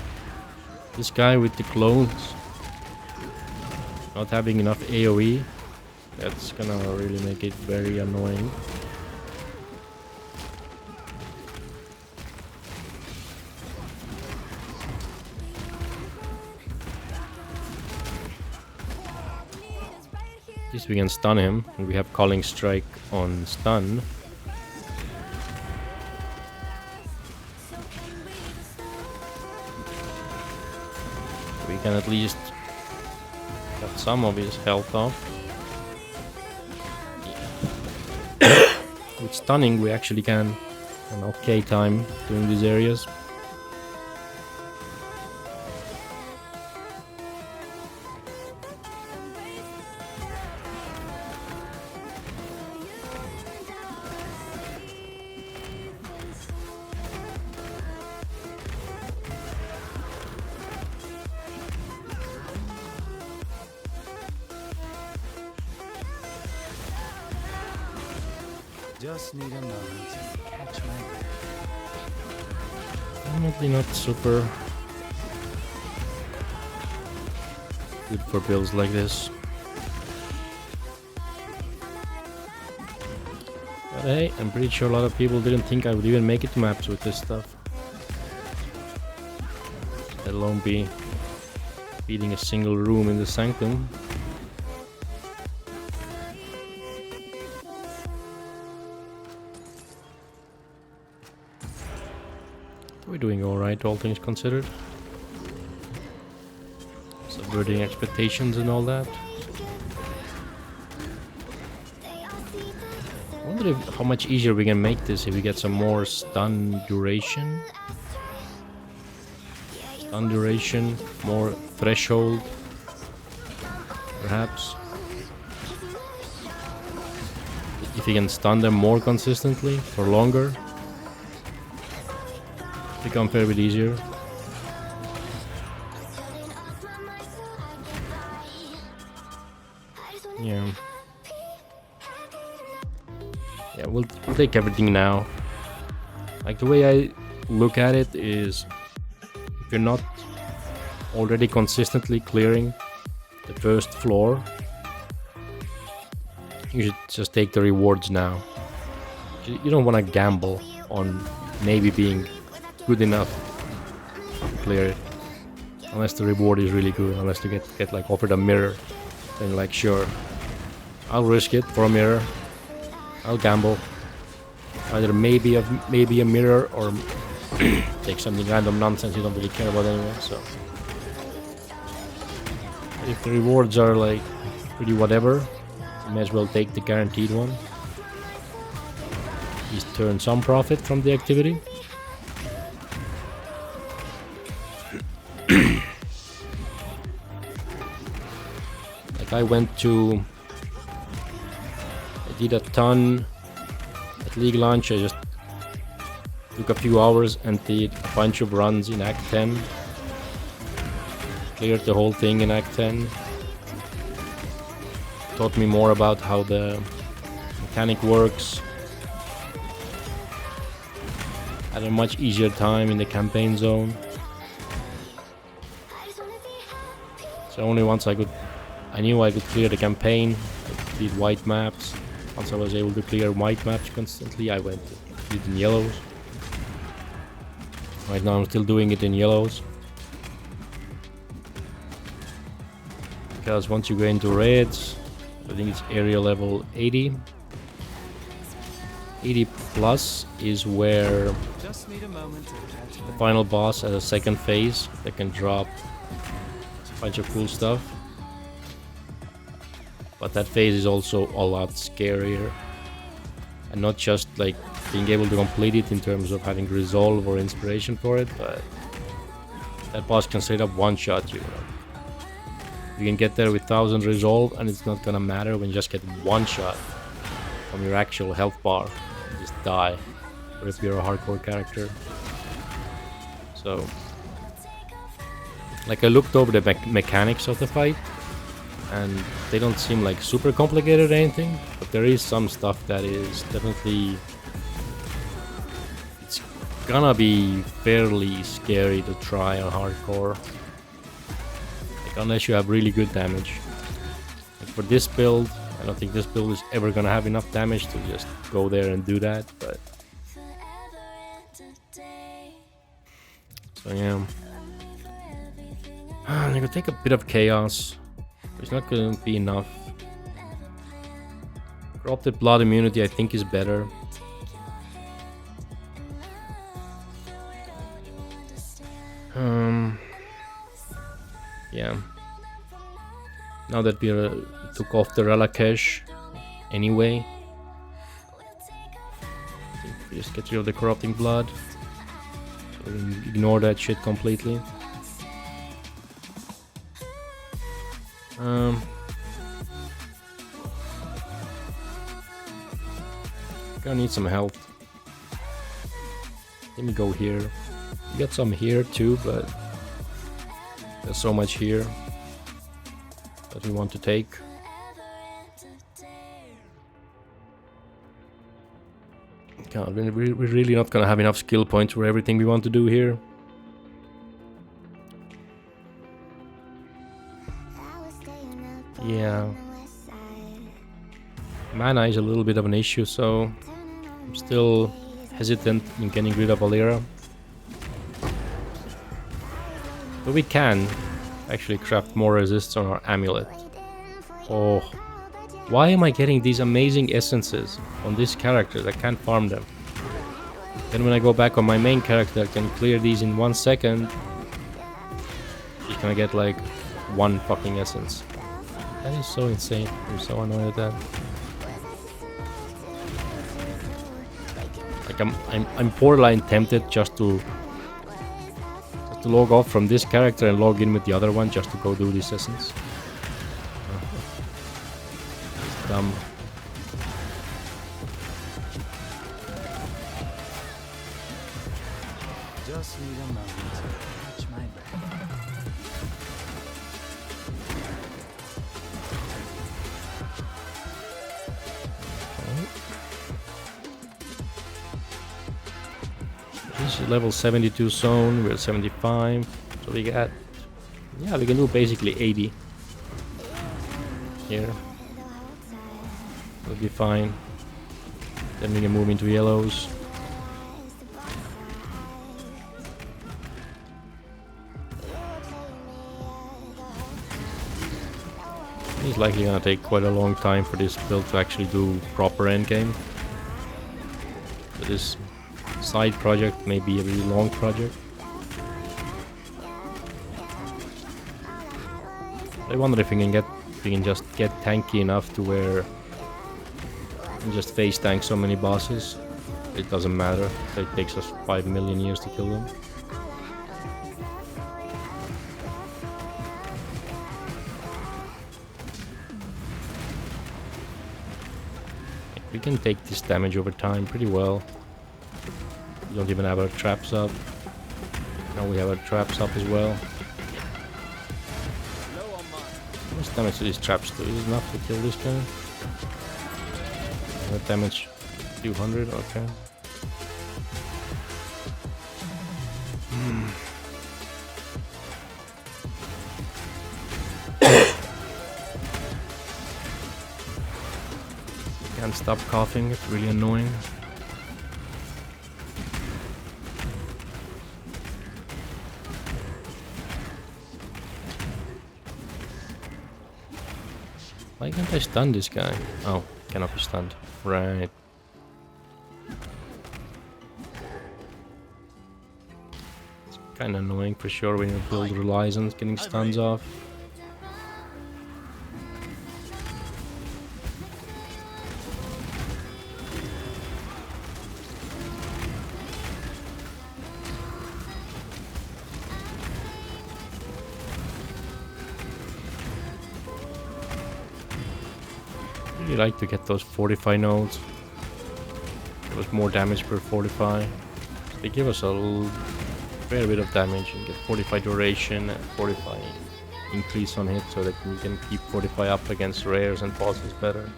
This guy with the clones not having enough AoE, that's gonna really make it very annoying. At least we can stun him, and we have Calling Strike on stun. We can at least cut some of his health off. Yeah. with stunning we actually can an okay time doing these areas. Just need a moment to catch my breath. Definitely not super good for builds like this. But hey, I'm pretty sure a lot of people didn't think I would even make it to maps with this stuff. Let alone be beating a single room in the Sanctum. We're doing alright, all things considered. Subverting expectations and all that. I wonder how much easier we can make this if we get some more stun duration. Stun duration, more threshold, perhaps. If you can stun them more consistently for longer. Become a fair bit easier. Yeah. Yeah, we'll take everything now. Like the way I look at it is, if you're not already consistently clearing the first floor, you should just take the rewards now. You don't want to gamble on maybe being good enough to clear it, unless the reward is really good. Unless you get like offered a mirror, then you're like, sure, I'll risk it for a mirror. I'll gamble. Either maybe a mirror or take something random nonsense you don't really care about anyway. So if the rewards are like pretty whatever, you may as well take the guaranteed one. At least turn some profit from the activity. Like I did a ton at League launch. I just took a few hours and did a bunch of runs in Act 10. Cleared the whole thing in Act 10. Taught me more about how the mechanic works. Had a much easier time in the campaign zone. So only once I knew I could clear the campaign. I did white maps. Once I was able to clear white maps constantly, I went to did in yellows. Right now I'm still doing it in yellows. Because once you go into reds, I think it's area level 80. 80 plus is where Just need a moment to catch the my final boss has a second phase that can drop a bunch of cool stuff. But that phase is also a lot scarier. And not just like being able to complete it in terms of having resolve or inspiration for it, but that boss can straight up one-shot you. You can get there with 1000 resolve and it's not gonna matter when you just get one shot from your actual health bar and just die. Or if you're a hardcore character. So, like I looked over the mechanics of the fight, and they don't seem like super complicated or anything, but there is some stuff that is definitely, it's gonna be fairly scary to try on hardcore, like unless you have really good damage. Like for this build, I don't think this build is ever gonna have enough damage to just go there and do that, but so yeah. I'm gonna take a bit of chaos. It's not gonna be enough. Corrupted blood immunity I think is better. Yeah. Now that we took off the Relicash anyway, We just get rid of the corrupting blood. So we ignore that shit completely. Gonna need some health. Let me go here. We got some here too, but there's so much here that we want to take. God, we're really not gonna have enough skill points for everything we want to do here. Yeah. Mana is a little bit of an issue, so I'm still hesitant in getting rid of Valera. But we can actually craft more resists on our amulet. Oh, why am I getting these amazing essences on this character? I can't farm them. Then when I go back on my main character, I can clear these in 1 second. Just gonna get like 1 fucking essence. That is so insane. I'm so annoyed at that. Like I'm borderline tempted just to log off from this character and log in with the other one just to go do this essence. It's dumb. Just need a moment to catch my breath. This is level 72 zone, we're at 75, so we got, yeah, we can do basically 80 here. We'll be fine. Then we can move into yellows. It's likely gonna take quite a long time for this build to actually do proper endgame. So this side project may be a really long project. I wonder if we can just get tanky enough to where we can just face tank so many bosses. It doesn't matter. It takes us 5 million years to kill them. We can take this damage over time pretty well. We don't even have our traps up. Now we have our traps up as well. How much damage do these traps do? Is it enough to kill this guy? What damage? 200? Okay. Can't stop coughing, it's really annoying. Why can't I stun this guy? Oh, cannot be stunned. Right. It's kinda annoying for sure when your build relies on getting stuns off. I like to get those fortify nodes. Give us more damage per fortify. They give us a fair bit of damage and get fortify duration and fortify increase on hit so that we can keep fortify up against rares and bosses better.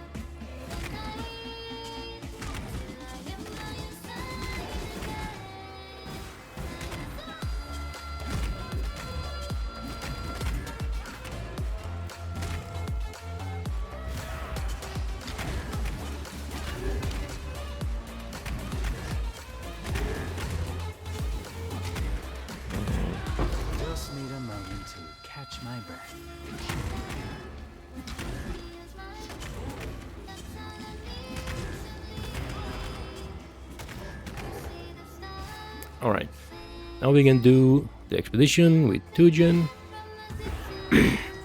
Just need a moment to catch my breath. Alright, now we can do the expedition with Tujen.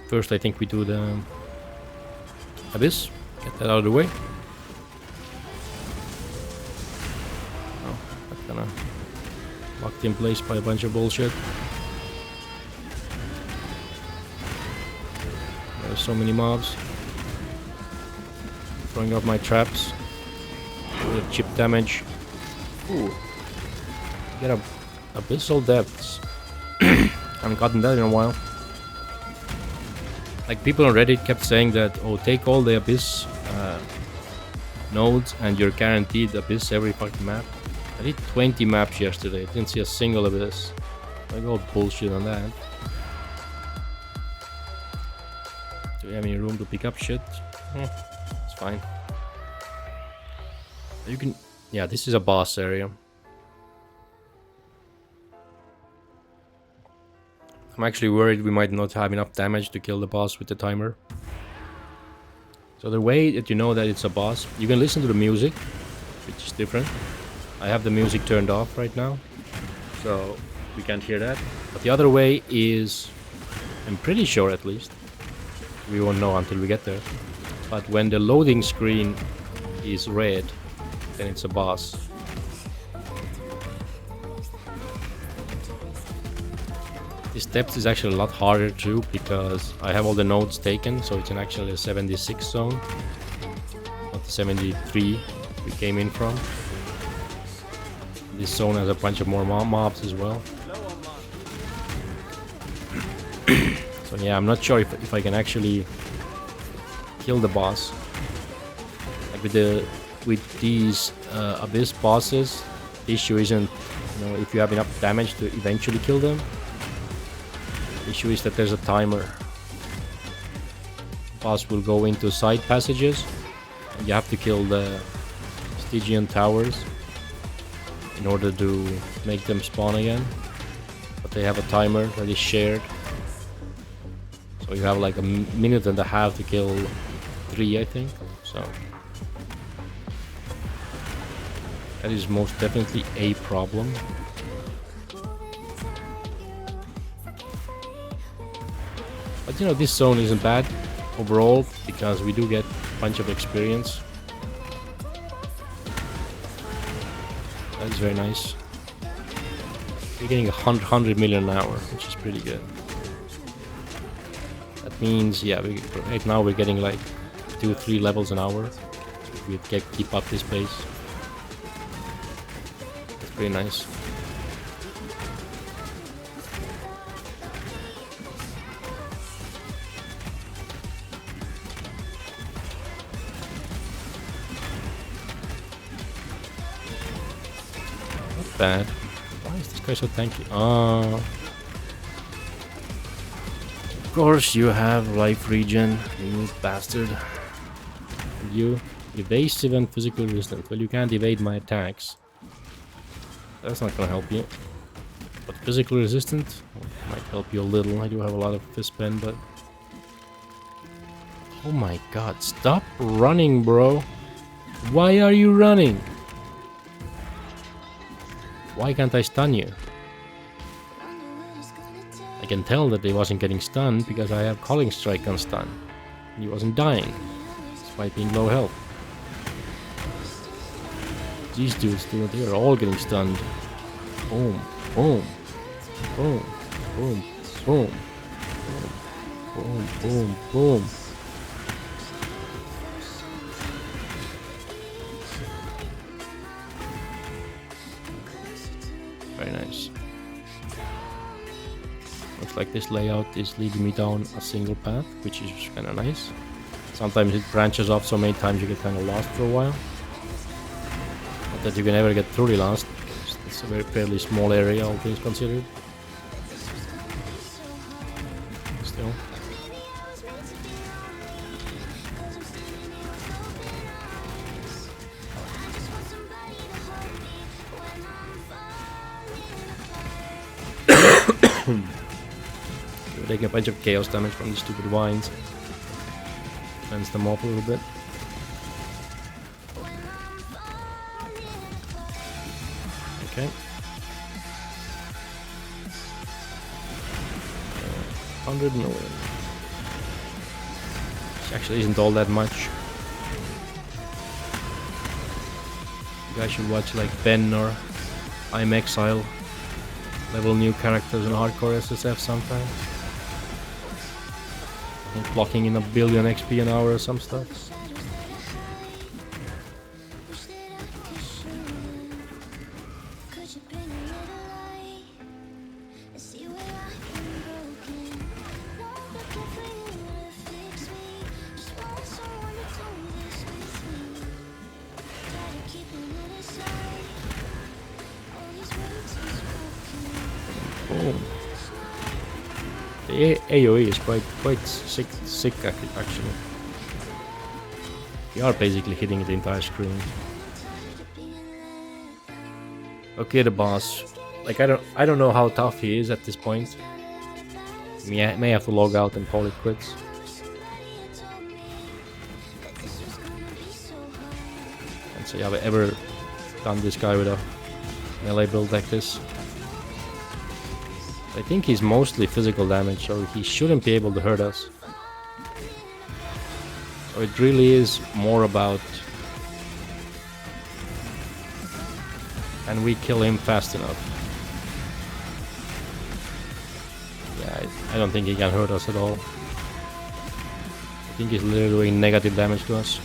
First I think we do the Abyss, get that out of the way. Kinda locked in place by a bunch of bullshit. There's so many mobs. Throwing off my traps. With chip damage. Ooh. Get a abyssal depths. Haven't gotten that in a while. Like people on Reddit kept saying that, oh, take all the abyss nodes and you're guaranteed abyss every fucking map. I did 20 maps yesterday. Didn't see a single abyss. I got bullshit on that. Do we have any room to pick up shit? It's fine. You can. Yeah, this is a boss area. I'm actually worried we might not have enough damage to kill the boss with the timer. So the way that you know that it's a boss, you can listen to the music, which is different. I have the music turned off right now, so we can't hear that. But the other way is, I'm pretty sure at least, we won't know until we get there, but when the loading screen is red, then it's a boss. This depth is actually a lot harder too, because I have all the nodes taken, so it's actually a 76 zone, not the 73 we came in from. This zone has a bunch of more mobs as well. So yeah, I'm not sure if I can actually kill the boss. Like with these abyss bosses, the issue isn't, you know, if you have enough damage to eventually kill them. The issue is that there's a timer. The boss will go into side passages, and you have to kill the Stygian towers in order to make them spawn again. But they have a timer that is shared. So you have like a minute and a half to kill 3, I think. So that is most definitely a problem. But you know, this zone isn't bad overall, because we do get a bunch of experience. That is very nice. We're getting 100 million an hour, which is pretty good. That means, yeah, right now we're getting like 2-3 levels an hour. If we keep up this pace. That's pretty nice. Bad. Why is this guy so tanky? Of course you have life regen, you bastard. You evasive and physically resistant. Well, you can't evade my attacks. That's not gonna help you. But physically resistant might help you a little. I do have a lot of fist pen, but oh my god, stop running, bro. Why are you running? Why can't I stun you? I can tell that he wasn't getting stunned because I have Calling Strike on stun. He wasn't dying, despite being low health. These dudes, dude, they are all getting stunned. Boom, boom, boom, boom, boom, boom, boom, boom. Very nice. Looks like this layout is leading me down a single path, which is kind of nice. Sometimes it branches off so many times you get kind of lost for a while. Not that you can ever get truly lost. It's a very fairly small area, all things considered. Still. We're taking a bunch of chaos damage from these stupid vines. Cleanse them off a little bit. Okay. 100 million. Which actually isn't all that much. You guys should watch like Ben or I'm Exile. Level new characters in hardcore SSF sometimes. I think clocking in 1 billion XP an hour or some stuff. The AoE is quite sick actually. You are basically hitting the entire screen. Okay, the boss. Like I don't know how tough he is at this point. May have to log out and call it quits. Can't say I've ever done this guy with a melee build like this. I think he's mostly physical damage, so he shouldn't be able to hurt us. So it really is more about... and we kill him fast enough. Yeah, I don't think he can hurt us at all. I think he's literally doing negative damage to us.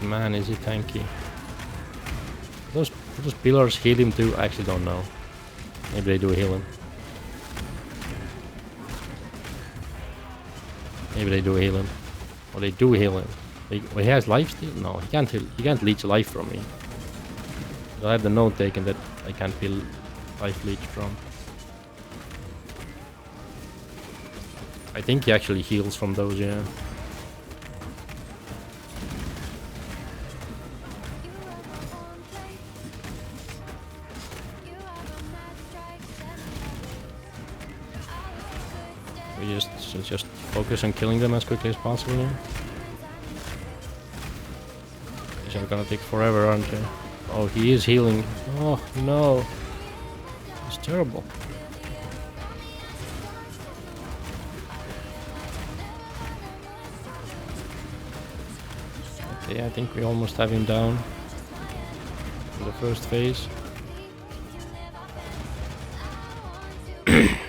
Man, is he tanky. Those pillars heal him too? I actually don't know. Maybe they do heal him. Maybe they do heal him. Or they do heal him. He has life steal? No, he can't heal. He can't leech life from me. So I have the note taken that I can't be life leech from. I think he actually heals from those, yeah. We just focus on killing them as quickly as possible. Yeah? These are gonna take forever, aren't they? Oh, he is healing. Oh no, it's terrible. Okay, I think we almost have him down in the first phase.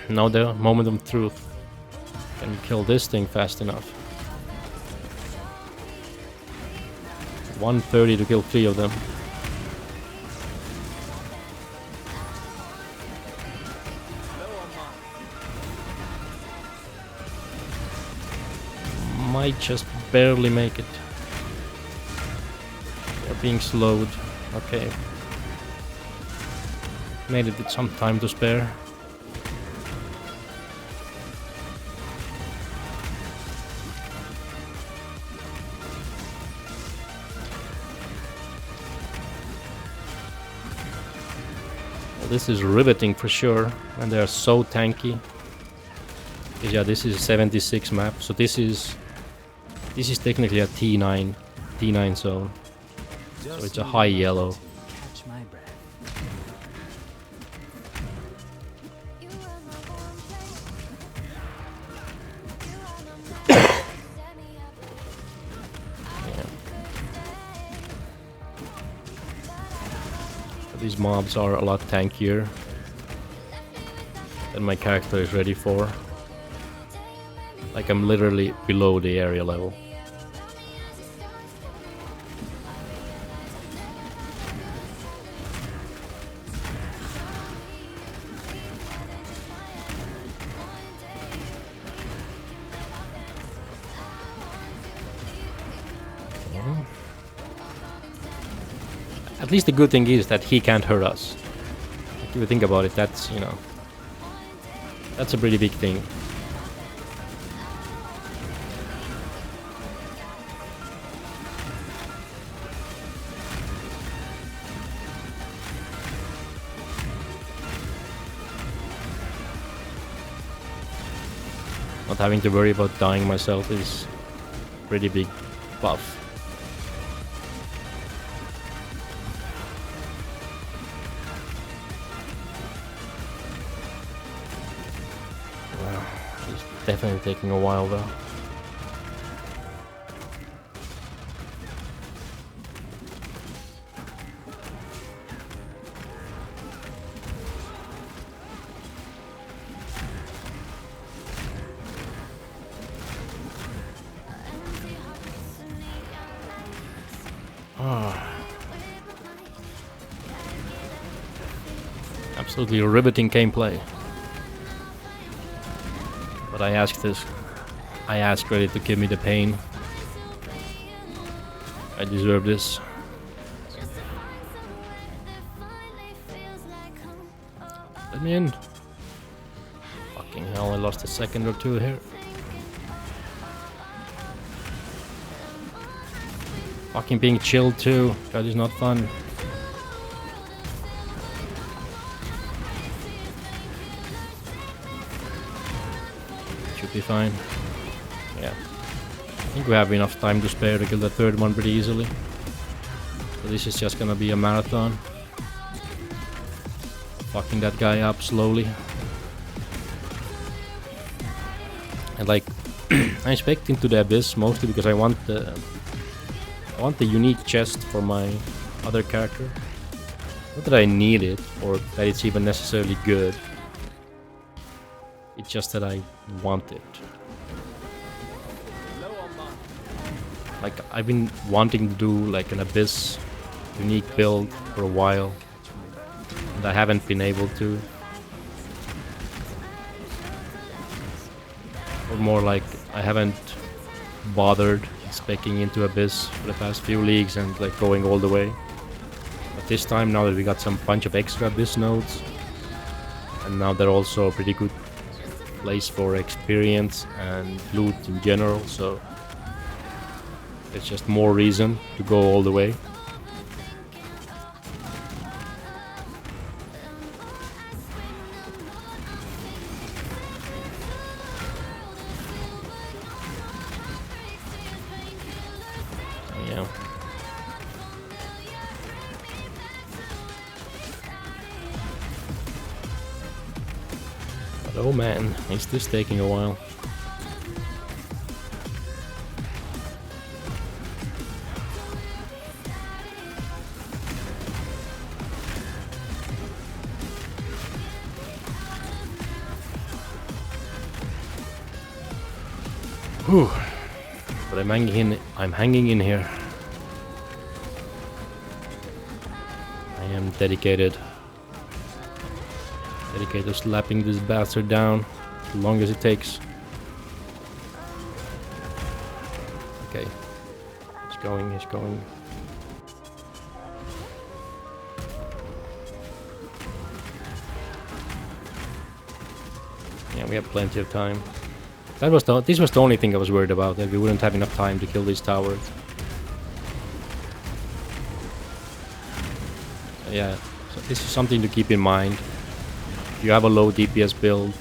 Now the moment of truth. Can we kill this thing fast enough? 130 to kill 3 of them. Might just barely make it. They're being slowed. Okay. Made it with some time to spare. This is riveting for sure, and they are so tanky. Because yeah, this is a 76 map, so this is technically a T9 zone. So it's a high yellow. Catch my breath. These mobs are a lot tankier than my character is ready for. Like I'm literally below the area level. At least the good thing is that he can't hurt us. Like, if you think about it, that's, you know, that's a pretty big thing. Not having to worry about dying myself is a pretty big buff. definitely taking a while though. Absolutely riveting gameplay. But I asked Reddit to give me the pain. I deserve this. Let me in. Fucking hell, I lost a second or two here. Fucking being chilled too. That is not fun. Should be fine. Yeah. I think we have enough time to spare to kill the third one pretty easily. So this is just gonna be a marathon. Fucking that guy up slowly. And like, I expect into the abyss mostly because I want the unique chest for my other character. Not that I need it or that it's even necessarily good. It's just that I want it. Like I've been wanting to do like an abyss unique build for a while. And I haven't been able to. Or more like I haven't bothered specking into Abyss for the past few leagues and like going all the way. But this time, now that we got some bunch of extra Abyss nodes, and now they're also a pretty good place for experience and loot in general, so it's just more reason to go all the way. Oh man, is this taking a while? Whew. But I'm hanging in here. I am dedicated. Dedicated to slapping this bastard down as long as it takes. Okay. It's going, it's going. Yeah, we have plenty of time. This was the only thing I was worried about, that we wouldn't have enough time to kill these towers. Yeah, so this is something to keep in mind. If you have a low DPS build,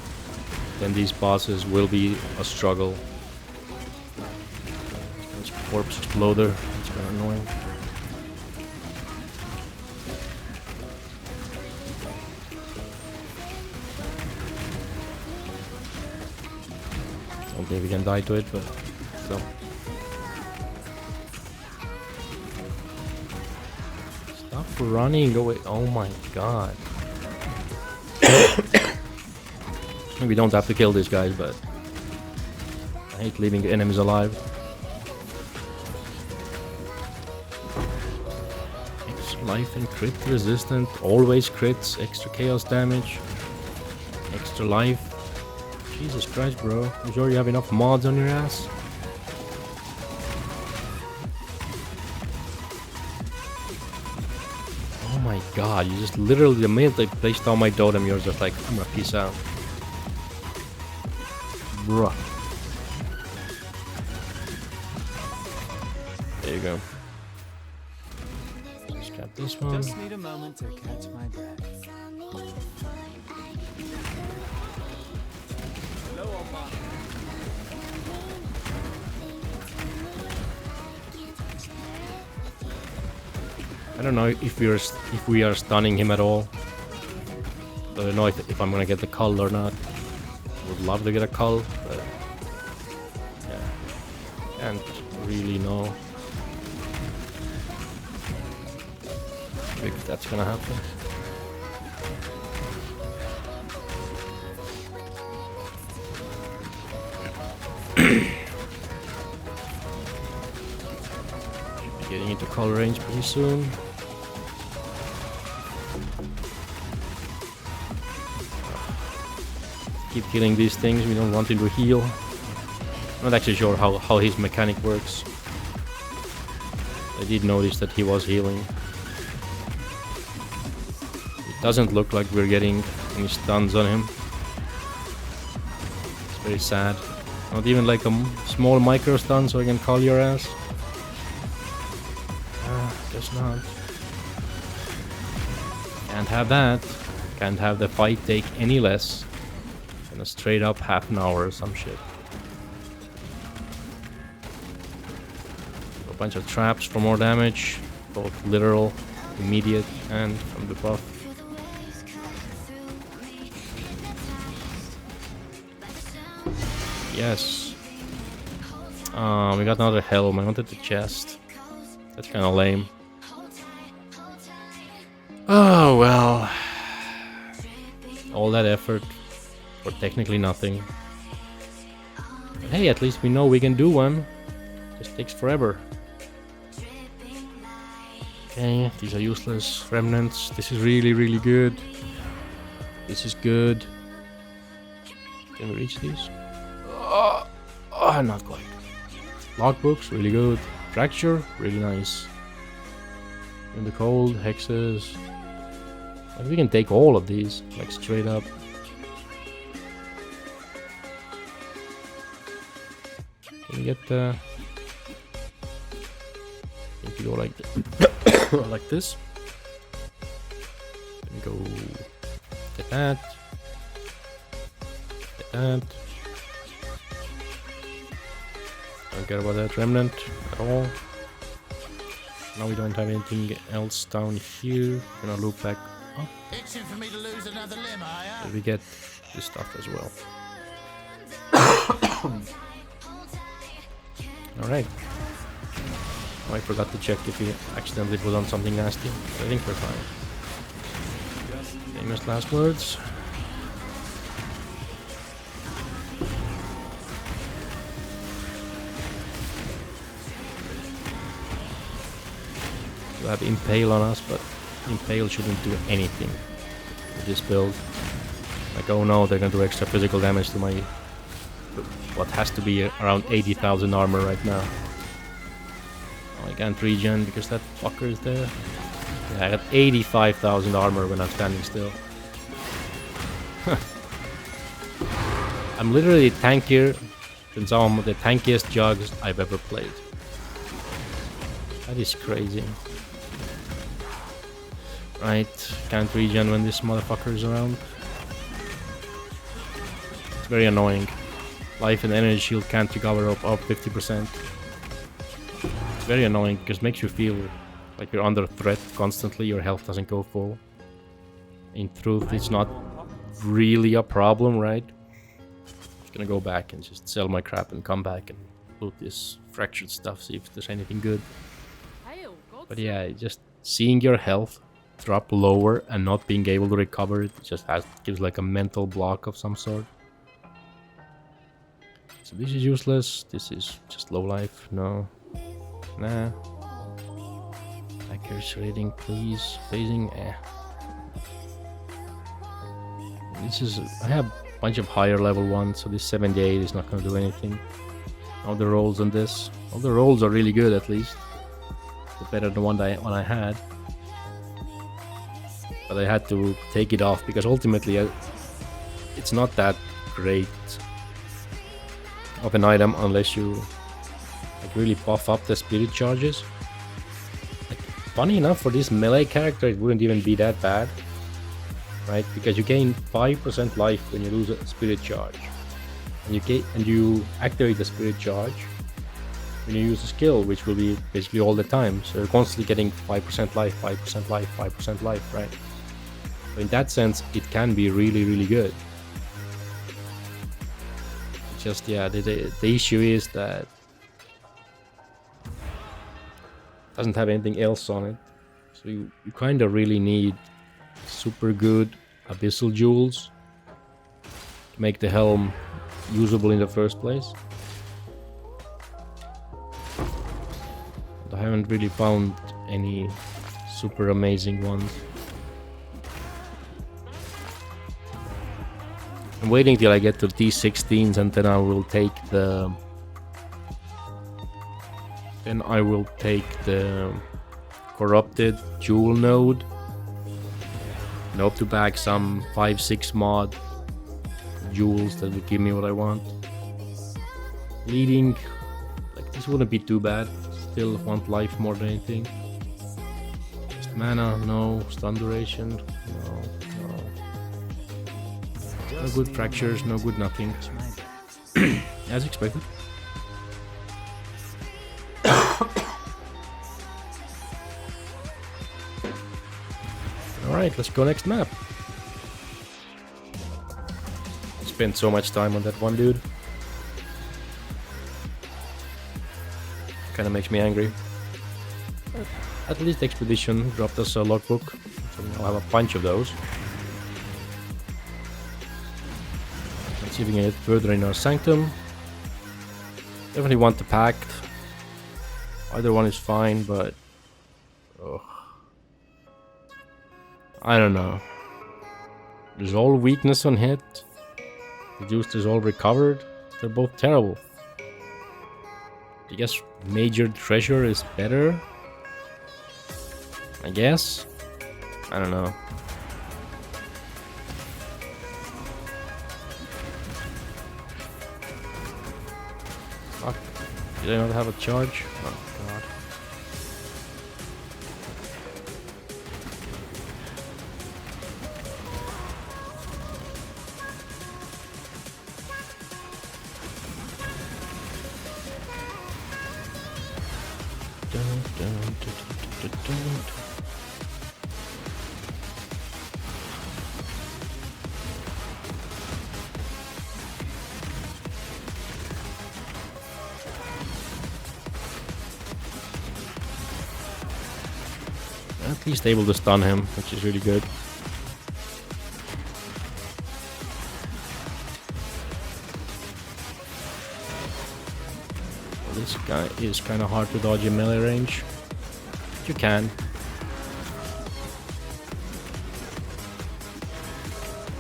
then these bosses will be a struggle. There's a corpse exploder, it's kind of annoying. Don't think we can die to it, but still. Stop running away, oh my god. We don't have to kill these guys, but I hate leaving the enemies alive. Extra life and crit resistant, always crits, extra chaos damage, extra life. Jesus Christ, bro. You sure you have enough mods on your ass? Oh my god, you just literally, the minute I placed down my totem, you're just like, I'm gonna peace out. Bruh. There you go. Just got this one. Just need a moment to catch my breath. I don't know if we are stunning him at all. I don't know if I'm gonna get the cull or not. Would love to get a cull, but really know if that's gonna happen. Getting into color range pretty soon. Keep killing these things, we don't want him to heal. Not actually sure how his mechanic works. I did notice that he was healing. It doesn't look like we're getting any stuns on him. It's very sad. Not even like a small micro stun so I can call your ass. Guess not. Can't have that. Can't have the fight take any less than a straight up half an hour or some shit. A bunch of traps for more damage, both literal, immediate, and from the buff. Yes. We got another helm. I wanted the chest. That's kind of lame. Oh well. All that effort for technically nothing. But hey, at least we know we can do one. Just takes forever. Okay, these are useless remnants. This is really, really good. This is good. Can we reach these? Oh, not quite. Logbooks, really good. Fracture, really nice. In the cold, hexes. Like we can take all of these, like straight up. Can we get the... If you go like this. Like this. Then we go... Get that. Get that. Don't care about that remnant at all. Now we don't have anything else down here. Gonna loop back up. Itching for me to lose another limb, are ya? And we get this stuff as well. Alright. Oh, I forgot to check if we accidentally put on something nasty. But I think we're fine. Famous last words. We have Impale on us, but Impale shouldn't do anything with this build. Like, oh no, they're gonna do extra physical damage to my... what has to be around 80,000 armor right now. Oh, I can't regen because that fucker is there. Yeah, I got 85,000 armor when I'm standing still. I'm literally tankier than some of the tankiest jugs I've ever played. That is crazy. Right, can't regen when this motherfucker is around. It's very annoying. Life and energy shield can't recover up 50%. It's very annoying because it makes you feel like you're under threat constantly, your health doesn't go full. In truth, it's not really a problem, right? I'm just gonna go back and just sell my crap and come back and loot this fractured stuff, see if there's anything good. But yeah, just seeing your health drop lower and not being able to recover it just gives like a mental block of some sort. So this is useless, this is just low life, no. Nah. Accuracy rating, please. Phasing, eh. This is... I have a bunch of higher level ones, so this 78 is not gonna do anything. All the rolls on this. All the rolls are really good at least. They're better than the one I had. But I had to take it off because ultimately it's not that great of an item unless you like really buff up the spirit charges. Like, funny enough, for this melee character it wouldn't even be that bad, right? Because you gain 5% life when you lose a spirit charge, and you activate the spirit charge when you use a skill, which will be basically all the time. So you're constantly getting 5% life, 5% life, 5% life, right? So in that sense, it can be really, really good. Just, yeah, the issue is that doesn't have anything else on it. So you kind of really need super good abyssal jewels to make the helm usable in the first place. But I haven't really found any super amazing ones. I'm waiting till I get to T16s and then I will take the... Then I will take the corrupted jewel node. And hope to bag some 5-6 mod jewels that will give me what I want. Leading, like this wouldn't be too bad. Still want life more than anything. Just mana, no. Stun duration, no. No good fractures, no good nothing. As expected. Alright, let's go next map. Spent so much time on that one dude. Kinda makes me angry. But at least Expedition dropped us a logbook, so I'll have a bunch of those. Let's see if we can get further in our Sanctum. Definitely want the Pact. Either one is fine, but... ugh. I don't know. There's all weakness on hit. Reduced is all recovered. They're both terrible. I guess Major Treasure is better. I guess. I don't know. Fuck. Did I not have a charge? Oh god. At least able to stun him, which is really good. Well, this guy is kind of hard to dodge in melee range. But you can.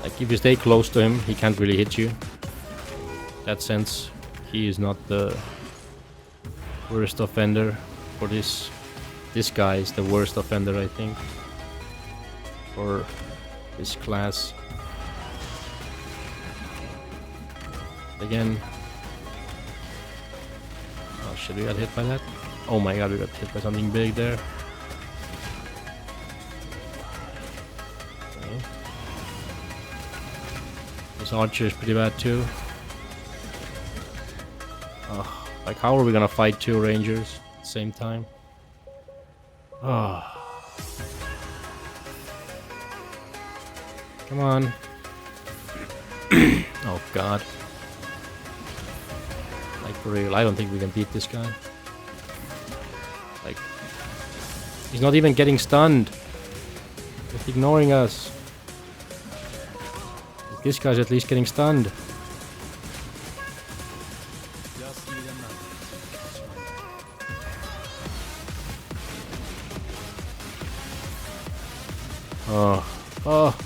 Like if you stay close to him, he can't really hit you. In that sense, he is not the worst offender for this. This guy is the worst offender, I think, for this class. Again. Oh shit, we got hit by that? Oh my god, we got hit by something big there. Okay. This archer is pretty bad too. Like how are we gonna fight two rangers at the same time? Oh. Come on. Oh god. Like for real, I don't think we can beat this guy. Like, he's not even getting stunned. He's ignoring us. This guy's at least getting stunned. Oh. Oh.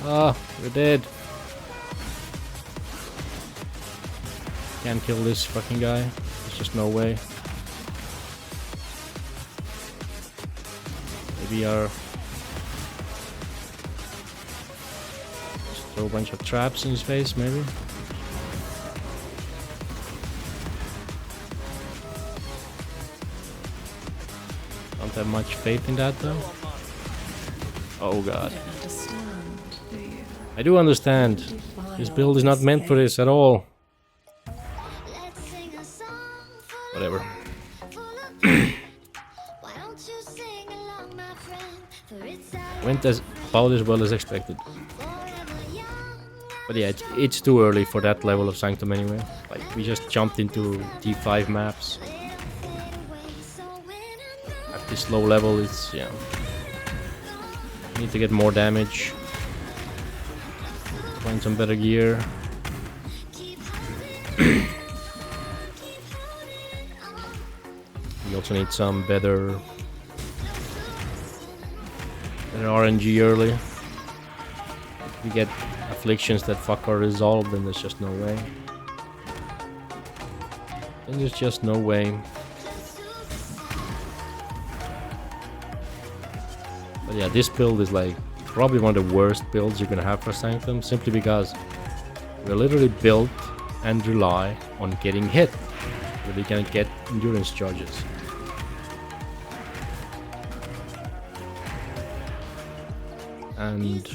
Ah, we're dead. Can't kill this fucking guy. There's just no way. Maybe our... just throw a bunch of traps in his face, maybe? Don't have much faith in that though. Oh god. I do understand. This build is not meant for this at all. Whatever. Went as about as well as expected. But yeah, it's too early for that level of Sanctum anyway. Like, we just jumped into D5 maps. At this low level, it's, yeah. Need to get more damage. Find some better gear. We also need some better RNG early. If we get afflictions that fuck our resolve, then there's just no way. Then there's just no way. But yeah, this build is like probably one of the worst builds you're gonna have for Sanctum, simply because we're literally built and rely on getting hit. Where we can get endurance charges. And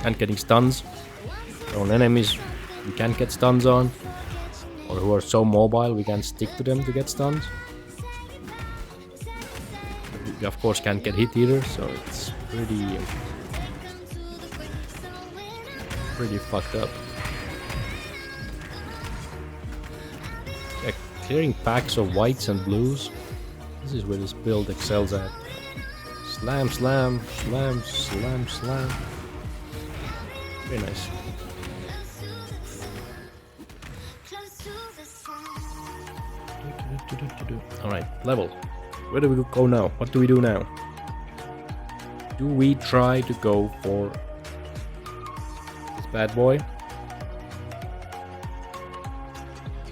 and getting stuns on enemies we can't get stuns on, or who are so mobile we can't stick to them to get stuns. We of course can't get hit either, so it's pretty fucked up. Yeah, clearing packs of whites and blues, this is where this build excels at. Slam, slam, slam, slam, slam. Very nice. Alright, level. Where do we go now? What do we do now? Do we try to go for this bad boy?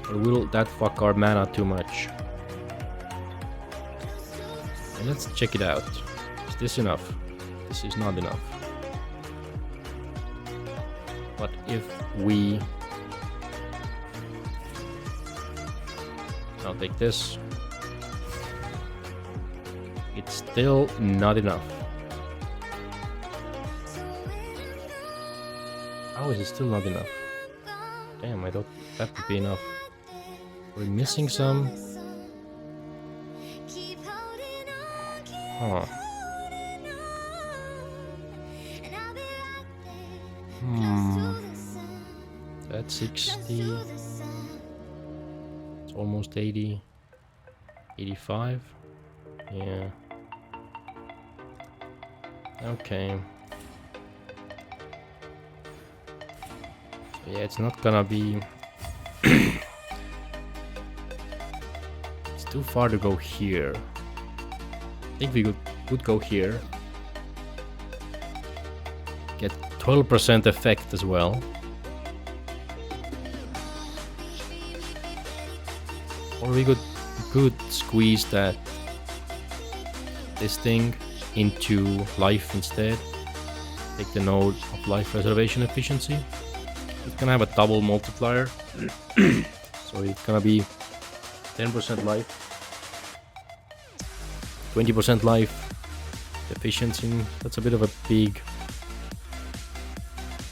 Or will that fuck our mana too much? And let's check it out. Is this enough? This is not enough. What if we... I'll take this. It's still not enough. How is it still not enough? Damn, I thought that would be enough. We're missing some. Huh. That's 60. It's almost 80. 85. Yeah. Okay. So yeah, it's not gonna be... It's too far to go here. I think we could go here. Get 12% effect as well. Or we could squeeze this thing into life instead. Take the node of life preservation efficiency. It's gonna have a double multiplier. So it's gonna be 10% life, 20% life efficiency. That's a bit of a big...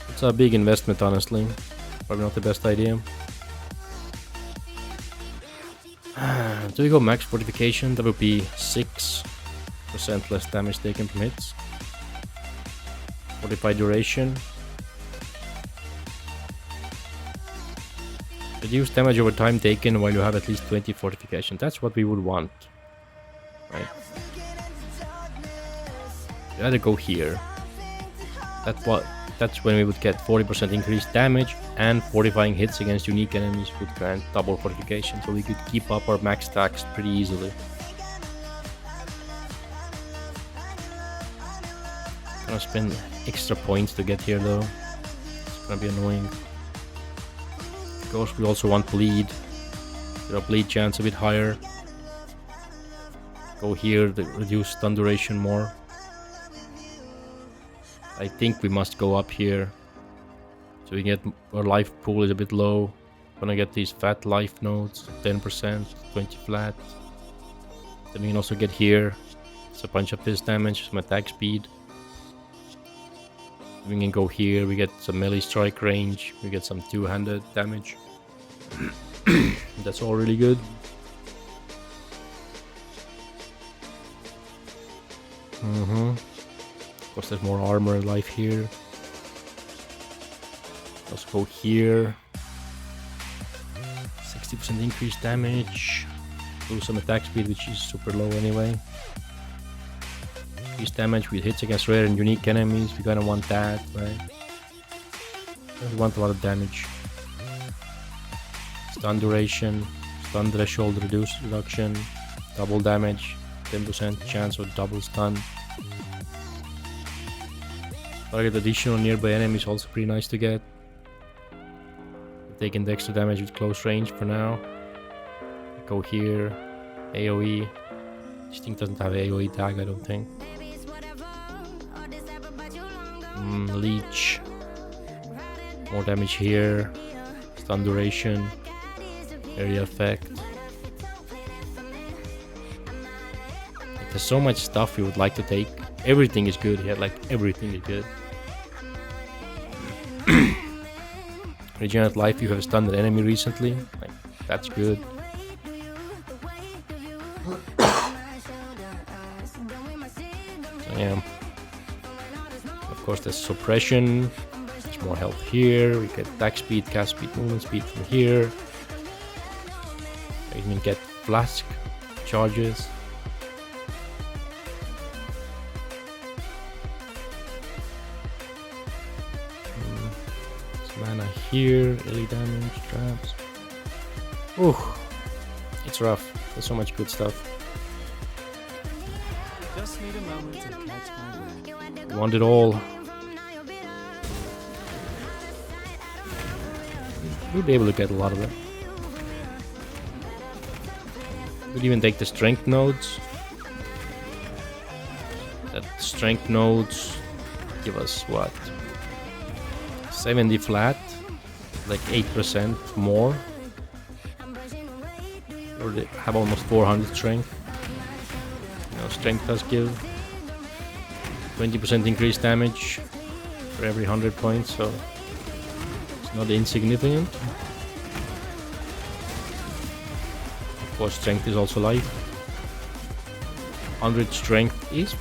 It's a big investment, honestly. Probably not the best idea. Do we go max fortification? That would be 6% less damage taken from hits. Fortify duration. Reduce damage over time taken while you have at least 20 fortification. That's what we would want. Right? You either go here. That's when we would get 40% increased damage, and fortifying hits against unique enemies would grant double fortification, so we could keep up our max stacks pretty easily. Gonna spend extra points to get here though. It's gonna be annoying. Of course, we also want bleed. Get our bleed chance a bit higher. Go here to reduce stun duration more. I think we must go up here, so we get our life pool is a bit low. Gonna get these fat life nodes, 10%, 20 flat. Then we can also get here. It's a bunch of this damage, some attack speed. We can go here, we get some melee strike range, we get some two-handed damage. That's all really good. Of course, there's more armor and life here. Let's go here. 60% increased damage. Lose some attack speed, which is super low anyway. Increased damage with hits against rare and unique enemies. We gonna want that, right? We want a lot of damage. Stun duration, stun threshold reduction, double damage, 10% chance of double stun. Target additional nearby enemies also pretty nice to get. Taking the extra damage with close range for now. Go here, AoE. This thing doesn't have AoE tag, I don't think. Leech. More damage here. Stun duration. Area effect. There's so much stuff you would like to take. Everything is good here, like everything is good. Regenerate life, you have stunned an enemy recently. Like, that's good. So, yeah. Of course, there's suppression. There's more health here. We get attack speed, cast speed, movement speed from here. We can get flask charges. Mana here, early damage, traps. Ooh, it's rough. There's so much good stuff. Just need a moment to catch my breath. Want it all. We'll be able to get a lot of it. We'll even take the strength nodes. That strength nodes give us what? 70 flat, like 8% more. Or they have almost 400 strength. You know, strength does give 20% increased damage for every 100 points, so it's not insignificant. Of course, strength is also life. 100 strength is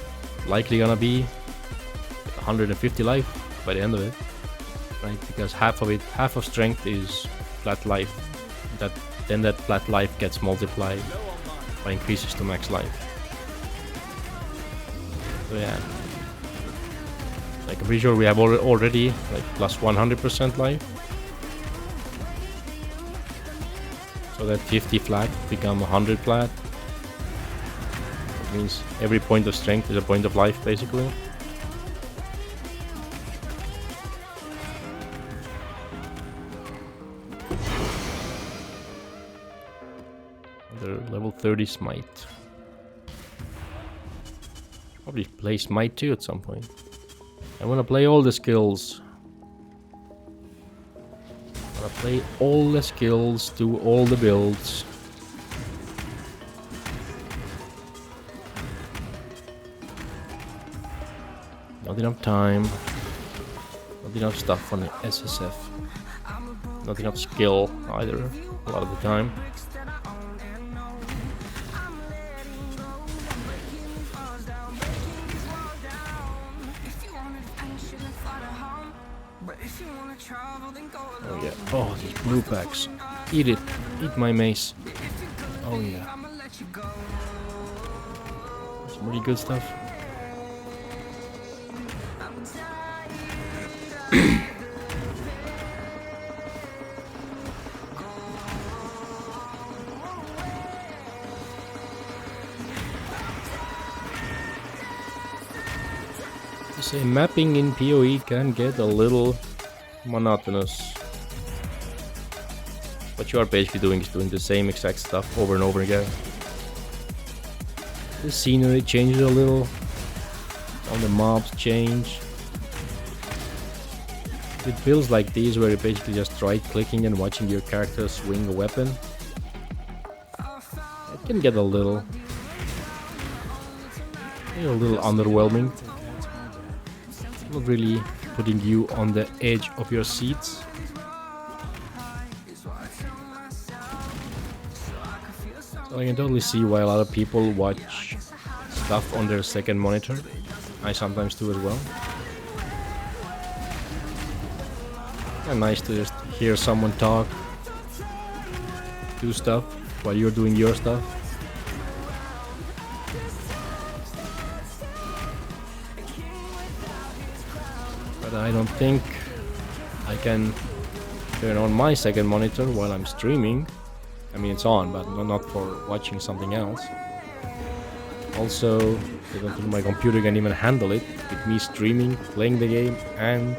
likely gonna be 150 life by the end of it. Right, because half of strength is flat life. Then that flat life gets multiplied by increases to max life. So yeah, like I'm pretty sure we have already like plus 100% life. So that 50 flat become 100 flat. That means every point of strength is a point of life, basically. Level 30 smite. Probably play smite too at some point. I wanna play all the skills. I wanna play all the skills, do all the builds. Not enough time. Not enough stuff on the SSF. Not enough skill either, a lot of the time. Oh yeah, oh these blue packs. Eat it, eat my mace. Oh yeah. Some really good stuff. To say mapping in PoE can get a little monotonous. What you are basically doing is doing the same exact stuff over and over again. The scenery changes a little. All the mobs change. With builds like these where you're basically just right clicking and watching your character swing a weapon, it can get a little underwhelming. Not really putting you on the edge of your seats. So I can totally see why a lot of people watch stuff on their second monitor. I sometimes do as well. And nice to just hear someone talk, do stuff while you're doing your stuff. But I don't think I can turn on my second monitor while I'm streaming. I mean, it's on, but not for watching something else. Also, I don't think my computer can even handle it with me streaming, playing the game, and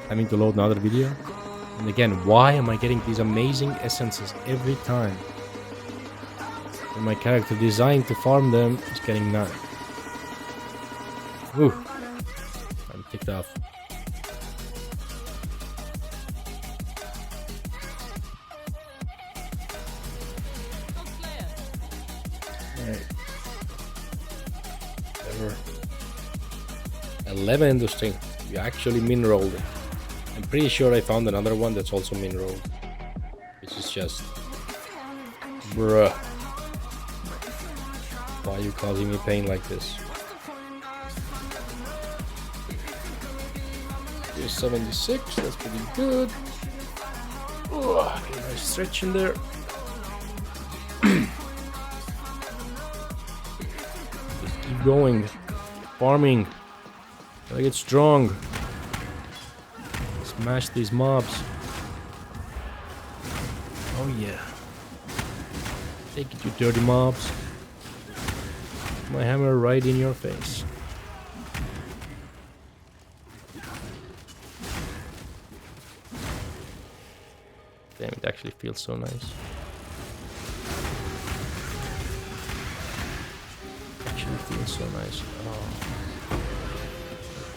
having to load another video. And again, why am I getting these amazing essences every time? And my character designed to farm them is getting none. Ooh, I'm ticked off. Alright. 11 interesting. You actually min rolled it. I'm pretty sure I found another one that's also min rolled. Which is just bruh. Why are you causing me pain like this? Here's 76, that's pretty good. Oh, get a nice stretch in there. Just keep going. Farming. Gotta get strong. Smash these mobs. Oh yeah. Take it, you dirty mobs. My hammer right in your face. Damn, it actually feels so nice. Actually feels so nice. Oh.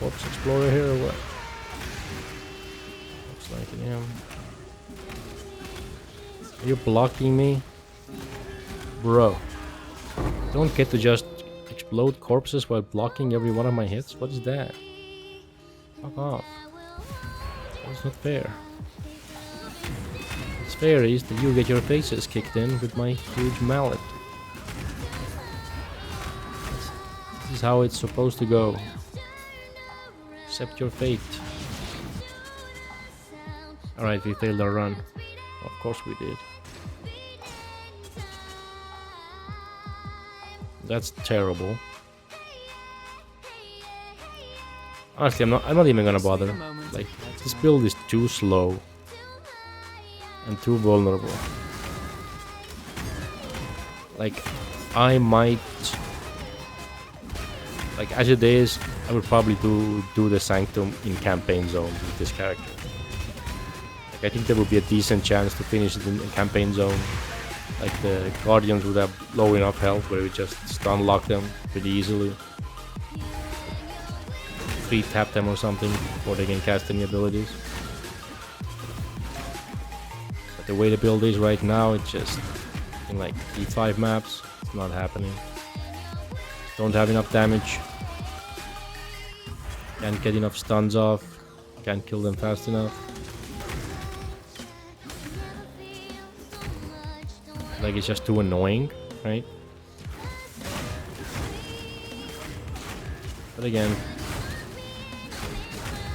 Corpse Explorer here or what? Looks like him. Are you blocking me? Bro. Don't get to just explode corpses while blocking every one of my hits? What is that? Fuck off. That's not fair. What's fair is that you get your faces kicked in with my huge mallet. This is how it's supposed to go. Accept your fate. Alright, we failed our run. Of course we did. That's terrible. Honestly, I'm not even gonna bother. Like, this build is too slow and too vulnerable. Like, I might, like, as it is, I would probably do the Sanctum in campaign zone with this character. Like, I think there would be a decent chance to finish it in campaign zone. Like, the Guardians would have low enough health where we just stun lock them pretty easily. Free tap them or something before they can cast any abilities. But the way the build is right now, it's just in like D5 maps, it's not happening. Don't have enough damage. Can't get enough stuns off. Can't kill them fast enough. Like, it's just too annoying, right? But again,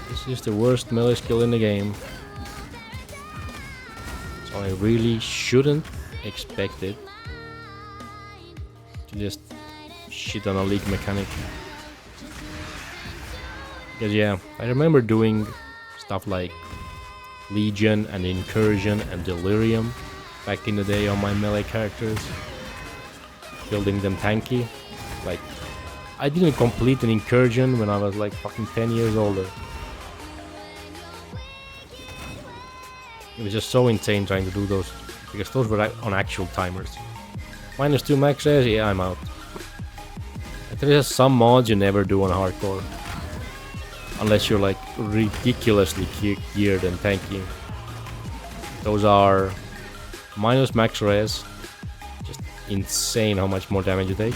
this is the worst melee skill in the game. So I really shouldn't expect it to just shit on a league mechanic. Because yeah, I remember doing stuff like Legion and Incursion and Delirium back in the day on my melee characters, building them tanky. Like, I didn't complete an Incursion when I was like fucking 10 years older. It was just so insane trying to do those, because those were on actual timers. -2 max res, yeah, I'm out. But there is some mods you never do on hardcore, unless you're like ridiculously geared and tanky. Those are minus max res, just insane how much more damage you take.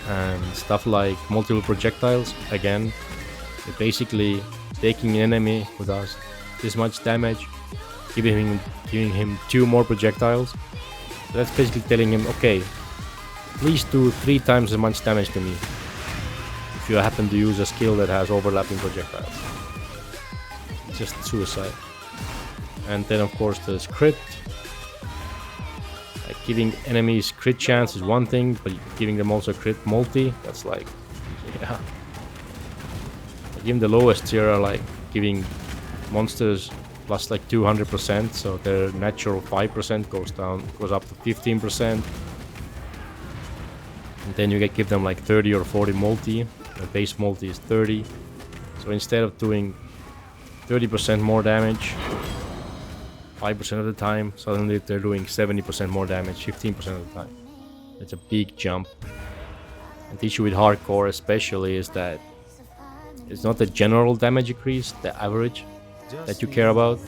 And stuff like multiple projectiles, again, you're basically taking an enemy who does this much damage, giving him 2 more projectiles. So that's basically telling him, okay, please do 3 times as much damage to me if you happen to use a skill that has overlapping projectiles. It's just suicide. And then of course there's crit. Like giving enemies crit chance is one thing, but giving them also crit multi, that's like, yeah. Like even the lowest tier are like giving monsters plus like 200%, so their natural 5% goes up to 15%. And then you give them like 30 or 40 multi. The base multi is 30. So instead of doing 30% more damage 5% of the time, suddenly they're doing 70% more damage 15% of the time. It's a big jump. And the issue with hardcore especially is that it's not the general damage increase, the average that you care about.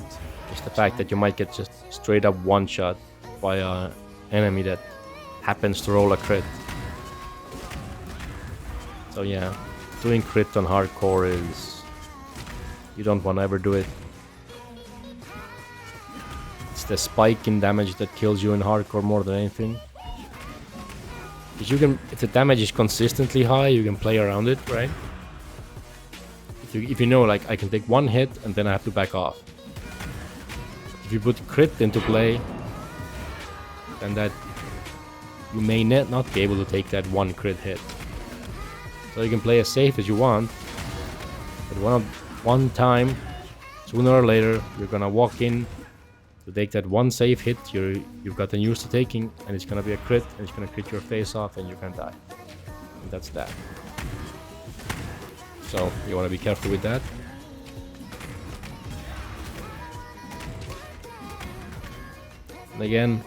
It's the fact that you might get just straight up one shot by an enemy that happens to roll a crit. So yeah, doing crit on hardcore is... you don't want to ever do it. It's the spike in damage that kills you in hardcore more than anything. Because you can, if the damage is consistently high, you can play around it, right? If you know, like, I can take one hit and then I have to back off. If you put crit into play, then that you may not be able to take that one crit hit. So you can play as safe as you want, but one time, sooner or later, you're gonna walk in to take that one safe hit you've gotten used to taking, and it's gonna be a crit, and it's gonna crit your face off, and you're gonna die. And that's that. So you wanna be careful with that. And again,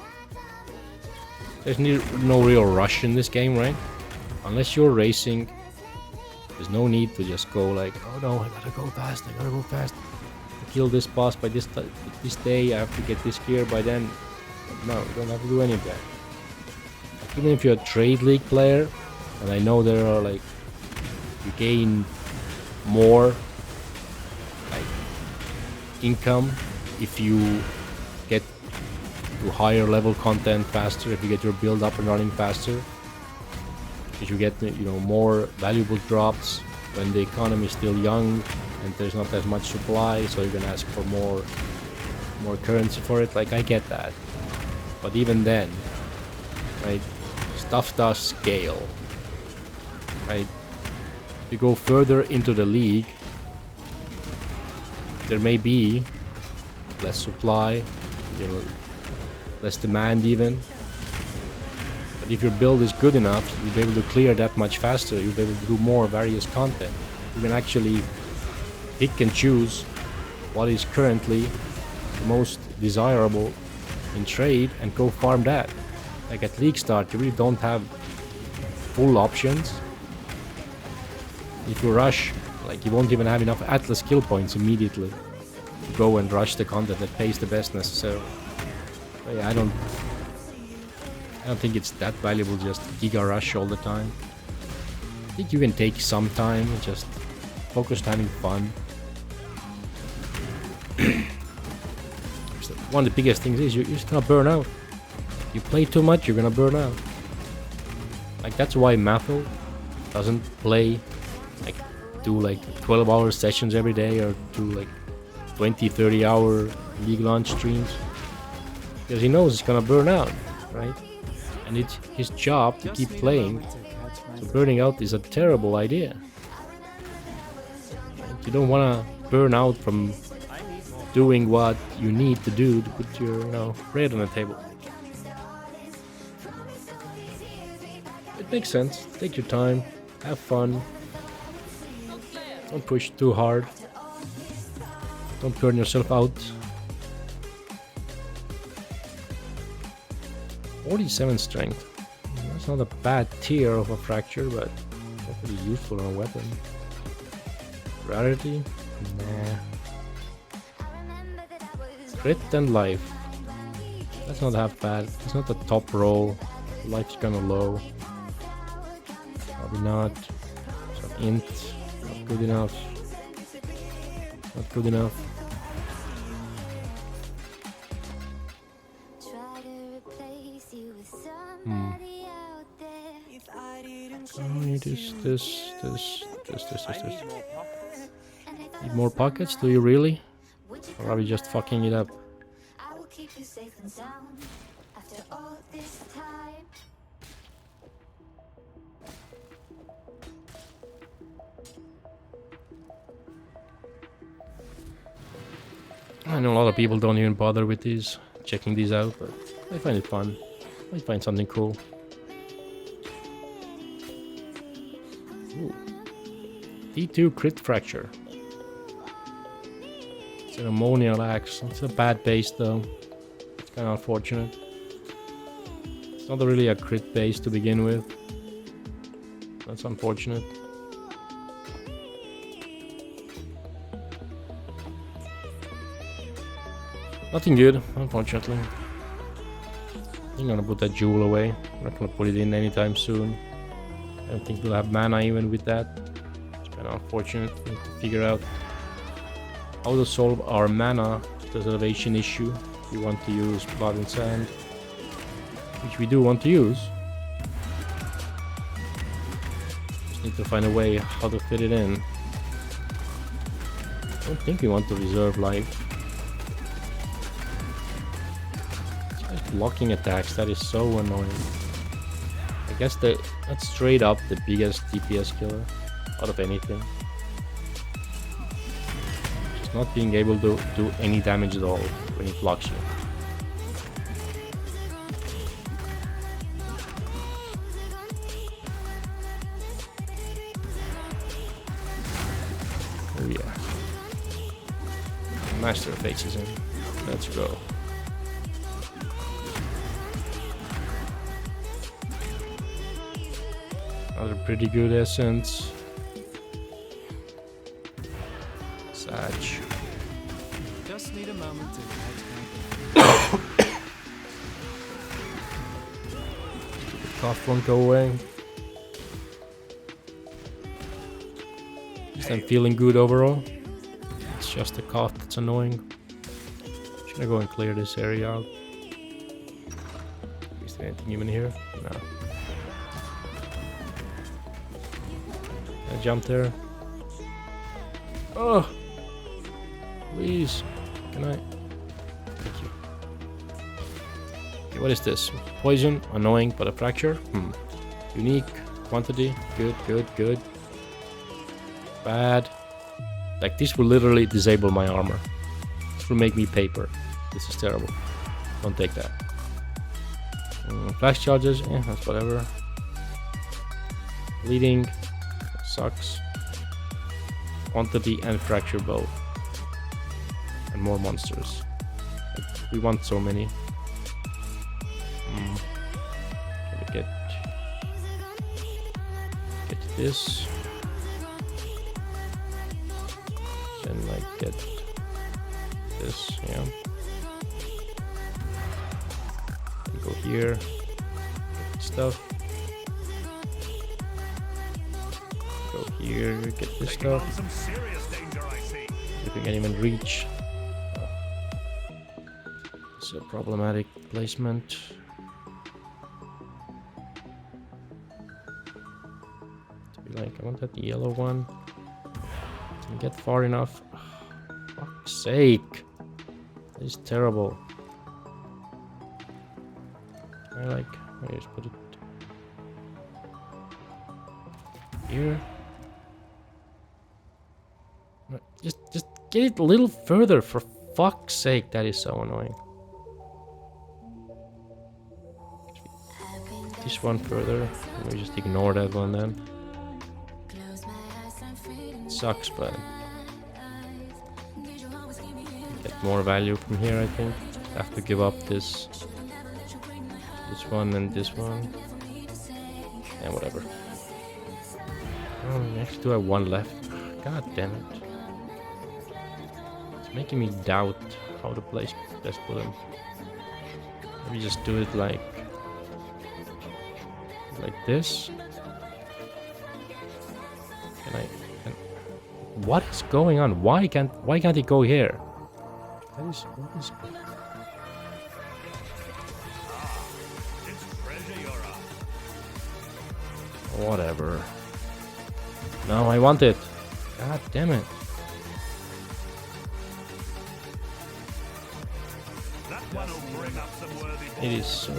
there's no real rush in this game, right? Unless you're racing, there's no need to just go like, oh no, I gotta go fast, to kill this boss by this day, I have to get this gear by then. No, you don't have to do any of that. Even if you're a trade league player, and I know there are like, you gain more like income if you get to higher level content faster, if you get your build up and running faster. Because you get, you know, more valuable drops when the economy is still young and there's not as much supply, so you can ask for more currency for it. Like, I get that, but even then, right, stuff does scale, right? If you go further into the league, there may be less supply, you know, less demand even. But if your build is good enough, you'll be able to clear that much faster. You'll be able to do more various content. You can actually pick and choose what is currently the most desirable in trade and go farm that. Like at League Start, you really don't have full options. If you rush, like, you won't even have enough Atlas skill points immediately to go and rush the content that pays the best necessarily. But yeah, I don't think it's that valuable just giga rush all the time. I think you can take some time, just focus on having fun. One of the biggest things is you're just gonna burn out. You play too much, you're gonna burn out. Like, that's why Mathel doesn't play, like, do like 12-hour sessions every day or do like 20-30 hour league launch streams, because he knows it's gonna burn out, right? And it's his job to keep playing, so burning out is a terrible idea. You don't want to burn out from doing what you need to do to put your, you know, bread on the table. It makes sense. Take your time, have fun, don't push too hard, don't burn yourself out. 47 strength. That's not a bad tier of a fracture, but definitely useful on a weapon. Rarity? Nah. Crit and life. That's not half bad. It's not the top roll. Life's kinda low. Probably not. Some int. Not good enough. Not good enough. This. Need more pockets? Do you really? Or are we just fucking it up? to safe and sound after all this time. I know a lot of people don't even bother with these, checking these out, but I find it fun. I find something cool. Ooh. D2 crit fracture. It's an ammonial axe. It's a bad base though. It's kind of unfortunate. It's not really a crit base to begin with. That's unfortunate. Nothing good, unfortunately. I'm gonna put that jewel away. I'm not gonna put it in anytime soon. I don't think we'll have mana even with that. It's kind of unfortunate. We need to figure out how to solve our mana preservation issue. We want to use blood and sand, which we do want to use. Just need to find a way how to fit it in. I don't think we want to reserve life. Blocking attacks, that is so annoying. I guess that's straight up the biggest DPS killer out of anything. Just not being able to do any damage at all when it blocks you. Oh yeah. Master faces in. Let's go. Another pretty good essence. Sag. Just need a moment to The cough won't go away. At least I'm feeling good overall. It's just the cough that's annoying. Should I go and clear this area out? Is there anything even here? No. I jumped there. Oh! Please. Can I? Thank you. Okay, what is this? Poison, annoying, but a fracture? Unique, quantity, good, good, good. Bad. Like, this will literally disable my armor. This will make me paper. This is terrible. Don't take that. Flash charges, that's whatever. Bleeding. Sucks. Quantity and fracture both. And more monsters. Like, we want so many. Get this. Then like get this, yeah. And go here. Get stuff. Go here, get this stuff. If we can even reach. It's a problematic placement. To be like, I want that yellow one. Can get far enough. Fuck's sake. This is terrible. I just put it here. Just get it a little further, for fuck's sake. That is so annoying. This one further. We just ignore that one then. It sucks, but get more value from here, I think. Have to give up this one and this one. Yeah, whatever. Oh, we actually do have one left. God damn it. Making me doubt how to place best put them. Maybe just do it like this. What is going on? Why can't it go here? What is whatever. No, I want it. God damn it. It is so...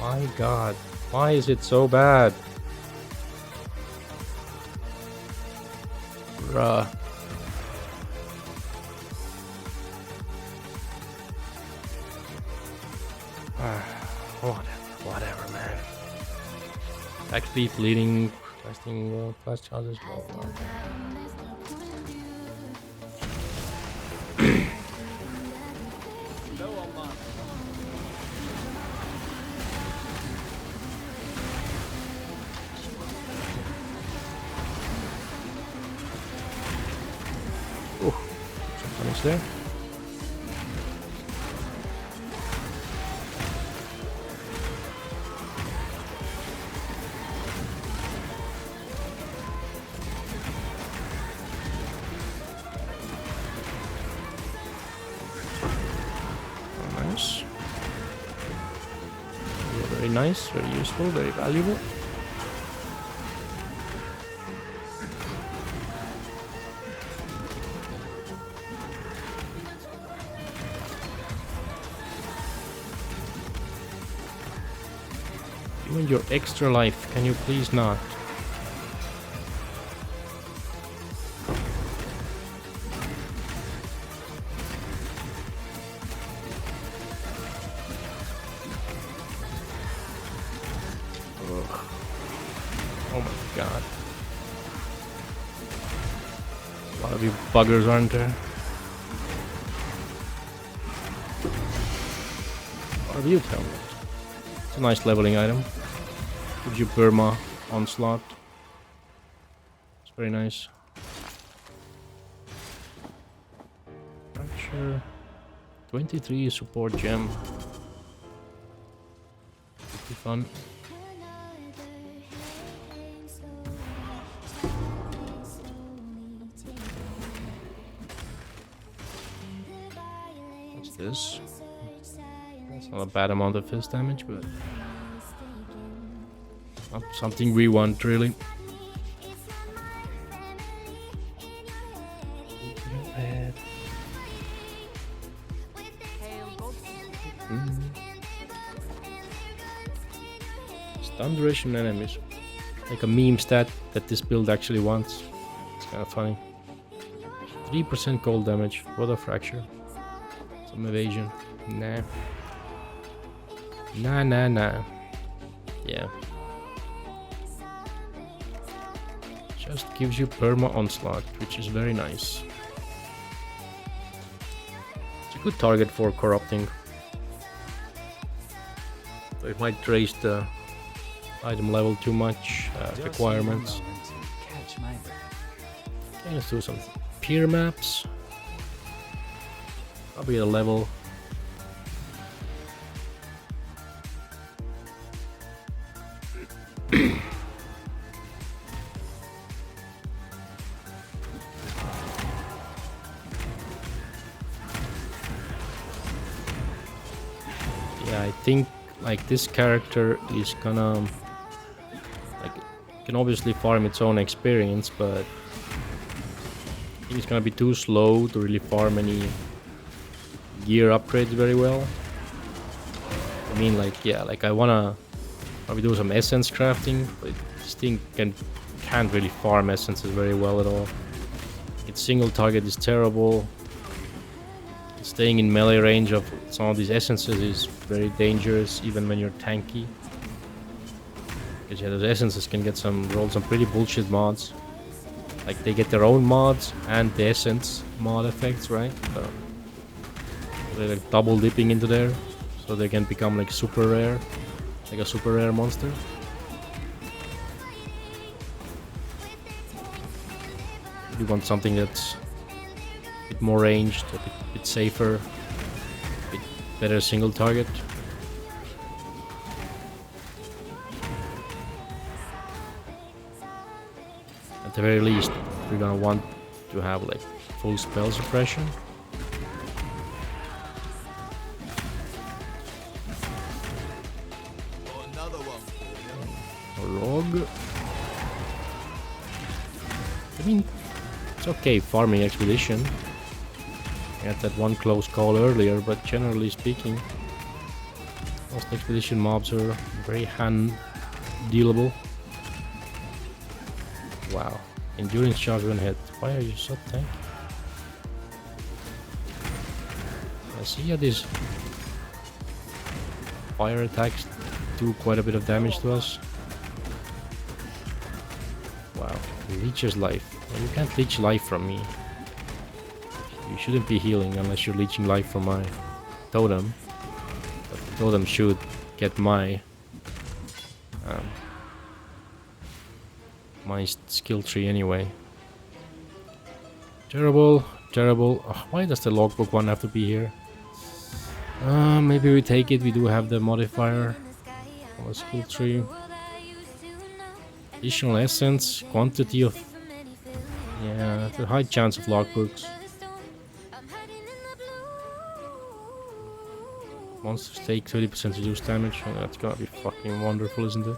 My god, why is it so bad? Bruh. Whatever, man. Back speed, leading, casting, class charges, blah, blah. Some damage there. Nice. Very nice, very useful, very valuable. Even your extra life, can you please not? Oh my god. A lot of you buggers, aren't there? A lot of you tell me. It's a nice leveling item. Gives you perma onslaught. It's very nice. Fracture. 23 support gem. Pretty fun. What's this? That's not a bad amount of fist damage, but not something we want really. Stun duration enemies. Like a meme stat that this build actually wants. It's kind of funny. 3% cold damage. What a fracture. Some evasion. Nah. Nah. Yeah. Just gives you perma onslaught, which is very nice. It's a good target for corrupting. So it might raise the item level too much, requirements. Okay, let's do some peer maps. Probably a level. Yeah, I think like this character is gonna like can obviously farm its own experience, but I think it's gonna be too slow to really farm any gear upgrades very well. I mean, like, yeah, like I wanna probably do some essence crafting, but this thing can't really farm essences very well at all. Its single target is terrible. Staying in melee range of some of these essences is very dangerous, even when you're tanky. Because yeah, those essences can get roll some pretty bullshit mods. Like they get their own mods and the essence mod effects, right? So they're like double dipping into there, so they can become like super rare, like a super rare monster. You want something that's a bit more ranged, a bit safer, a bit better single target. At the very least, we're gonna want to have like full spell suppression. Rogue. I mean, it's okay farming expedition. I had that one close call earlier, but generally speaking, most expedition mobs are very hand-dealable. Wow. Endurance charge when hit. Why are you so tanky? I see how these fire attacks do quite a bit of damage to us. Wow. Leeches life. Well, you can't leech life from me. You shouldn't be healing unless you're leeching life from my totem. But the totem should get my my skill tree anyway. Terrible, terrible. Oh, why does the logbook one have to be here? Maybe we take it. We do have the modifier on the skill tree. Additional essence, quantity of... Yeah, the high chance of logbooks. Monsters take 30% reduced damage. Oh, that's gonna be fucking wonderful, isn't it?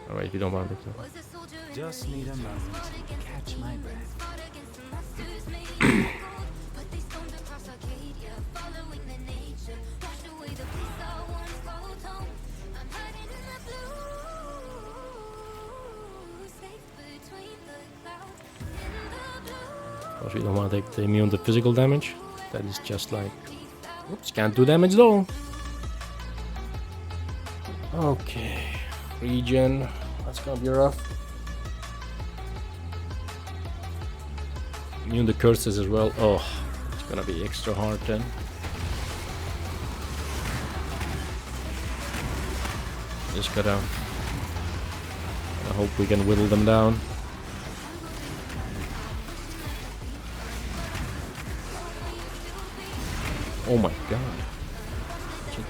Alright, we don't want it though. Just need a moment to catch my breath. Of course, we don't want to take the immune to physical damage. That is just like... Oops, can't do damage though. Okay. Regen. That's gonna be rough. Immune to curses as well. Oh, it's gonna be extra hard then. Just gotta... I hope we can whittle them down. Oh my god.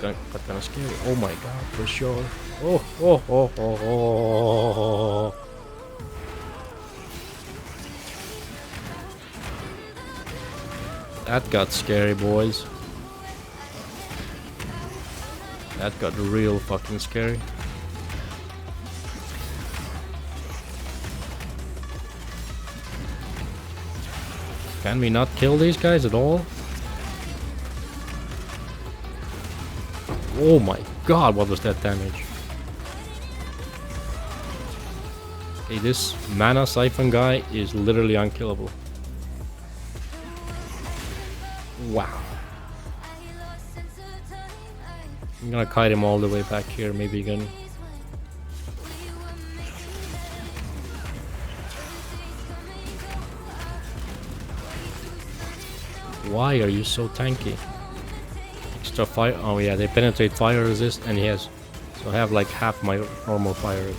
That's kind of scary. Oh my god, for sure. Oh, oh, oh, oh, oh. That got scary, boys. That got real fucking scary. Can we not kill these guys at all? Oh my god, what was that damage? Okay, this mana siphon guy is literally unkillable. Wow. I'm gonna kite him all the way back here, maybe again. Why are you so tanky? Extra fire. Oh yeah, they penetrate fire resist, and he has. So I have like half my normal fire.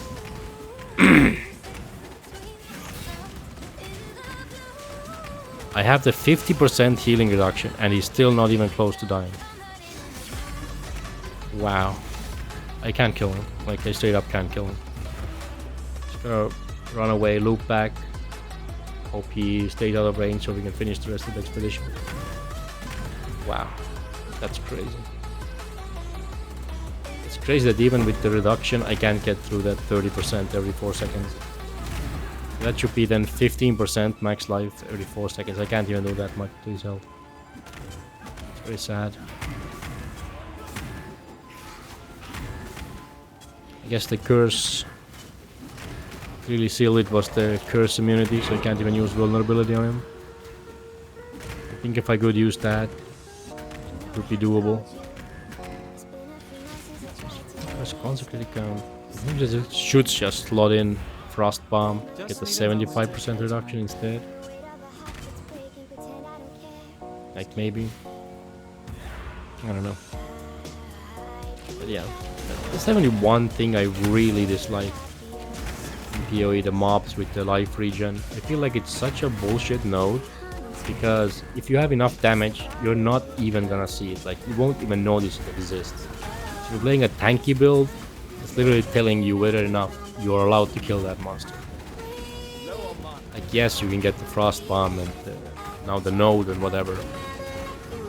I have the 50% healing reduction, and he's still not even close to dying. Wow. I can't kill him. Like, I straight up can't kill him. Just gonna run away, loop back. Hope he stays out of range so we can finish the rest of the expedition. Wow. That's crazy. It's crazy that even with the reduction, I can't get through that 30% every 4 seconds. That should be then 15% max life every 4 seconds. I can't even do that much to his health. It's very sad. I guess the curse really sealed it was the curse immunity, so I can't even use vulnerability on him. I think if I could use that, it would be doable. Where's consecrated count? I think that it should just slot in Frost Bomb, get the 75% reduction instead. Like maybe. I don't know. But yeah. There's definitely one thing I really dislike in PoE, the mobs with the life regen. I feel like it's such a bullshit node, because if you have enough damage, you're not even gonna see it. Like, you won't even notice it exists. If you're playing a tanky build, it's literally telling you whether or not you're allowed to kill that monster. Like, yes, you can get the Frost Bomb and now the node and whatever.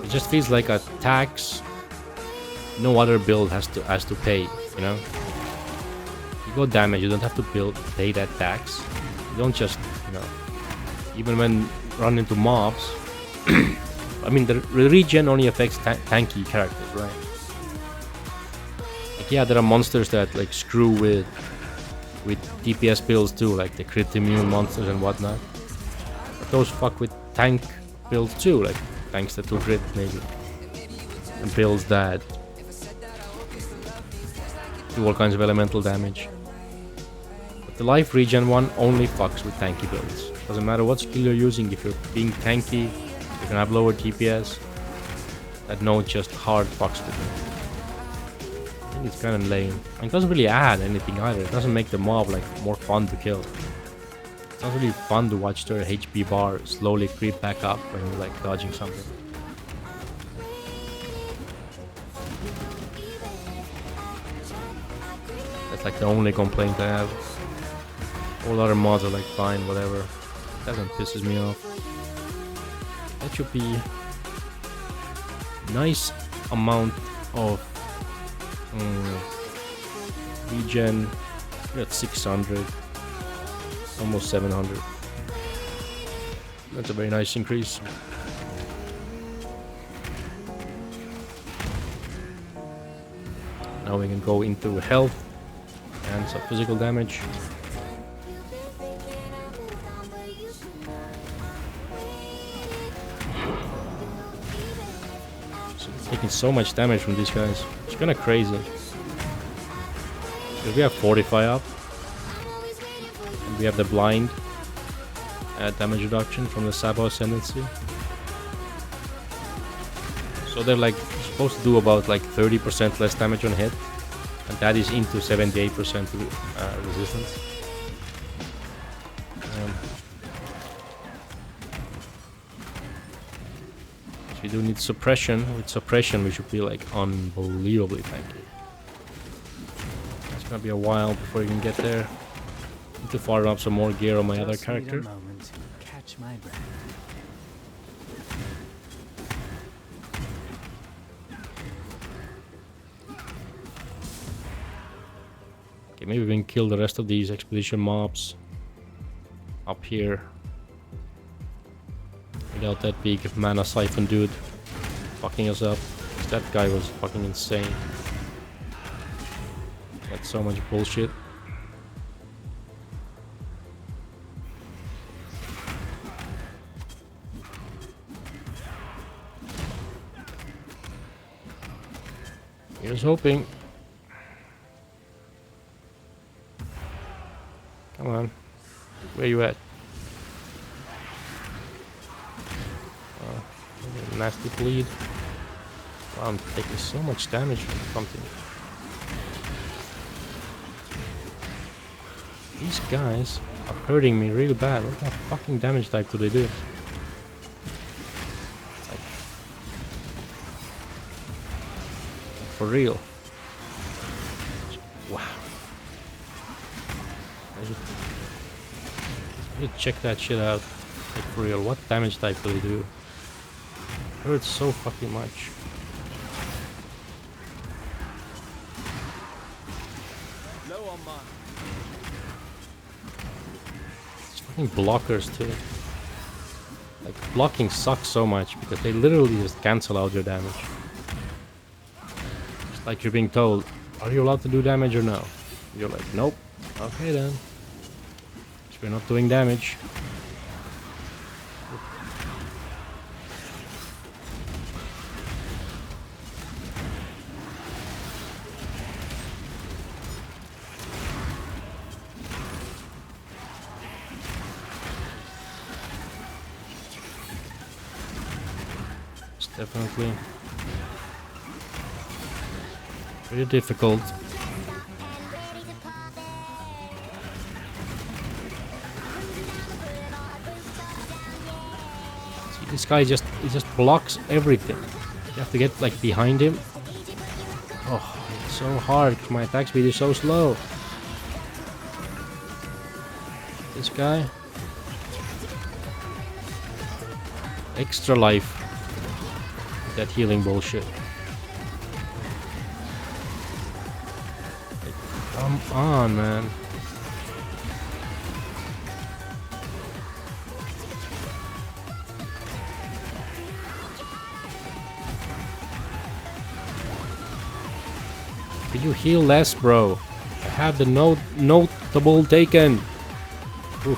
It just feels like a tax no other build has to pay, you know? You go damage, you don't have to pay that tax. You don't just, you know, even when run into mobs. I mean, the regen only affects tanky characters, right? Like, yeah, there are monsters that like screw with DPS builds too, like the crit immune monsters and whatnot. But those fuck with tank builds too, like tanks that do crit maybe, and builds that do all kinds of elemental damage. But the life regen one only fucks with tanky builds. Doesn't matter what skill you're using, if you're being tanky, you can have lower DPS. That node just hard fucks with it. I think it's kind of lame. And it doesn't really add anything either. It doesn't make the mob like more fun to kill. It's not really fun to watch their HP bar slowly creep back up when you're like dodging something. That's like the only complaint I have. All other mods are like fine, whatever. That one pisses me off. That should be nice amount of regen. We're at 600, almost 700. That's a very nice increase. Now we can go into health and some physical damage. Taking so much damage from these guys. It's kinda crazy. If we have Fortify up, and we have the blind damage reduction from the Sabo Ascendancy. So they're like supposed to do about like 30% less damage on hit, and that is into 78% resistance. We do need suppression. With suppression, we should be like unbelievably tanky. It's gonna be a while before you can get there. Need to fire up some more gear on my other character. Need a moment to catch my breath. Okay, maybe we can kill the rest of these expedition mobs up here. Without that big mana siphon dude fucking us up. That guy was fucking insane. That's so much bullshit. Here's hoping. Come on. Where you at? Nasty bleed. Wow, I'm taking so much damage from something. These guys are hurting me real bad. What kind of fucking damage type do they do? Like, for real. Wow. I should check that shit out. Like, for real, what damage type do they do? Hurts so fucking much. Low on mine. It's fucking blockers too. Like, blocking sucks so much because they literally just cancel out your damage. It's like you're being told, are you allowed to do damage or no? You're like, nope. Okay then. So we're not doing damage. Definitely very difficult. See, this guy just blocks everything. You have to get like behind him. Oh, it's so hard because my attack speed is so slow. This guy, extra life. That healing bullshit. Like, come on, man. Could you heal less, bro? I have the notable taken. Ooh,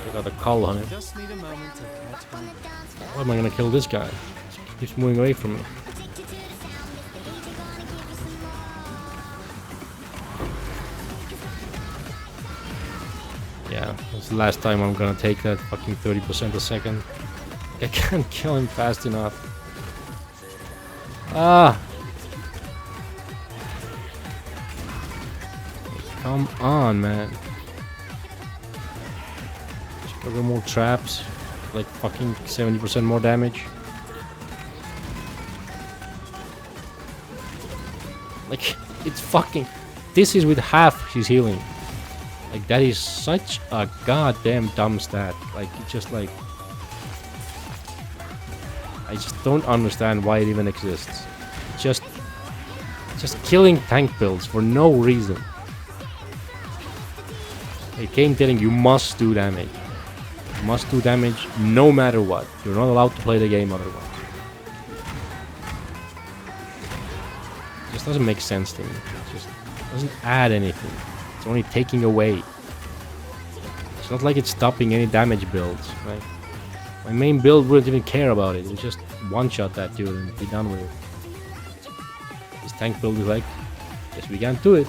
I got a call on it. Just need a moment to catch my breath. How am I gonna kill this guy? He keeps moving away from me. Yeah, that's the last time I'm gonna take that fucking 30% a second. I can't kill him fast enough. Ah! Come on, man. Just got more traps. Like fucking 70% more damage. Like, it's fucking... This is with half his healing. Like, that is such a goddamn dumb stat. Like, it's just like... I just don't understand why it even exists. Just killing tank builds for no reason. A game telling you must do damage. You must do damage no matter what. You're not allowed to play the game otherwise. It just doesn't make sense to me. It just doesn't add anything. It's only taking away. It's not like it's stopping any damage builds, right? My main build wouldn't even care about it. It would just one-shot that dude and be done with it. This tank build is like, guess we can't do it.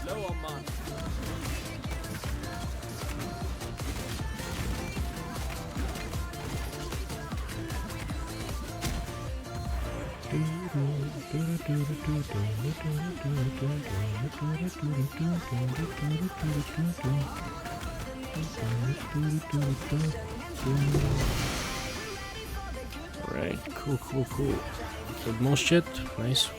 Low on mana. Alright, cool. Killed most shit. Nice.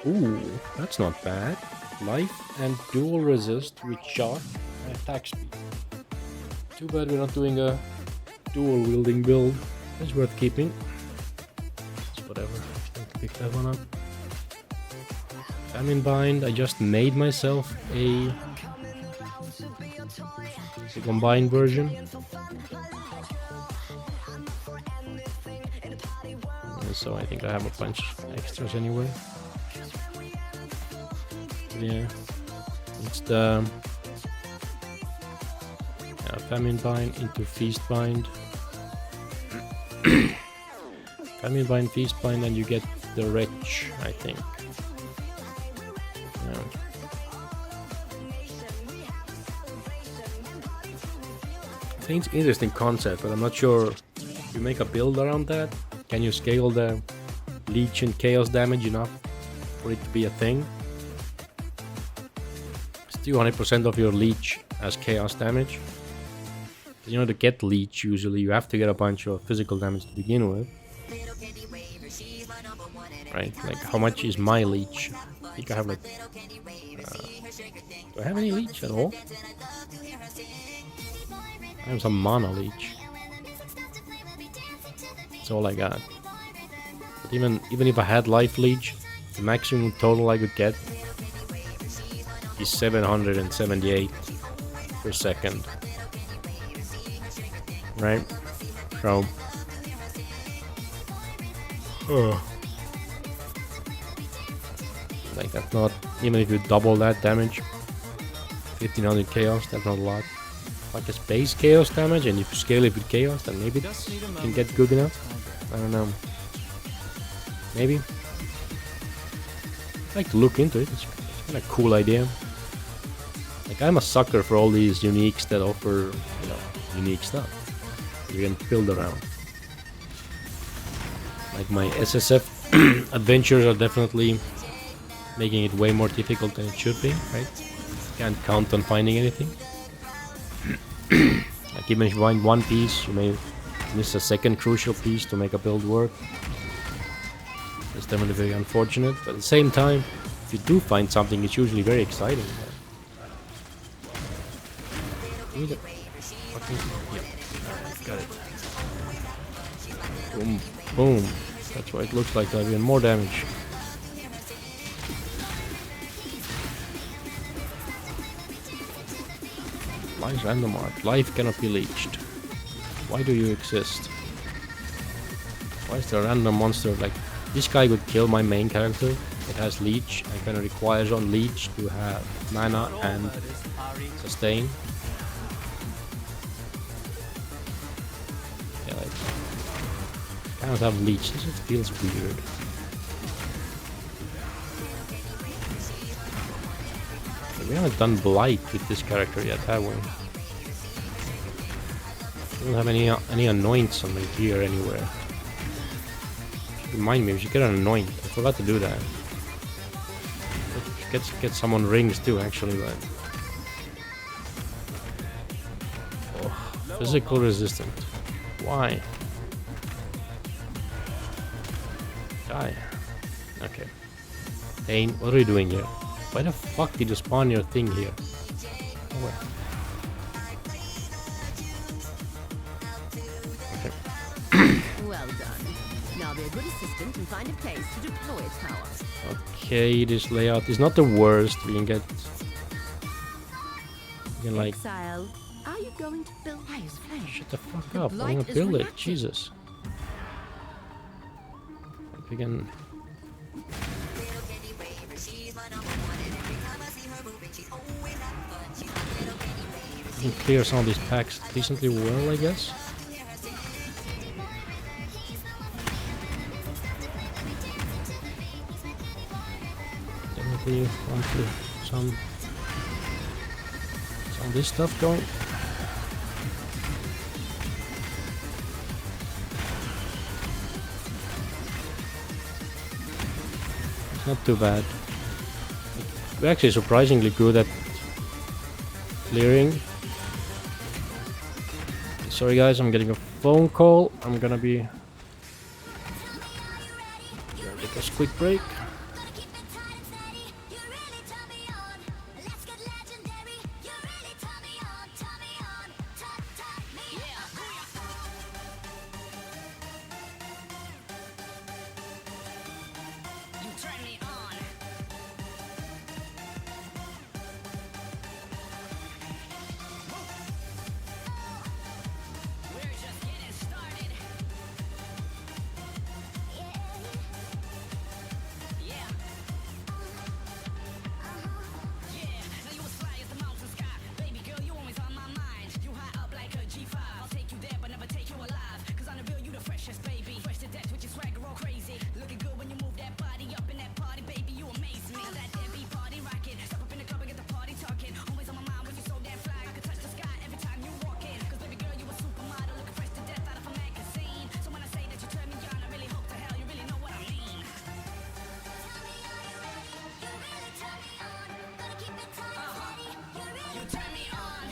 Ooh, that's not bad. Life and dual resist with shock and attack speed. Too bad we're not doing a dual wielding build. It's worth keeping. It's whatever. Just pick that one up. Famine Bind. I just made myself a combined version. And so I think I have a bunch of extras anyway. Yeah, it's the Famine Bind into Feast Bind. Famine Bind, Feast Bind, and you get the Wretch, I think. Yeah. I think it's an interesting concept, but I'm not sure if you make a build around that. Can you scale the Leech and Chaos damage enough for it to be a thing? 200% of your Leech as Chaos damage. You know, to get Leech, usually you have to get a bunch of physical damage to begin with. Right? Like, how much is my Leech? I think I have like... do I have any Leech at all? I have some Mana Leech. That's all I got. But even if I had Life Leech, the maximum total I could get is 778 per second, right? So, like, that's not, even if you double that damage, 1500 chaos, that's not a lot. Like a base chaos damage, and if you scale it with chaos, then maybe it can get good enough. I don't know. Maybe. I'd like to look into it. It's kind of a cool idea. Like, I'm a sucker for all these uniques that offer, you know, unique stuff you can build around. Like, my SSF adventures are definitely making it way more difficult than it should be, right? Can't count on finding anything. Like even if you find one piece, you may miss a second crucial piece to make a build work. It's definitely very unfortunate, but at the same time, if you do find something, it's usually very exciting. Need a fucking... Yeah. Got it. Boom. Boom. That's why it looks like that. Even more damage. Life random art. Life cannot be leeched. Why do you exist? Why is there a random monster? Like, this guy would kill my main character. It has leech and kind of requires on leech to have mana and sustain. Yeah, like, cannot have leech. This just feels weird. We haven't done blight with this character yet, have we? We don't have any anoints on my gear anywhere. Remind me, we should get an anoint. I forgot to do that. Get some on rings too, actually, but... Oh, physical resistant. Why? Die. Okay. Pain, what are you doing here? Why the fuck did you spawn your thing here? Oh, well. Well done. Now be a good assistant and find a place to deploy its power. Okay, this layout is not the worst. We can get... We can like... Exile, are you going to build Highest Flame? Shut the fuck up, I'm gonna build it, Jesus. Like we can... We can clear some of these packs decently well, I guess. Definitely want to some of this stuff going. It's not too bad. We're actually surprisingly good at clearing. Sorry guys, I'm getting a phone call. I'm gonna take a quick break.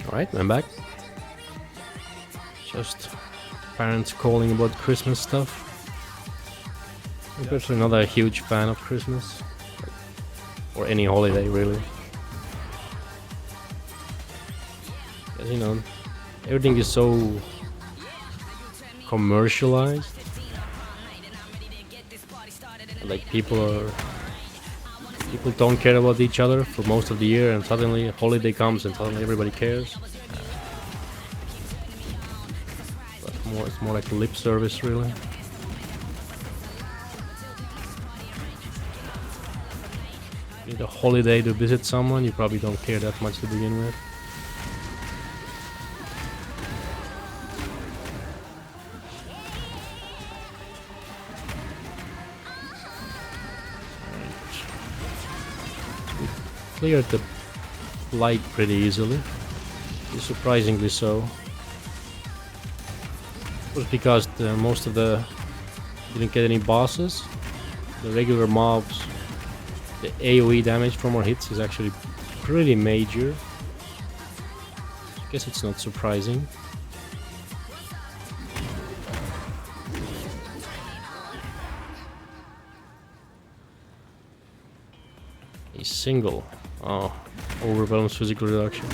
Alright, I'm back. Just parents calling about Christmas stuff. I'm personally not a huge fan of Christmas. Or any holiday, really. Because, you know, everything is so commercialized. Like, people don't care about each other for most of the year, and suddenly a holiday comes and suddenly everybody cares. But it's more like lip service, really. You need a holiday to visit someone, you probably don't care that much to begin with. Cleared the light pretty easily, surprisingly so. It was because most of the didn't get any bosses. The regular mobs the AoE damage from our hits is actually pretty major. I guess it's not surprising. A single. Oh, overwhelms physical reduction.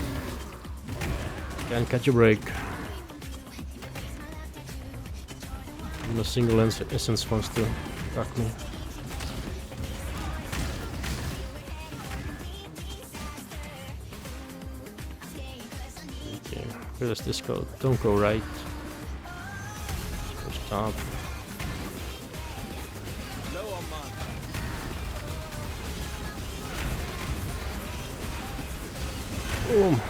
Can't catch a break. Even a single essence wants to attack me. Okay, where does this go? Don't go right. Go stop. Boom.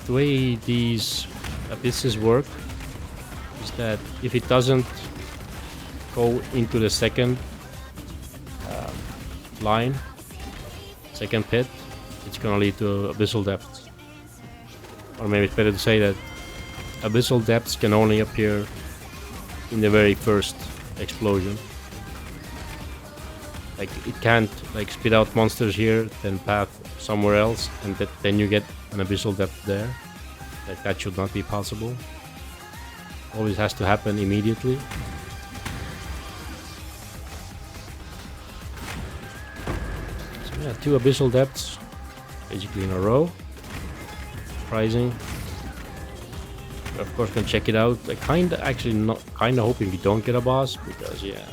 The way these abysses work is that if it doesn't go into the second line, second pit, it's gonna lead to abyssal depths. Or maybe it's better to say that abyssal depths can only appear in the very first explosion. Like it can't like spit out monsters here, then path somewhere else, and then you get an abyssal depth there. Like that should not be possible. Always has to happen immediately. So yeah, 2 abyssal depths basically in a row. Surprising. Of course, can check it out. I kinda hoping we don't get a boss because yeah,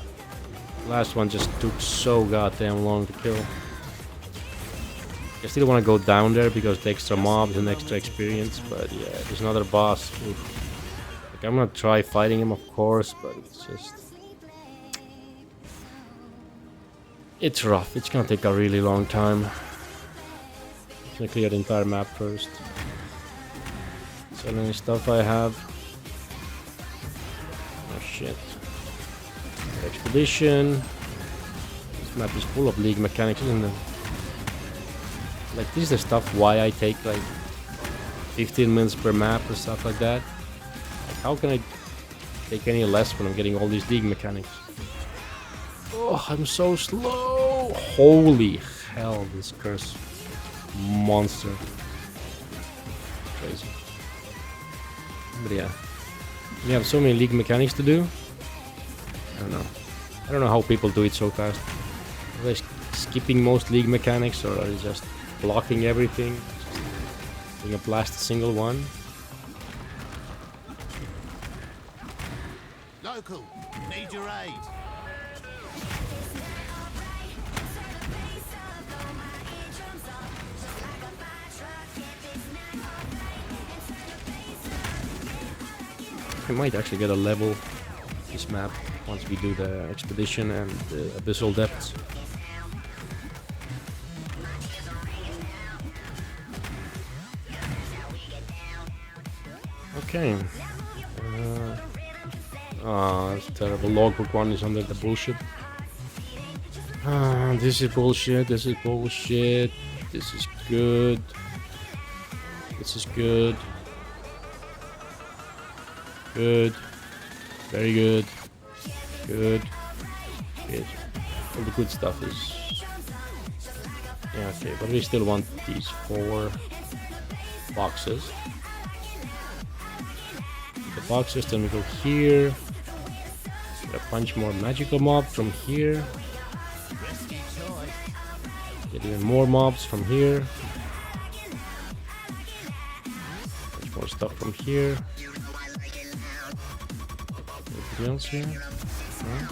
last one just took so goddamn long to kill. I still want to go down there because the extra mobs and extra experience, but yeah, there's another boss. Oof. Like, I'm gonna try fighting him, of course, but it's rough. It's gonna take a really long time. I'm gonna clear the entire map first. Sell any stuff I have. Oh shit. Expedition. This map is full of league mechanics, isn't it? Like this is the stuff why I take like 15 minutes per map or stuff like that. Like how can I take any less when I'm getting all these league mechanics? Oh, I'm so slow. Holy hell, this curse monster. Crazy. But yeah, we have so many league mechanics to do. I don't know how people do it so fast. Are they skipping most league mechanics, or are they just blocking everything? Just doing a blast a single one. Local, need your aid. I might actually get a level this map once we do the expedition and the abyssal depths. Okay. That's terrible. Logbook 1 is under the bullshit. This is bullshit. This is bullshit. This is good. This is good. Good. Very good. Good. Good. All the good stuff is... Yeah, okay, but we still want these 4 boxes. The boxes, then we go here. Get a bunch more magical mobs from here. Get even more mobs from here. Much more stuff from here. Anything else here? No?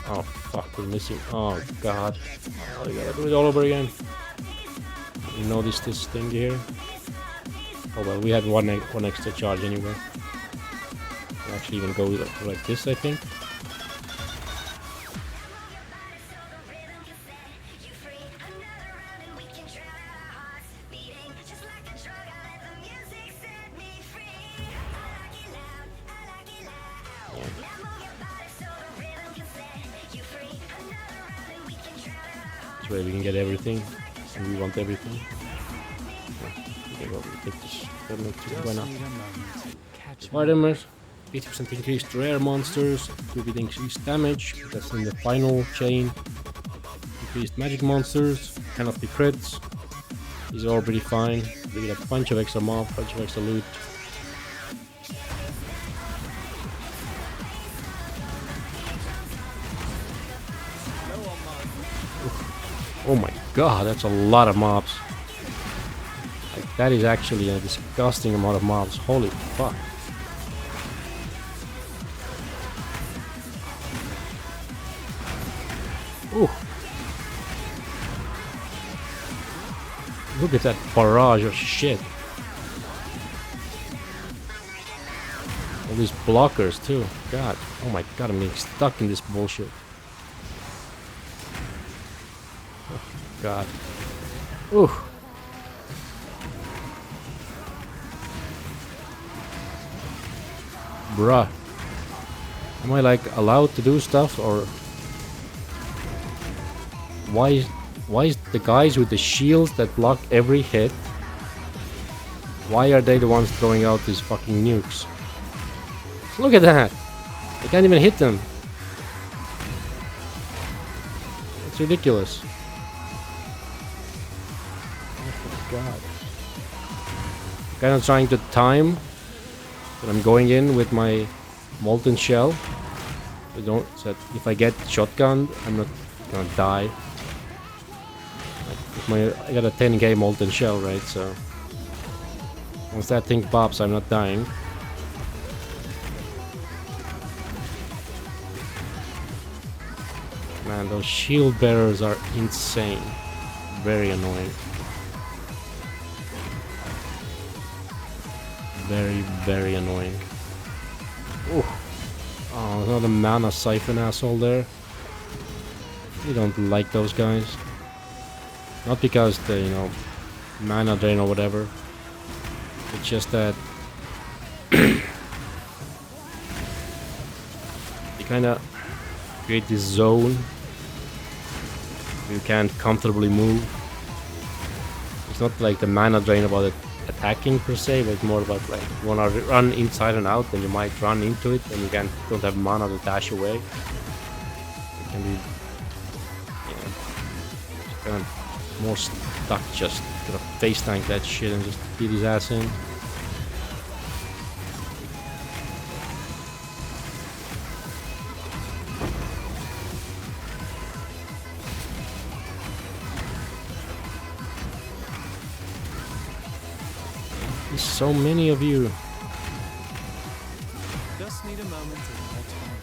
Oh fuck, we're missing. Oh god. Oh, I gotta do it all over again. You notice this thing here? Oh well, we had one extra charge anyway. We'll actually even go like this, I think. This way we can get everything, and we want everything. Okay, well, we take this permanent too. Why Just not? need a moment to catch my Spider-Man, 80% increased rare monsters, 2-bit increased damage. That's in the final chain. Increased magic monsters, cannot be crits. These are all pretty fine. We get a bunch of extra mobs, bunch of extra loot. Oh my god, that's a lot of mobs. Like, that is actually a disgusting amount of mobs. Holy fuck. Ooh. Look at that barrage of shit. All these blockers too. God. Oh my god, I'm getting stuck in this bullshit. Oh god. Ooh. Bruh. Am I like allowed to do stuff, or why is the guys with the shields that block every hit, why are they the ones throwing out these fucking nukes? Look at that! I can't even hit them. It's ridiculous. Oh my god. Kind of trying to time that I'm going in with my molten shell. So that if I get shotgunned, I'm not gonna die. I got a 10k molten shell, right? So once that thing pops, I'm not dying. Man, those shield bearers are insane. Very annoying. Very, very annoying. Ooh. Oh, another mana siphon asshole there. You don't like those guys. Not because they, you know, mana drain or whatever. It's just that they kinda create this zone where you can't comfortably move. It's not like the mana drain about it attacking per se, but it's more about like you wanna run inside and out, then you might run into it and you don't have mana to dash away. It can be, yeah, kind of more stuck, just gonna face tank that shit and just beat his ass in. There's so many of you. Just need a moment to catch my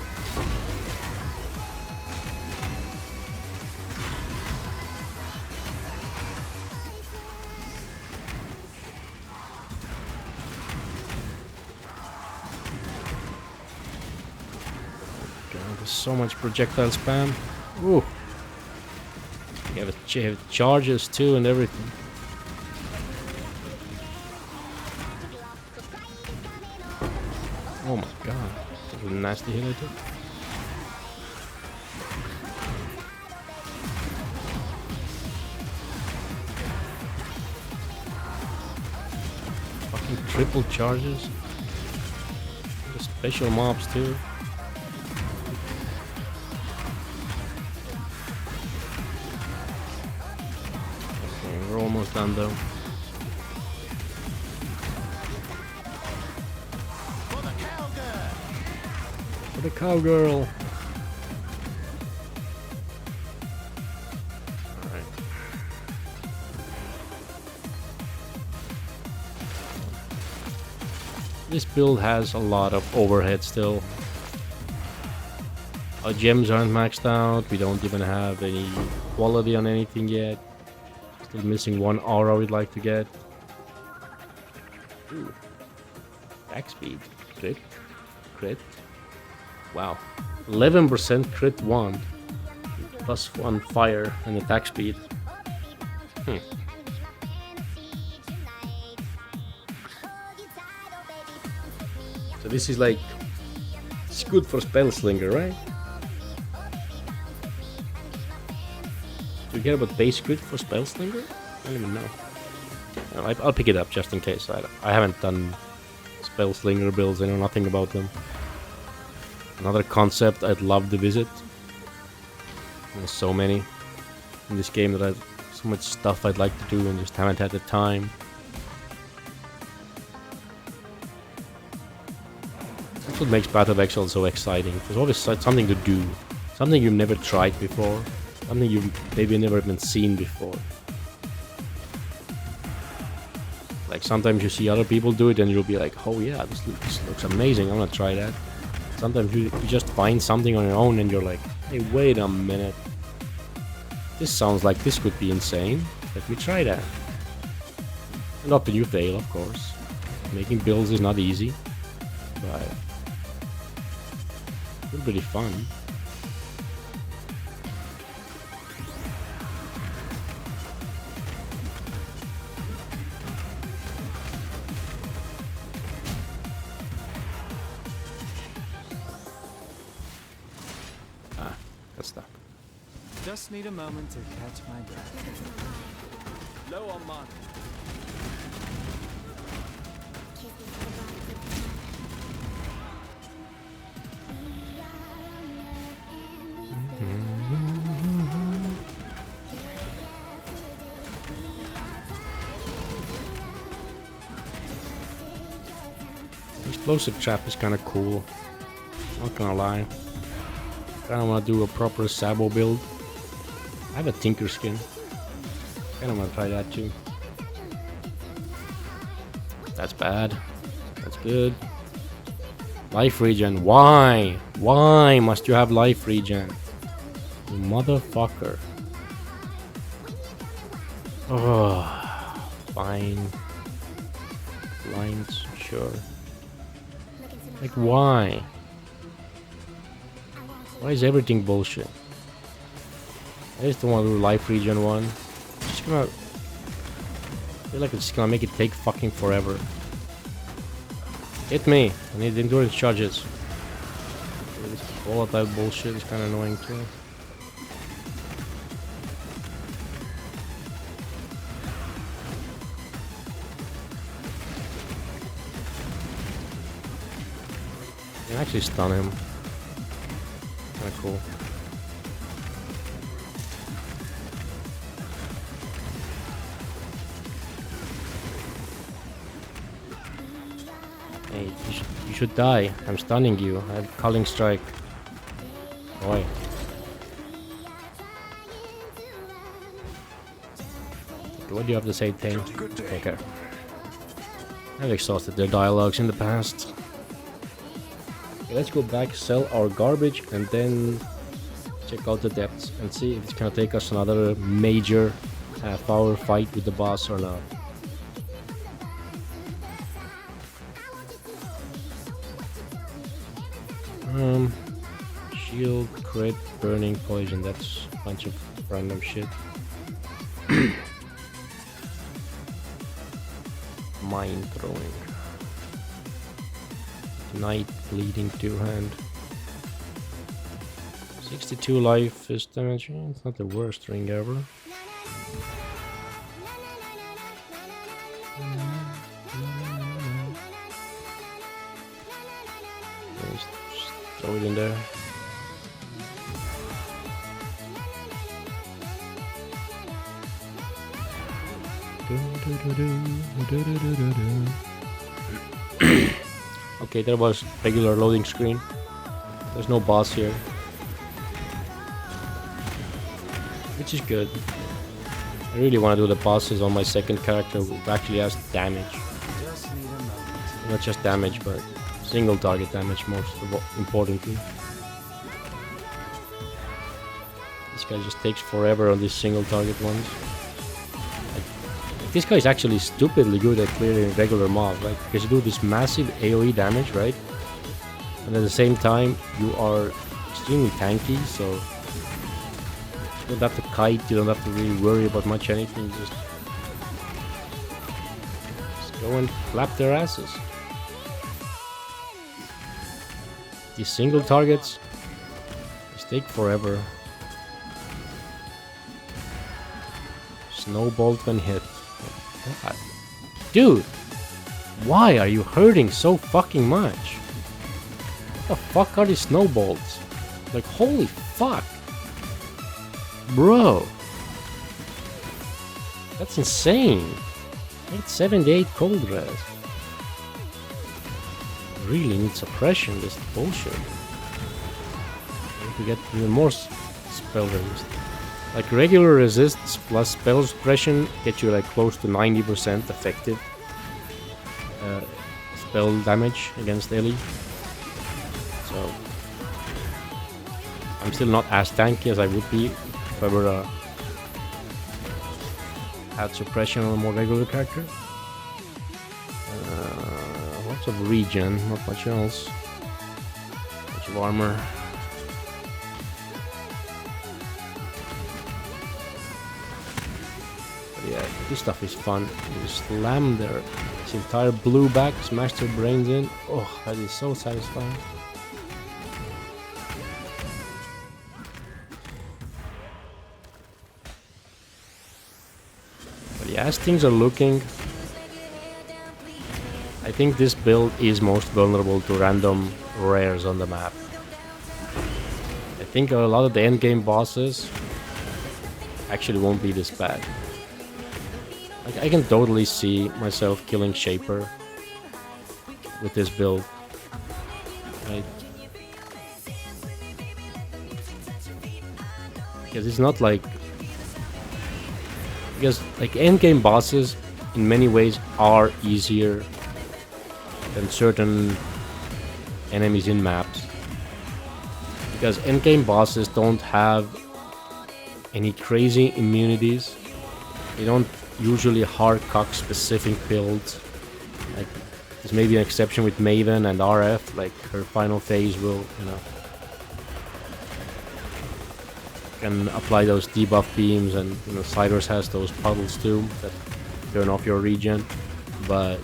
God, there's so much projectile spam. Ooh. You have charges too and everything. Oh my god. That was a nasty hit I took. Fucking triple charges. The special mobs too. Okay, we're almost done though. For the cowgirl. Alright. This build has a lot of overhead still. Our gems aren't maxed out. We don't even have any quality on anything yet. Still missing one aura we'd like to get. Ooh. Attack speed. Crit. Crit. Wow. 11% crit 1. Plus 1 fire and attack speed. So this is like... It's good for Spellslinger, right? Do you care about base crit for Spellslinger? I don't even know. I'll pick it up just in case. I haven't done spell slinger builds. I know nothing about them. Another concept I'd love to visit. There's so many in this game that so much stuff I'd like to do and just haven't had the time. That's what makes Path of Exile so exciting. There's always something to do. Something you've never tried before. Something you've maybe never even seen before. Like sometimes you see other people do it and you'll be like, oh yeah, this looks amazing, I'm gonna try that. Sometimes you just find something on your own and you're like, hey, wait a minute. This sounds like this could be insane. Let me try that. And often you fail, of course. Making builds is not easy, but it's pretty fun. Just need a moment to catch my breath. Low on mana. Explosive trap is kind of cool. Not gonna lie. Kinda wanna do a proper Sabo build. I have a Tinker skin. Kinda wanna try that too. That's bad. That's good. Life regen. Why? Why must you have life regen? You motherfucker. Oh, fine. Blinds, sure. Like why? Why is everything bullshit? I just don't want to do life regen one. It's just gonna... I feel like it's gonna make it take fucking forever. Hit me! I need endurance charges. This volatile bullshit is kinda annoying too. I can actually stun him. Kinda cool. Hey, you should die. I'm stunning you. I have Culling Strike. Boy. What do you have to say, Tame? Okay. I've exhausted their dialogues in the past. Okay, let's go back, sell our garbage, and then check out the depths and see if it's gonna take us another major half-hour fight with the boss or not. Shield, crit, burning, poison. That's a bunch of random shit. Mind throwing. Night, bleeding, two-hand. 62 life is damage. It's not the worst ring ever. Just throw it in there. Okay, there was regular loading screen. There's no boss here, which is good. I really want to do the bosses on my second character who actually has damage. Not just damage, but single target damage most importantly. This guy just takes forever on these single target ones. This guy is actually stupidly good at clearing regular mobs, right? Because you do this massive AoE damage, right? And at the same time, you are extremely tanky, so you don't have to kite, you don't have to really worry about much anything, just go and flap their asses. These single targets just take forever. Snowball when hit. God. dude, why are you hurting so fucking much? What the fuck are these snowballs? Like, holy fuck. Bro. That's insane. 878 cold res. Really need suppression, this bullshit. We get even more spell resist. Like regular resists plus spell suppression get you like close to 90% effective spell damage against Ellie. So I'm still not as tanky as I would be if I were to add suppression on a more regular character. Lots of regen, not much else. Much of armor. But yeah, this stuff is fun. You slam this entire blue back, smash their brains in. Oh, that is so satisfying. But yeah, as things are looking, I think this build is most vulnerable to random rares on the map. I think a lot of the endgame bosses actually won't be this bad. Like, I can totally see myself killing Shaper with this build. Right? Because it's not like... Because like endgame bosses in many ways are easier than certain enemies in maps. Because endgame bosses don't have any crazy immunities. They don't usually hardcock specific builds. Like, there's maybe an exception with Maven and RF, like her final phase will, you know, can apply those debuff beams, and you know, Cyrus has those puddles too that turn off your regen. But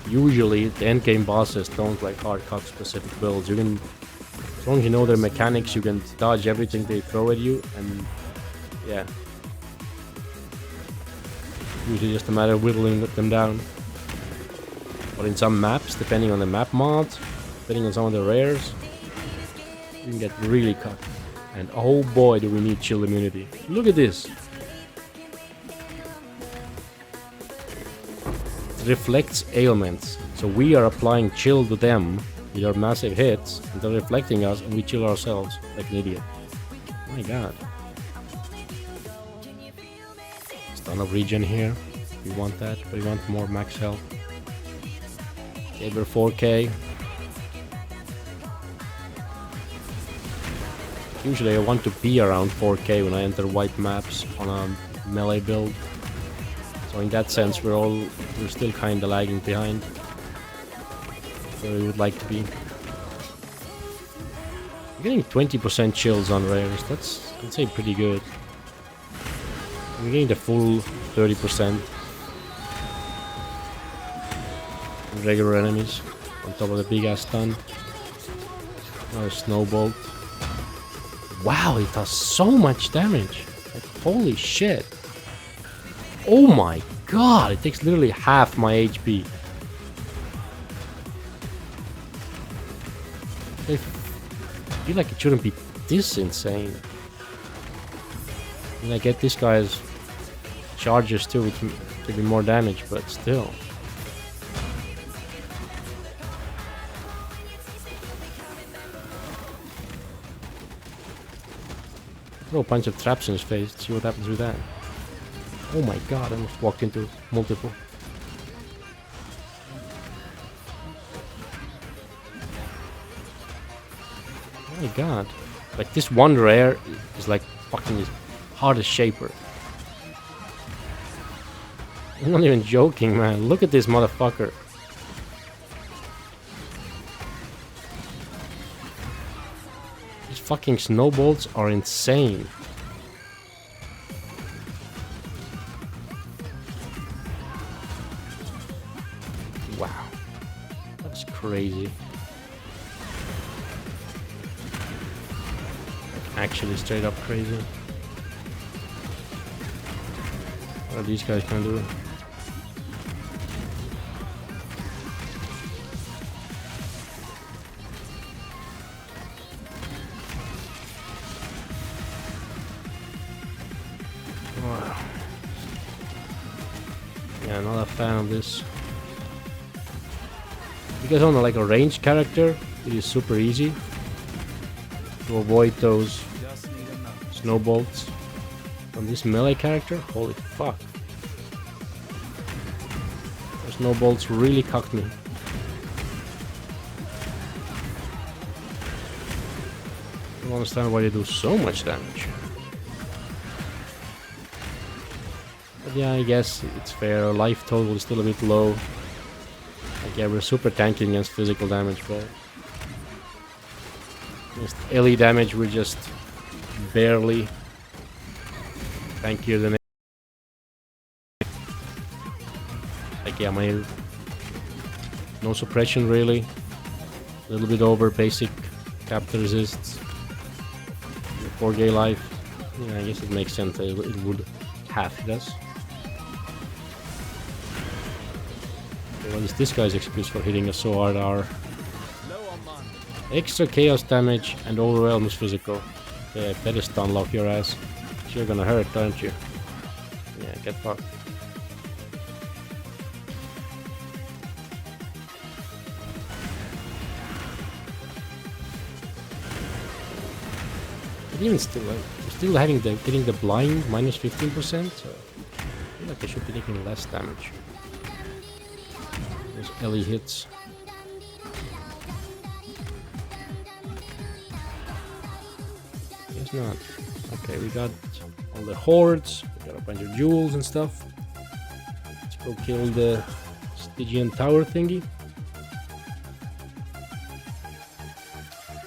usually the endgame bosses don't like hardcock specific builds. You can, as long as you know their mechanics, you can dodge everything they throw at you, and yeah. Usually just a matter of whittling them down. But in some maps, depending on the map mods, depending on some of the rares, you can get really cut. And oh boy, do we need chill immunity. Look at this. It reflects ailments. So we are applying chill to them with our massive hits, and they're reflecting us, and we chill ourselves like an idiot. Oh my god. Ton of regen here. We want that, but we want more max health. Okay, we're 4k. Usually I want to be around 4k when I enter white maps on a melee build. So in that sense we're still kinda lagging behind where we would like to be. We're getting 20% chills on rares. That's, I'd say, pretty good. We're getting the full 30% regular enemies on top of the big ass stun. Another snowball. Wow, it does so much damage. Like, holy shit. Oh my god, it takes literally half my HP. I feel like it shouldn't be this insane. And I get this guy's charges too, which give me more damage, but still. Throw a bunch of traps in his face, see what happens with that. Oh my god, I almost walked into multiple. Oh my god. Like, this one rare is like fucking his hardest Shaper. I'm not even joking, man. Look at this motherfucker. These fucking snowballs are insane. Wow. That's crazy. Actually straight up crazy. What are these guys gonna do? not a fan of this. Because on like a ranged character, it is super easy to avoid those Just need a moment. snowballs. On this melee character, holy fuck. Those snowballs really cucked me. I don't understand why they do so much damage. But yeah, I guess it's fair. Life total is still a bit low. Like, yeah, we're super tanky against physical damage, but against LE damage, we're just barely tankier than. Like, yeah, my no suppression really. A little bit over basic capital resists. 4K life. Yeah, I guess it makes sense. It would half it us. What is this guy's excuse for hitting us so hard? Our extra chaos damage and overwhelms physical. Okay, I better stun lock your ass. You're gonna hurt, aren't you? Yeah, get fucked. But even still, still getting the blind minus 15%. So I feel like I should be taking less damage. Those LE hits. Guess not. Okay, we got all the hordes. We got a bunch of jewels and stuff. Let's go kill the Stygian tower thingy.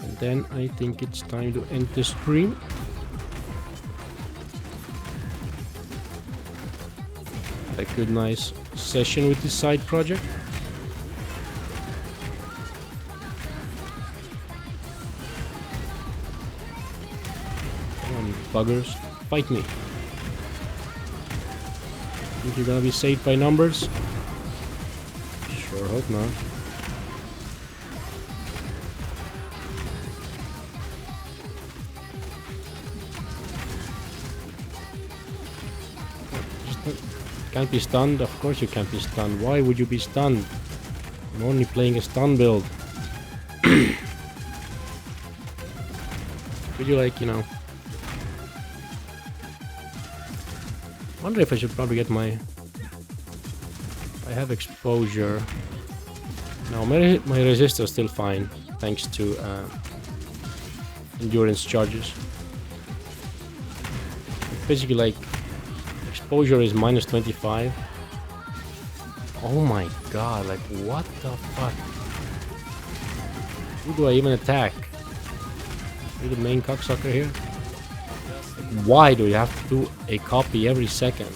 And then I think it's time to end the stream. A good nice session with this side project. Come on, you buggers. Fight me. Think you're gonna be saved by numbers? Sure hope not. Can't be stunned? Of course you can't be stunned. Why would you be stunned? I'm only playing a stun build. Could you like, you know... Wonder if I should probably get my... I have exposure. No, my resist is still fine. Thanks to endurance charges. Basically like... Exposure is minus 25. Oh my god, like what the fuck? Who do I even attack? Are you the main cocksucker here? Why do you have to do a copy every second?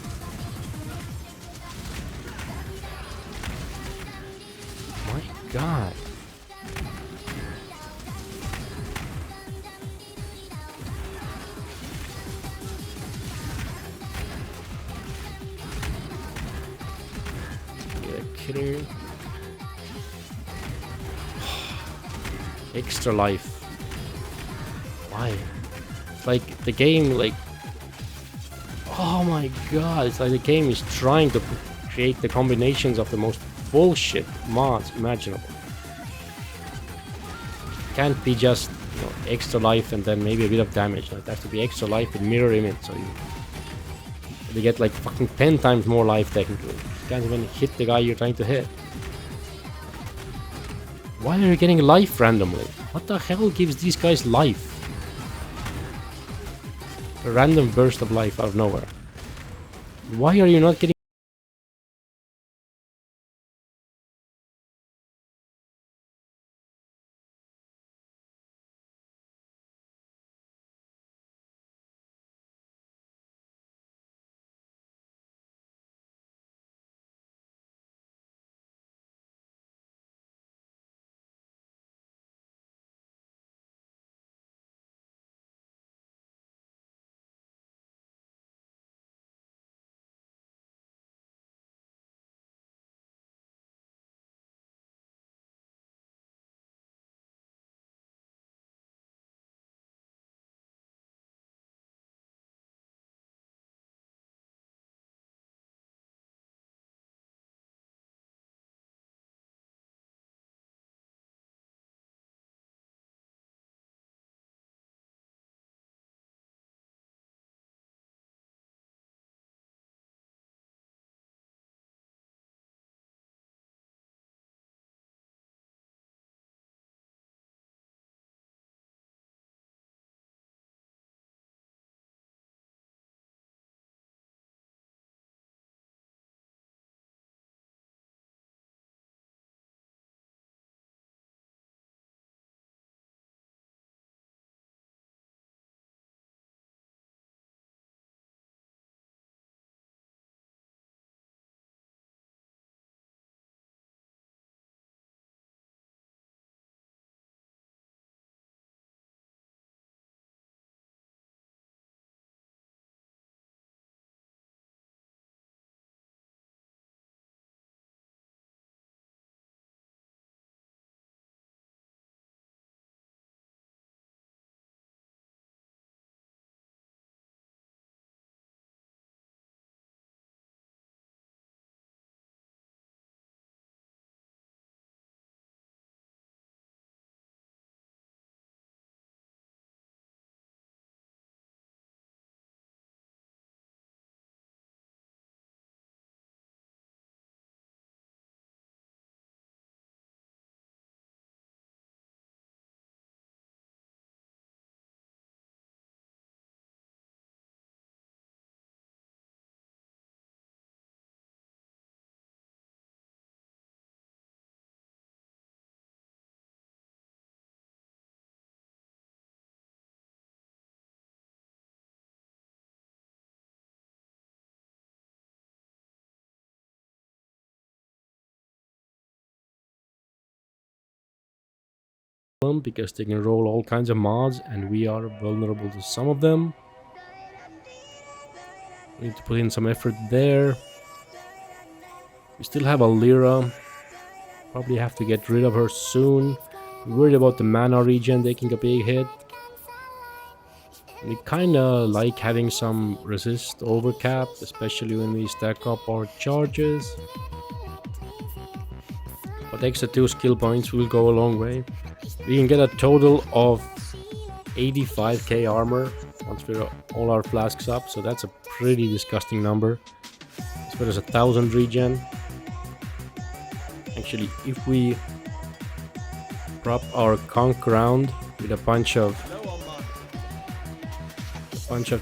My god. Kidding. Extra life. Why? It's like the game, like, oh my god, it's like the game is trying to create the combinations of the most bullshit mods imaginable. Can't be just, you know, extra life and then maybe a bit of damage. It has to be extra life with mirror image, so you get like fucking 10 times more life technically. You can't even hit the guy you're trying to hit. Why are you getting life randomly? What the hell gives these guys life? A random burst of life out of nowhere. Why are you not getting them because they can roll all kinds of mods and we are vulnerable to some of them. We need to put in some effort there. We still have a Lyra. Probably have to get rid of her soon. I'm worried about the mana regen taking a big hit. We kinda like having some resist overcap, especially when we stack up our charges. But extra 2 skill points will go a long way. We can get a total of 85k armor once we're all our flasks up, so that's a pretty disgusting number. As well as 1000 regen. Actually, if we prop our conch round with a bunch of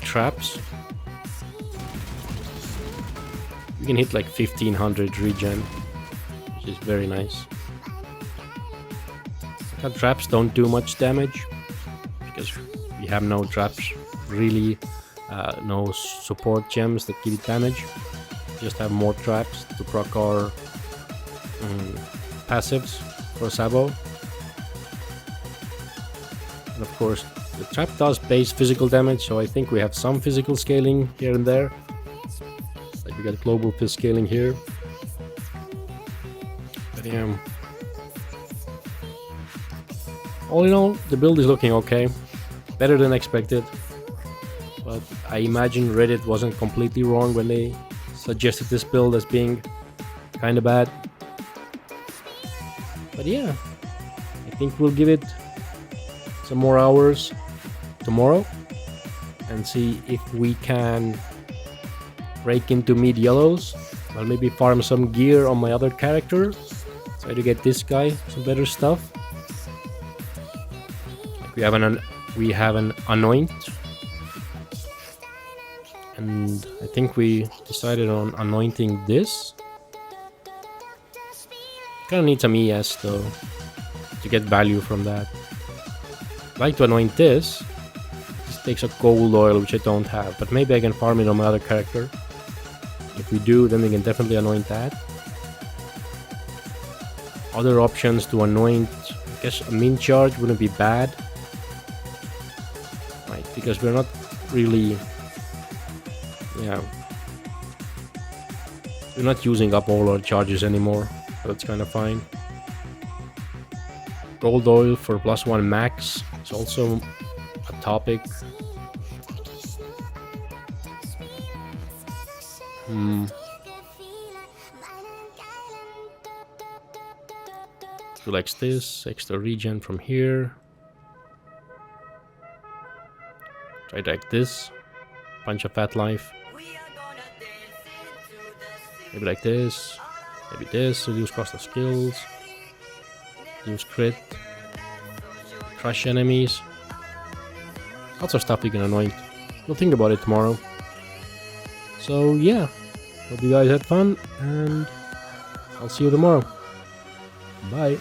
traps, we can hit like 1500 regen, which is very nice. Our traps don't do much damage because we have no traps, really no support gems that give it damage. We just have more traps to proc our passives for Sabo. And of course, the trap does base physical damage, so I think we have some physical scaling here and there. Like we got global phys scaling here. But yeah. All in all, the build is looking okay. Better than expected. But I imagine Reddit wasn't completely wrong when they suggested this build as being kinda bad. But yeah, I think we'll give it some more hours tomorrow and see if we can break into mid yellows. I'll maybe farm some gear on my other character, try to get this guy some better stuff. Like we have an anoint, and I think we decided on anointing this. Kinda need some ES though to get value from that. I'd like to anoint this. This takes a gold oil, which I don't have, but maybe I can farm it on my other character. If we do, then we can definitely anoint that. Other options to anoint, I guess a min charge wouldn't be bad. Right, because we're not really, we're not using up all our charges anymore. That's kind of fine. Gold oil for +1 max is also a topic. Who likes this? Extra regen from here. Try like this. Bunch of fat life. Maybe like this. Maybe this. Reduce cost of skills. Reduce crit. Crush enemies. Lots of stuff we can anoint. We'll think about it tomorrow. So yeah. Hope you guys had fun, and I'll see you tomorrow. Bye.